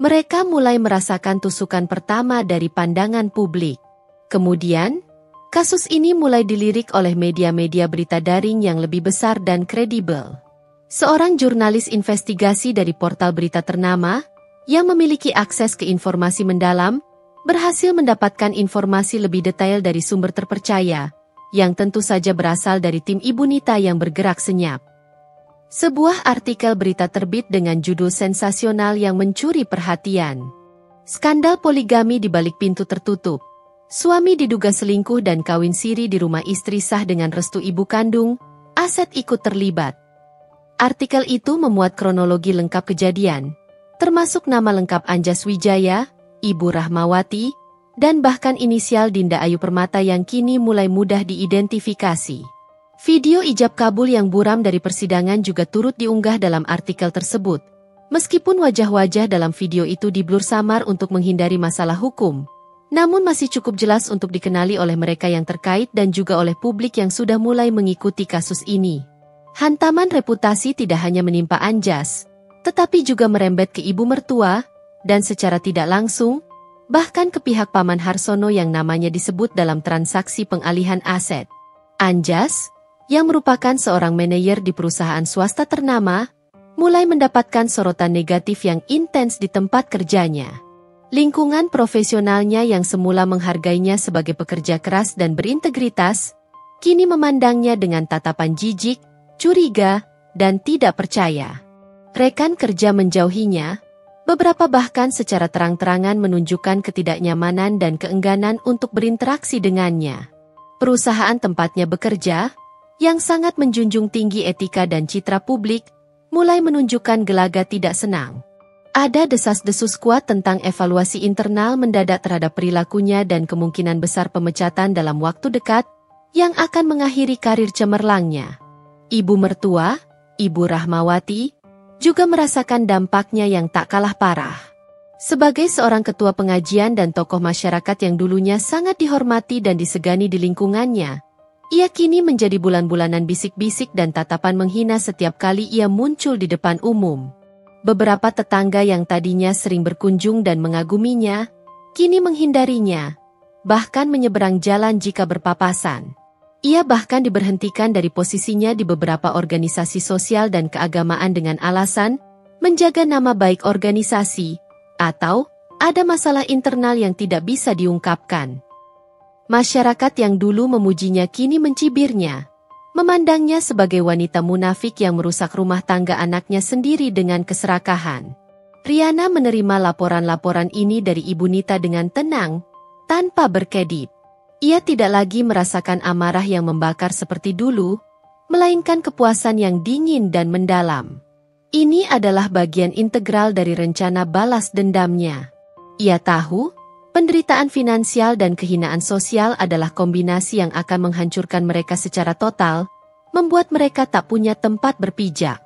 Mereka mulai merasakan tusukan pertama dari pandangan publik. Kemudian, kasus ini mulai dilirik oleh media-media berita daring yang lebih besar dan kredibel. Seorang jurnalis investigasi dari portal berita ternama, yang memiliki akses ke informasi mendalam, berhasil mendapatkan informasi lebih detail dari sumber terpercaya, yang tentu saja berasal dari tim Ibu Nita yang bergerak senyap. Sebuah artikel berita terbit dengan judul sensasional yang mencuri perhatian. Skandal poligami di balik pintu tertutup. Suami diduga selingkuh dan kawin siri di rumah istri sah dengan restu ibu kandung, aset ikut terlibat. Artikel itu memuat kronologi lengkap kejadian, termasuk nama lengkap Anjas Wijaya, Ibu Rahmawati, dan bahkan inisial Dinda Ayu Permata yang kini mulai mudah diidentifikasi. Video ijab kabul yang buram dari persidangan juga turut diunggah dalam artikel tersebut. Meskipun wajah-wajah dalam video itu diblur samar untuk menghindari masalah hukum, namun masih cukup jelas untuk dikenali oleh mereka yang terkait dan juga oleh publik yang sudah mulai mengikuti kasus ini. Hantaman reputasi tidak hanya menimpa Anjas, tetapi juga merembet ke ibu mertua, dan secara tidak langsung, bahkan ke pihak Paman Harsono yang namanya disebut dalam transaksi pengalihan aset. Anjas, yang merupakan seorang manajer di perusahaan swasta ternama, mulai mendapatkan sorotan negatif yang intens di tempat kerjanya. Lingkungan profesionalnya yang semula menghargainya sebagai pekerja keras dan berintegritas, kini memandangnya dengan tatapan jijik, curiga, dan tidak percaya. Rekan kerja menjauhinya, beberapa bahkan secara terang-terangan menunjukkan ketidaknyamanan dan keengganan untuk berinteraksi dengannya. Perusahaan tempatnya bekerja, yang sangat menjunjung tinggi etika dan citra publik, mulai menunjukkan gelagat tidak senang. Ada desas-desus kuat tentang evaluasi internal mendadak terhadap perilakunya dan kemungkinan besar pemecatan dalam waktu dekat, yang akan mengakhiri karir cemerlangnya. Ibu mertua, Ibu Rahmawati, juga merasakan dampaknya yang tak kalah parah. Sebagai seorang ketua pengajian dan tokoh masyarakat yang dulunya sangat dihormati dan disegani di lingkungannya, ia kini menjadi bulan-bulanan bisik-bisik dan tatapan menghina setiap kali ia muncul di depan umum. Beberapa tetangga yang tadinya sering berkunjung dan mengaguminya, kini menghindarinya, bahkan menyeberang jalan jika berpapasan. Ia bahkan diberhentikan dari posisinya di beberapa organisasi sosial dan keagamaan dengan alasan menjaga nama baik organisasi, atau ada masalah internal yang tidak bisa diungkapkan. Masyarakat yang dulu memujinya kini mencibirnya, memandangnya sebagai wanita munafik yang merusak rumah tangga anaknya sendiri dengan keserakahan. Riana menerima laporan-laporan ini dari Ibu Nita dengan tenang, tanpa berkedip. Ia tidak lagi merasakan amarah yang membakar seperti dulu, melainkan kepuasan yang dingin dan mendalam. Ini adalah bagian integral dari rencana balas dendamnya. Ia tahu, penderitaan finansial dan kehinaan sosial adalah kombinasi yang akan menghancurkan mereka secara total, membuat mereka tak punya tempat berpijak.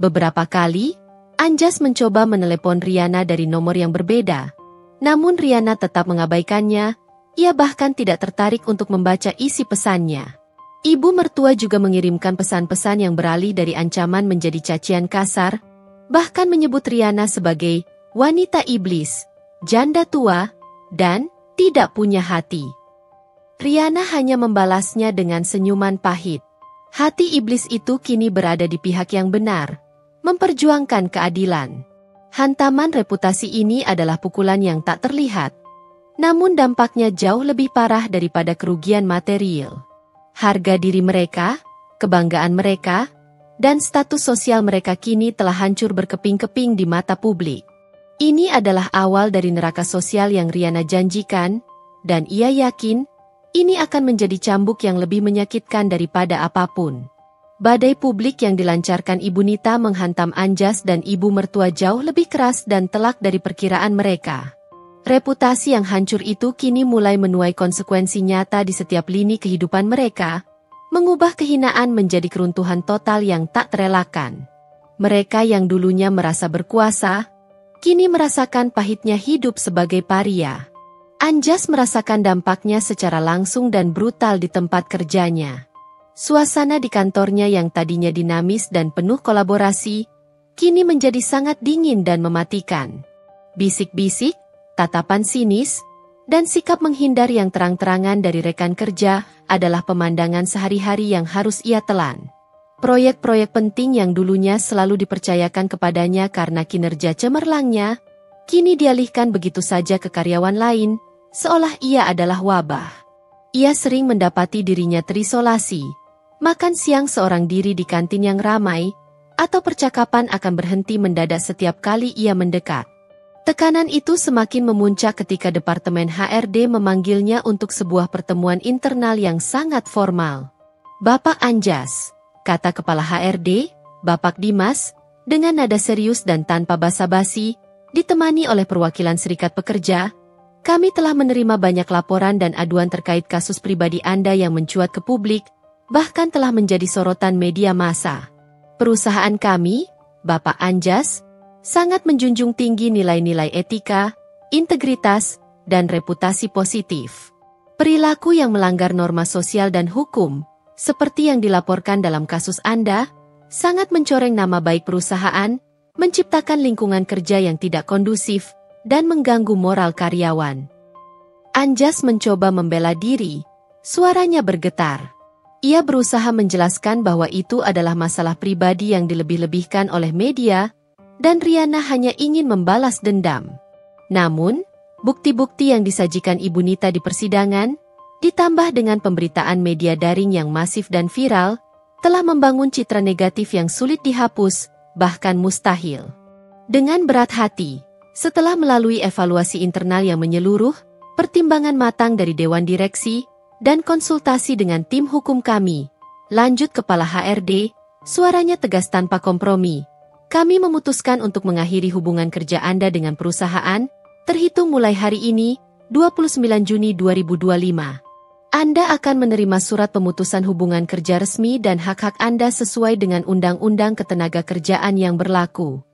Beberapa kali, Anjas mencoba menelepon Riana dari nomor yang berbeda. Namun Riana tetap mengabaikannya, ia bahkan tidak tertarik untuk membaca isi pesannya. Ibu mertua juga mengirimkan pesan-pesan yang beralih dari ancaman menjadi cacian kasar, bahkan menyebut Riana sebagai wanita iblis, janda tua, dan tidak punya hati. Riana hanya membalasnya dengan senyuman pahit. Hati iblis itu kini berada di pihak yang benar, memperjuangkan keadilan. Hantaman reputasi ini adalah pukulan yang tak terlihat, namun dampaknya jauh lebih parah daripada kerugian material. Harga diri mereka, kebanggaan mereka, dan status sosial mereka kini telah hancur berkeping-keping di mata publik. Ini adalah awal dari neraka sosial yang Riana janjikan, dan ia yakin, ini akan menjadi cambuk yang lebih menyakitkan daripada apapun. Badai publik yang dilancarkan Ibu Nita menghantam Anjas dan ibu mertua jauh lebih keras dan telak dari perkiraan mereka. Reputasi yang hancur itu kini mulai menuai konsekuensi nyata di setiap lini kehidupan mereka, mengubah kehinaan menjadi keruntuhan total yang tak terelakkan. Mereka yang dulunya merasa berkuasa, kini merasakan pahitnya hidup sebagai paria. Anjas merasakan dampaknya secara langsung dan brutal di tempat kerjanya. Suasana di kantornya yang tadinya dinamis dan penuh kolaborasi, kini menjadi sangat dingin dan mematikan. Bisik-bisik, tatapan sinis, dan sikap menghindar yang terang-terangan dari rekan kerja adalah pemandangan sehari-hari yang harus ia telan. Proyek-proyek penting yang dulunya selalu dipercayakan kepadanya karena kinerja cemerlangnya, kini dialihkan begitu saja ke karyawan lain, seolah ia adalah wabah. Ia sering mendapati dirinya terisolasi, makan siang seorang diri di kantin yang ramai, atau percakapan akan berhenti mendadak setiap kali ia mendekat. Tekanan itu semakin memuncak ketika Departemen HRD memanggilnya untuk sebuah pertemuan internal yang sangat formal. "Bapak Anjas," kata Kepala HRD, Bapak Dimas, dengan nada serius dan tanpa basa-basi, ditemani oleh perwakilan serikat pekerja, "Kami telah menerima banyak laporan dan aduan terkait kasus pribadi Anda yang mencuat ke publik, bahkan telah menjadi sorotan media massa. Perusahaan kami, Bapak Anjas, sangat menjunjung tinggi nilai-nilai etika, integritas, dan reputasi positif. Perilaku yang melanggar norma sosial dan hukum, seperti yang dilaporkan dalam kasus Anda, sangat mencoreng nama baik perusahaan, menciptakan lingkungan kerja yang tidak kondusif, dan mengganggu moral karyawan." Anjas mencoba membela diri, suaranya bergetar. Ia berusaha menjelaskan bahwa itu adalah masalah pribadi yang dilebih-lebihkan oleh media, dan Riana hanya ingin membalas dendam. Namun, bukti-bukti yang disajikan Ibu Nita di persidangan, ditambah dengan pemberitaan media daring yang masif dan viral, telah membangun citra negatif yang sulit dihapus, bahkan mustahil. Dengan berat hati, setelah melalui evaluasi internal yang menyeluruh, pertimbangan matang dari Dewan Direksi, dan konsultasi dengan tim hukum kami, lanjut Kepala HRD, suaranya tegas tanpa kompromi, "Kami memutuskan untuk mengakhiri hubungan kerja Anda dengan perusahaan, terhitung mulai hari ini, 29 Juni 2025. Anda akan menerima surat pemutusan hubungan kerja resmi dan hak-hak Anda sesuai dengan Undang-Undang Ketenagakerjaan yang berlaku."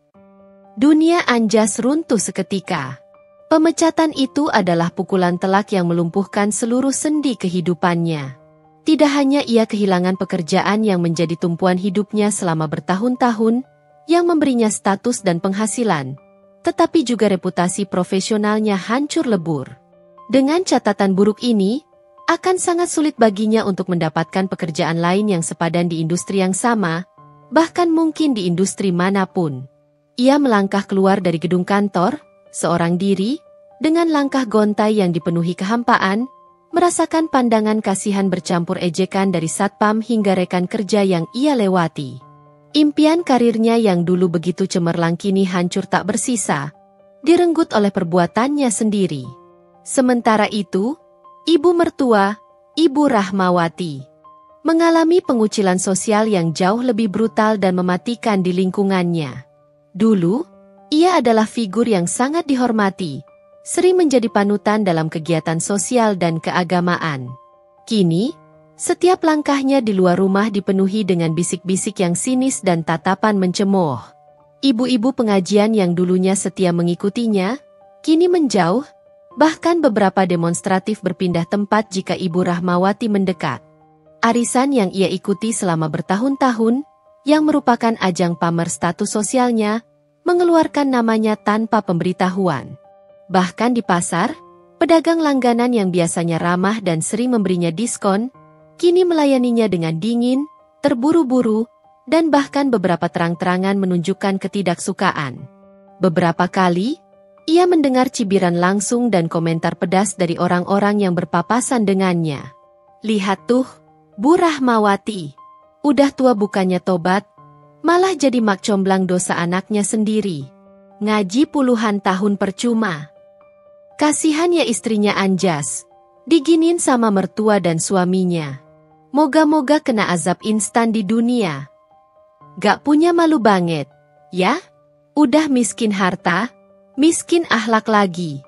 Dunia Anjas runtuh seketika. Pemecatan itu adalah pukulan telak yang melumpuhkan seluruh sendi kehidupannya. Tidak hanya ia kehilangan pekerjaan yang menjadi tumpuan hidupnya selama bertahun-tahun, yang memberinya status dan penghasilan, tetapi juga reputasi profesionalnya hancur lebur. Dengan catatan buruk ini, Akan sangat sulit baginya untuk mendapatkan pekerjaan lain yang sepadan di industri yang sama, bahkan mungkin di industri manapun. Ia melangkah keluar dari gedung kantor, seorang diri, dengan langkah gontai yang dipenuhi kehampaan, merasakan pandangan kasihan bercampur ejekan dari satpam hingga rekan kerja yang ia lewati. Impian karirnya yang dulu begitu cemerlang kini hancur tak bersisa, direnggut oleh perbuatannya sendiri. Sementara itu, ibu mertua, Ibu Rahmawati, mengalami pengucilan sosial yang jauh lebih brutal dan mematikan di lingkungannya. Dulu, ia adalah figur yang sangat dihormati, sering menjadi panutan dalam kegiatan sosial dan keagamaan. Kini, setiap langkahnya di luar rumah dipenuhi dengan bisik-bisik yang sinis dan tatapan mencemooh. Ibu-ibu pengajian yang dulunya setia mengikutinya, kini menjauh, bahkan beberapa demonstratif berpindah tempat jika Ibu Rahmawati mendekat. Arisan yang ia ikuti selama bertahun-tahun, yang merupakan ajang pamer status sosialnya, mengeluarkan namanya tanpa pemberitahuan. Bahkan di pasar, pedagang langganan yang biasanya ramah dan sering memberinya diskon, kini melayaninya dengan dingin, terburu-buru, dan bahkan beberapa terang-terangan menunjukkan ketidaksukaan. Beberapa kali, ia mendengar cibiran langsung dan komentar pedas dari orang-orang yang berpapasan dengannya. Lihat tuh, Bu Rahmawati, udah tua bukannya tobat, malah jadi mak comblang dosa anaknya sendiri. Ngaji puluhan tahun percuma. Kasihan ya istrinya Anjas, diginin sama mertua dan suaminya. Moga-moga kena azab instan di dunia. Gak punya malu banget, ya? Udah miskin harta, miskin akhlak lagi.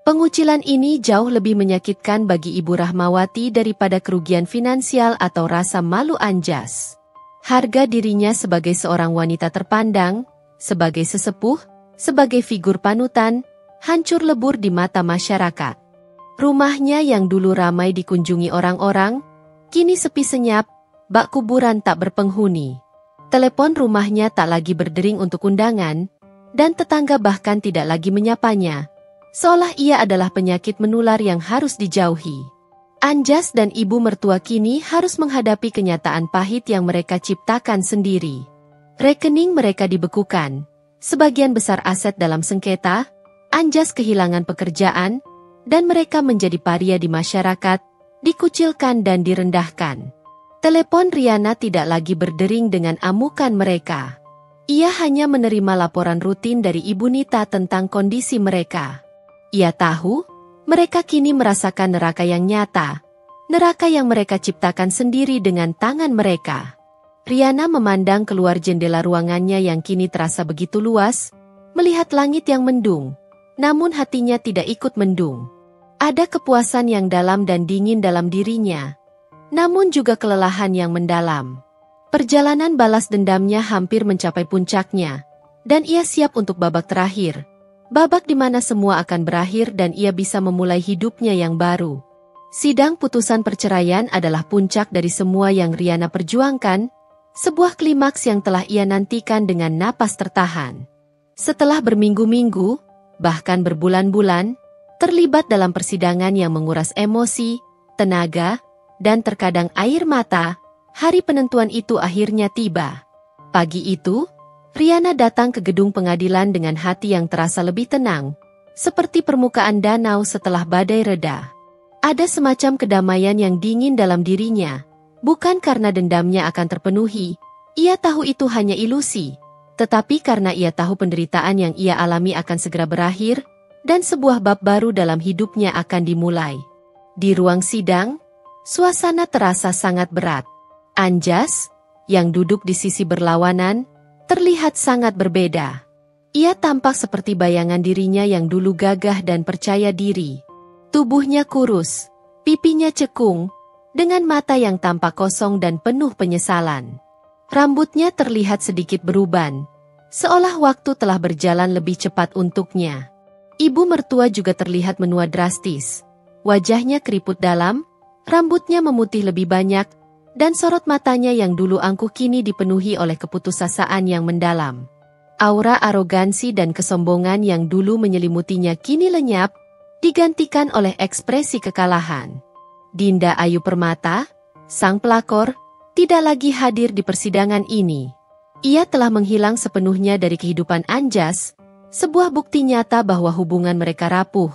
Pengucilan ini jauh lebih menyakitkan bagi Ibu Rahmawati daripada kerugian finansial atau rasa malu Anjas. Harga dirinya sebagai seorang wanita terpandang, sebagai sesepuh, sebagai figur panutan, hancur lebur di mata masyarakat. Rumahnya yang dulu ramai dikunjungi orang-orang, kini sepi senyap, bak kuburan tak berpenghuni. Telepon rumahnya tak lagi berdering untuk undangan, dan tetangga bahkan tidak lagi menyapanya, seolah ia adalah penyakit menular yang harus dijauhi. Anjas dan ibu mertua kini harus menghadapi kenyataan pahit yang mereka ciptakan sendiri. Rekening mereka dibekukan, sebagian besar aset dalam sengketa, Anjas kehilangan pekerjaan, dan mereka menjadi paria di masyarakat, dikucilkan dan direndahkan. Telepon Riana tidak lagi berdering dengan amukan mereka. Ia hanya menerima laporan rutin dari Ibu Nita tentang kondisi mereka. Ia tahu, mereka kini merasakan neraka yang nyata, neraka yang mereka ciptakan sendiri dengan tangan mereka. Riana memandang keluar jendela ruangannya yang kini terasa begitu luas, melihat langit yang mendung, namun hatinya tidak ikut mendung. Ada kepuasan yang dalam dan dingin dalam dirinya, namun juga kelelahan yang mendalam. Perjalanan balas dendamnya hampir mencapai puncaknya, dan ia siap untuk babak terakhir. Babak di mana semua akan berakhir dan ia bisa memulai hidupnya yang baru. Sidang putusan perceraian adalah puncak dari semua yang Riana perjuangkan, sebuah klimaks yang telah ia nantikan dengan napas tertahan. Setelah berminggu-minggu, bahkan berbulan-bulan, terlibat dalam persidangan yang menguras emosi, tenaga, dan terkadang air mata, hari penentuan itu akhirnya tiba. Pagi itu, Riana datang ke gedung pengadilan dengan hati yang terasa lebih tenang, seperti permukaan danau setelah badai reda. Ada semacam kedamaian yang dingin dalam dirinya, bukan karena dendamnya akan terpenuhi, ia tahu itu hanya ilusi, tetapi karena ia tahu penderitaan yang ia alami akan segera berakhir, dan sebuah bab baru dalam hidupnya akan dimulai. Di ruang sidang, suasana terasa sangat berat. Anjas, yang duduk di sisi berlawanan, terlihat sangat berbeda. Ia tampak seperti bayangan dirinya yang dulu gagah dan percaya diri. Tubuhnya kurus, pipinya cekung, dengan mata yang tampak kosong dan penuh penyesalan. Rambutnya terlihat sedikit beruban, seolah waktu telah berjalan lebih cepat untuknya. Ibu mertua juga terlihat menua drastis. Wajahnya keriput dalam, rambutnya memutih lebih banyak, dan sorot matanya yang dulu angkuh kini dipenuhi oleh keputusasaan yang mendalam. Aura arogansi dan kesombongan yang dulu menyelimutinya kini lenyap, digantikan oleh ekspresi kekalahan. Dinda Ayu Permata, sang pelakor, tidak lagi hadir di persidangan ini. Ia telah menghilang sepenuhnya dari kehidupan Anjas, sebuah bukti nyata bahwa hubungan mereka rapuh,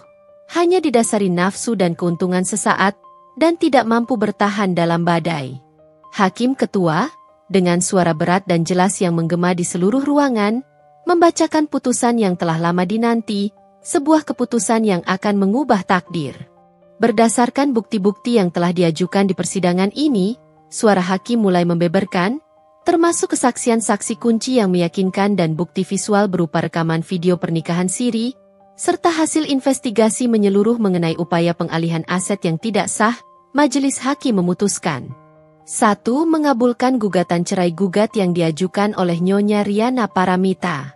hanya didasari nafsu dan keuntungan sesaat, dan tidak mampu bertahan dalam badai. Hakim Ketua, dengan suara berat dan jelas yang menggema di seluruh ruangan, membacakan putusan yang telah lama dinanti, sebuah keputusan yang akan mengubah takdir. Berdasarkan bukti-bukti yang telah diajukan di persidangan ini, suara hakim mulai membeberkan, termasuk kesaksian saksi kunci yang meyakinkan dan bukti visual berupa rekaman video pernikahan siri, serta hasil investigasi menyeluruh mengenai upaya pengalihan aset yang tidak sah. Majelis hakim memutuskan 1. Mengabulkan gugatan cerai gugat yang diajukan oleh Nyonya Riana Paramita.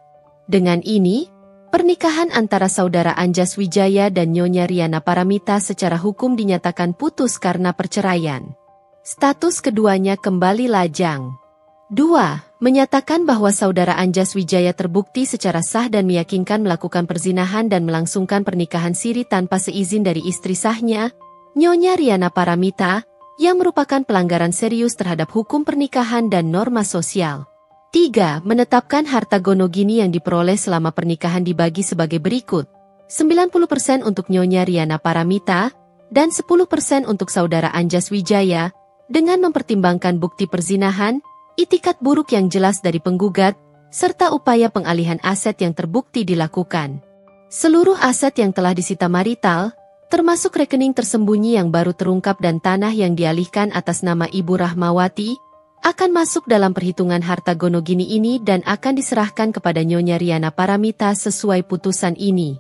Dengan ini, pernikahan antara saudara Anjas Wijaya dan Nyonya Riana Paramita secara hukum dinyatakan putus karena perceraian. Status keduanya kembali lajang. 2. Menyatakan bahwa saudara Anjas Wijaya terbukti secara sah dan meyakinkan melakukan perzinahan dan melangsungkan pernikahan siri tanpa seizin dari istri sahnya, Nyonya Riana Paramita, yang merupakan pelanggaran serius terhadap hukum pernikahan dan norma sosial. 3. Menetapkan harta gonogini yang diperoleh selama pernikahan dibagi sebagai berikut. 90% untuk Nyonya Riana Paramita, dan 10% untuk saudara Anjas Wijaya, dengan mempertimbangkan bukti perzinahan, itikat buruk yang jelas dari penggugat, serta upaya pengalihan aset yang terbukti dilakukan. Seluruh aset yang telah disita marital, termasuk rekening tersembunyi yang baru terungkap dan tanah yang dialihkan atas nama Ibu Rahmawati, akan masuk dalam perhitungan harta gonogini ini dan akan diserahkan kepada Nyonya Riana Paramita sesuai putusan ini.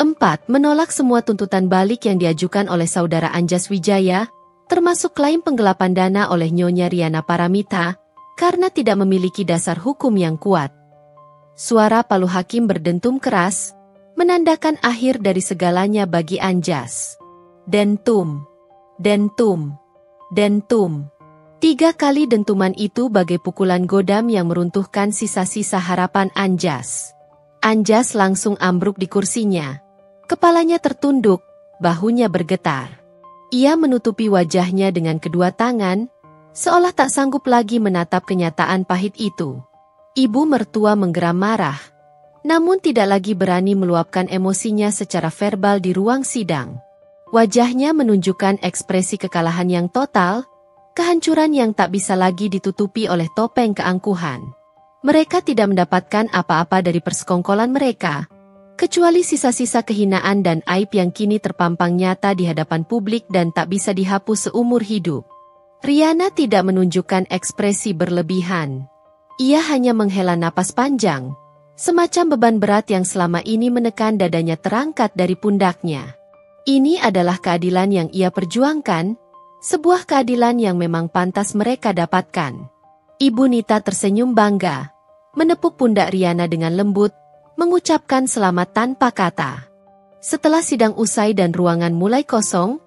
4. Menolak semua tuntutan balik yang diajukan oleh saudara Anjas Wijaya, termasuk klaim penggelapan dana oleh Nyonya Riana Paramita, karena tidak memiliki dasar hukum yang kuat. Suara palu hakim berdentum keras, menandakan akhir dari segalanya bagi Anjas. Dentum, dentum, dentum. 3 kali dentuman itu bagai pukulan godam yang meruntuhkan sisa-sisa harapan Anjas. Anjas langsung ambruk di kursinya. Kepalanya tertunduk, bahunya bergetar. Ia menutupi wajahnya dengan kedua tangan, seolah tak sanggup lagi menatap kenyataan pahit itu. Ibu mertua menggeram marah, namun tidak lagi berani meluapkan emosinya secara verbal di ruang sidang. Wajahnya menunjukkan ekspresi kekalahan yang total, kehancuran yang tak bisa lagi ditutupi oleh topeng keangkuhan. Mereka tidak mendapatkan apa-apa dari persekongkolan mereka, kecuali sisa-sisa kehinaan dan aib yang kini terpampang nyata di hadapan publik dan tak bisa dihapus seumur hidup. Riana tidak menunjukkan ekspresi berlebihan. Ia hanya menghela napas panjang, semacam beban berat yang selama ini menekan dadanya terangkat dari pundaknya. Ini adalah keadilan yang ia perjuangkan, sebuah keadilan yang memang pantas mereka dapatkan. Ibu Nita tersenyum bangga, menepuk pundak Riana dengan lembut, mengucapkan selamat tanpa kata. Setelah sidang usai dan ruangan mulai kosong,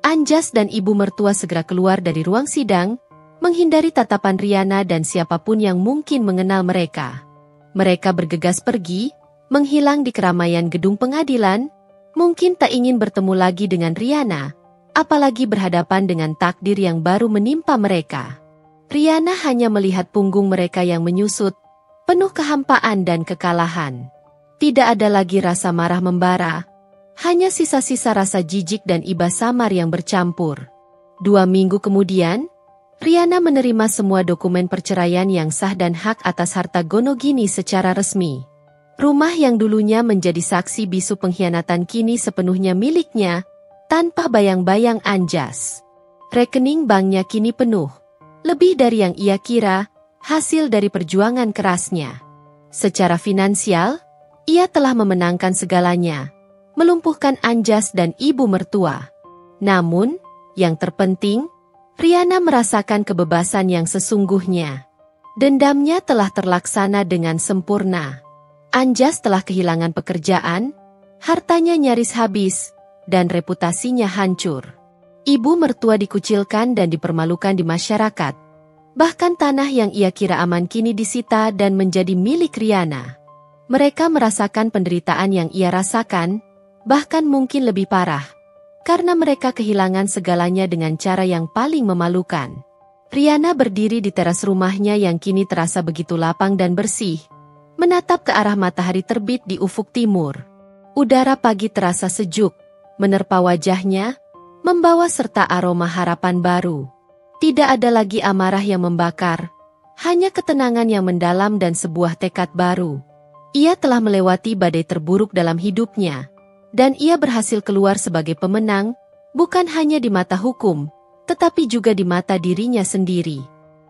Anjas dan ibu mertua segera keluar dari ruang sidang, menghindari tatapan Riana dan siapapun yang mungkin mengenal mereka. Mereka bergegas pergi, menghilang di keramaian gedung pengadilan, mungkin tak ingin bertemu lagi dengan Riana, apalagi berhadapan dengan takdir yang baru menimpa mereka. Riana hanya melihat punggung mereka yang menyusut, penuh kehampaan dan kekalahan. Tidak ada lagi rasa marah membara, hanya sisa-sisa rasa jijik dan iba samar yang bercampur. 2 minggu kemudian, Riana menerima semua dokumen perceraian yang sah dan hak atas harta gonogini secara resmi. Rumah yang dulunya menjadi saksi bisu pengkhianatan kini sepenuhnya miliknya, tanpa bayang-bayang Anjas. Rekening banknya kini penuh, lebih dari yang ia kira, hasil dari perjuangan kerasnya. Secara finansial, ia telah memenangkan segalanya, melumpuhkan Anjas dan ibu mertua. Namun, yang terpenting, Riana merasakan kebebasan yang sesungguhnya. Dendamnya telah terlaksana dengan sempurna. Anjas telah kehilangan pekerjaan, hartanya nyaris habis, dan reputasinya hancur. Ibu mertua dikucilkan dan dipermalukan di masyarakat. Bahkan tanah yang ia kira aman kini disita dan menjadi milik Riana. Mereka merasakan penderitaan yang ia rasakan, bahkan mungkin lebih parah. karena mereka kehilangan segalanya dengan cara yang paling memalukan. Riana berdiri di teras rumahnya yang kini terasa begitu lapang dan bersih, menatap ke arah matahari terbit di ufuk timur. Udara pagi terasa sejuk, menerpa wajahnya, membawa serta aroma harapan baru. Tidak ada lagi amarah yang membakar, hanya ketenangan yang mendalam dan sebuah tekad baru. Ia telah melewati badai terburuk dalam hidupnya, dan ia berhasil keluar sebagai pemenang, bukan hanya di mata hukum, tetapi juga di mata dirinya sendiri.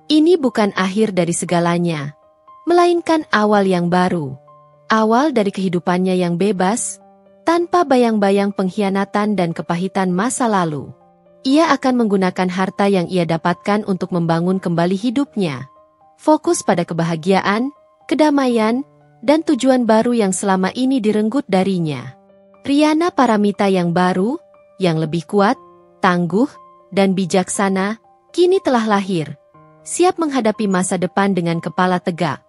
Ini bukan akhir dari segalanya, melainkan awal yang baru. Awal dari kehidupannya yang bebas, tanpa bayang-bayang pengkhianatan dan kepahitan masa lalu. Ia akan menggunakan harta yang ia dapatkan untuk membangun kembali hidupnya. Fokus pada kebahagiaan, kedamaian, dan tujuan baru yang selama ini direnggut darinya. Riana Paramita yang baru, yang lebih kuat, tangguh, dan bijaksana, kini telah lahir. Siap menghadapi masa depan dengan kepala tegak.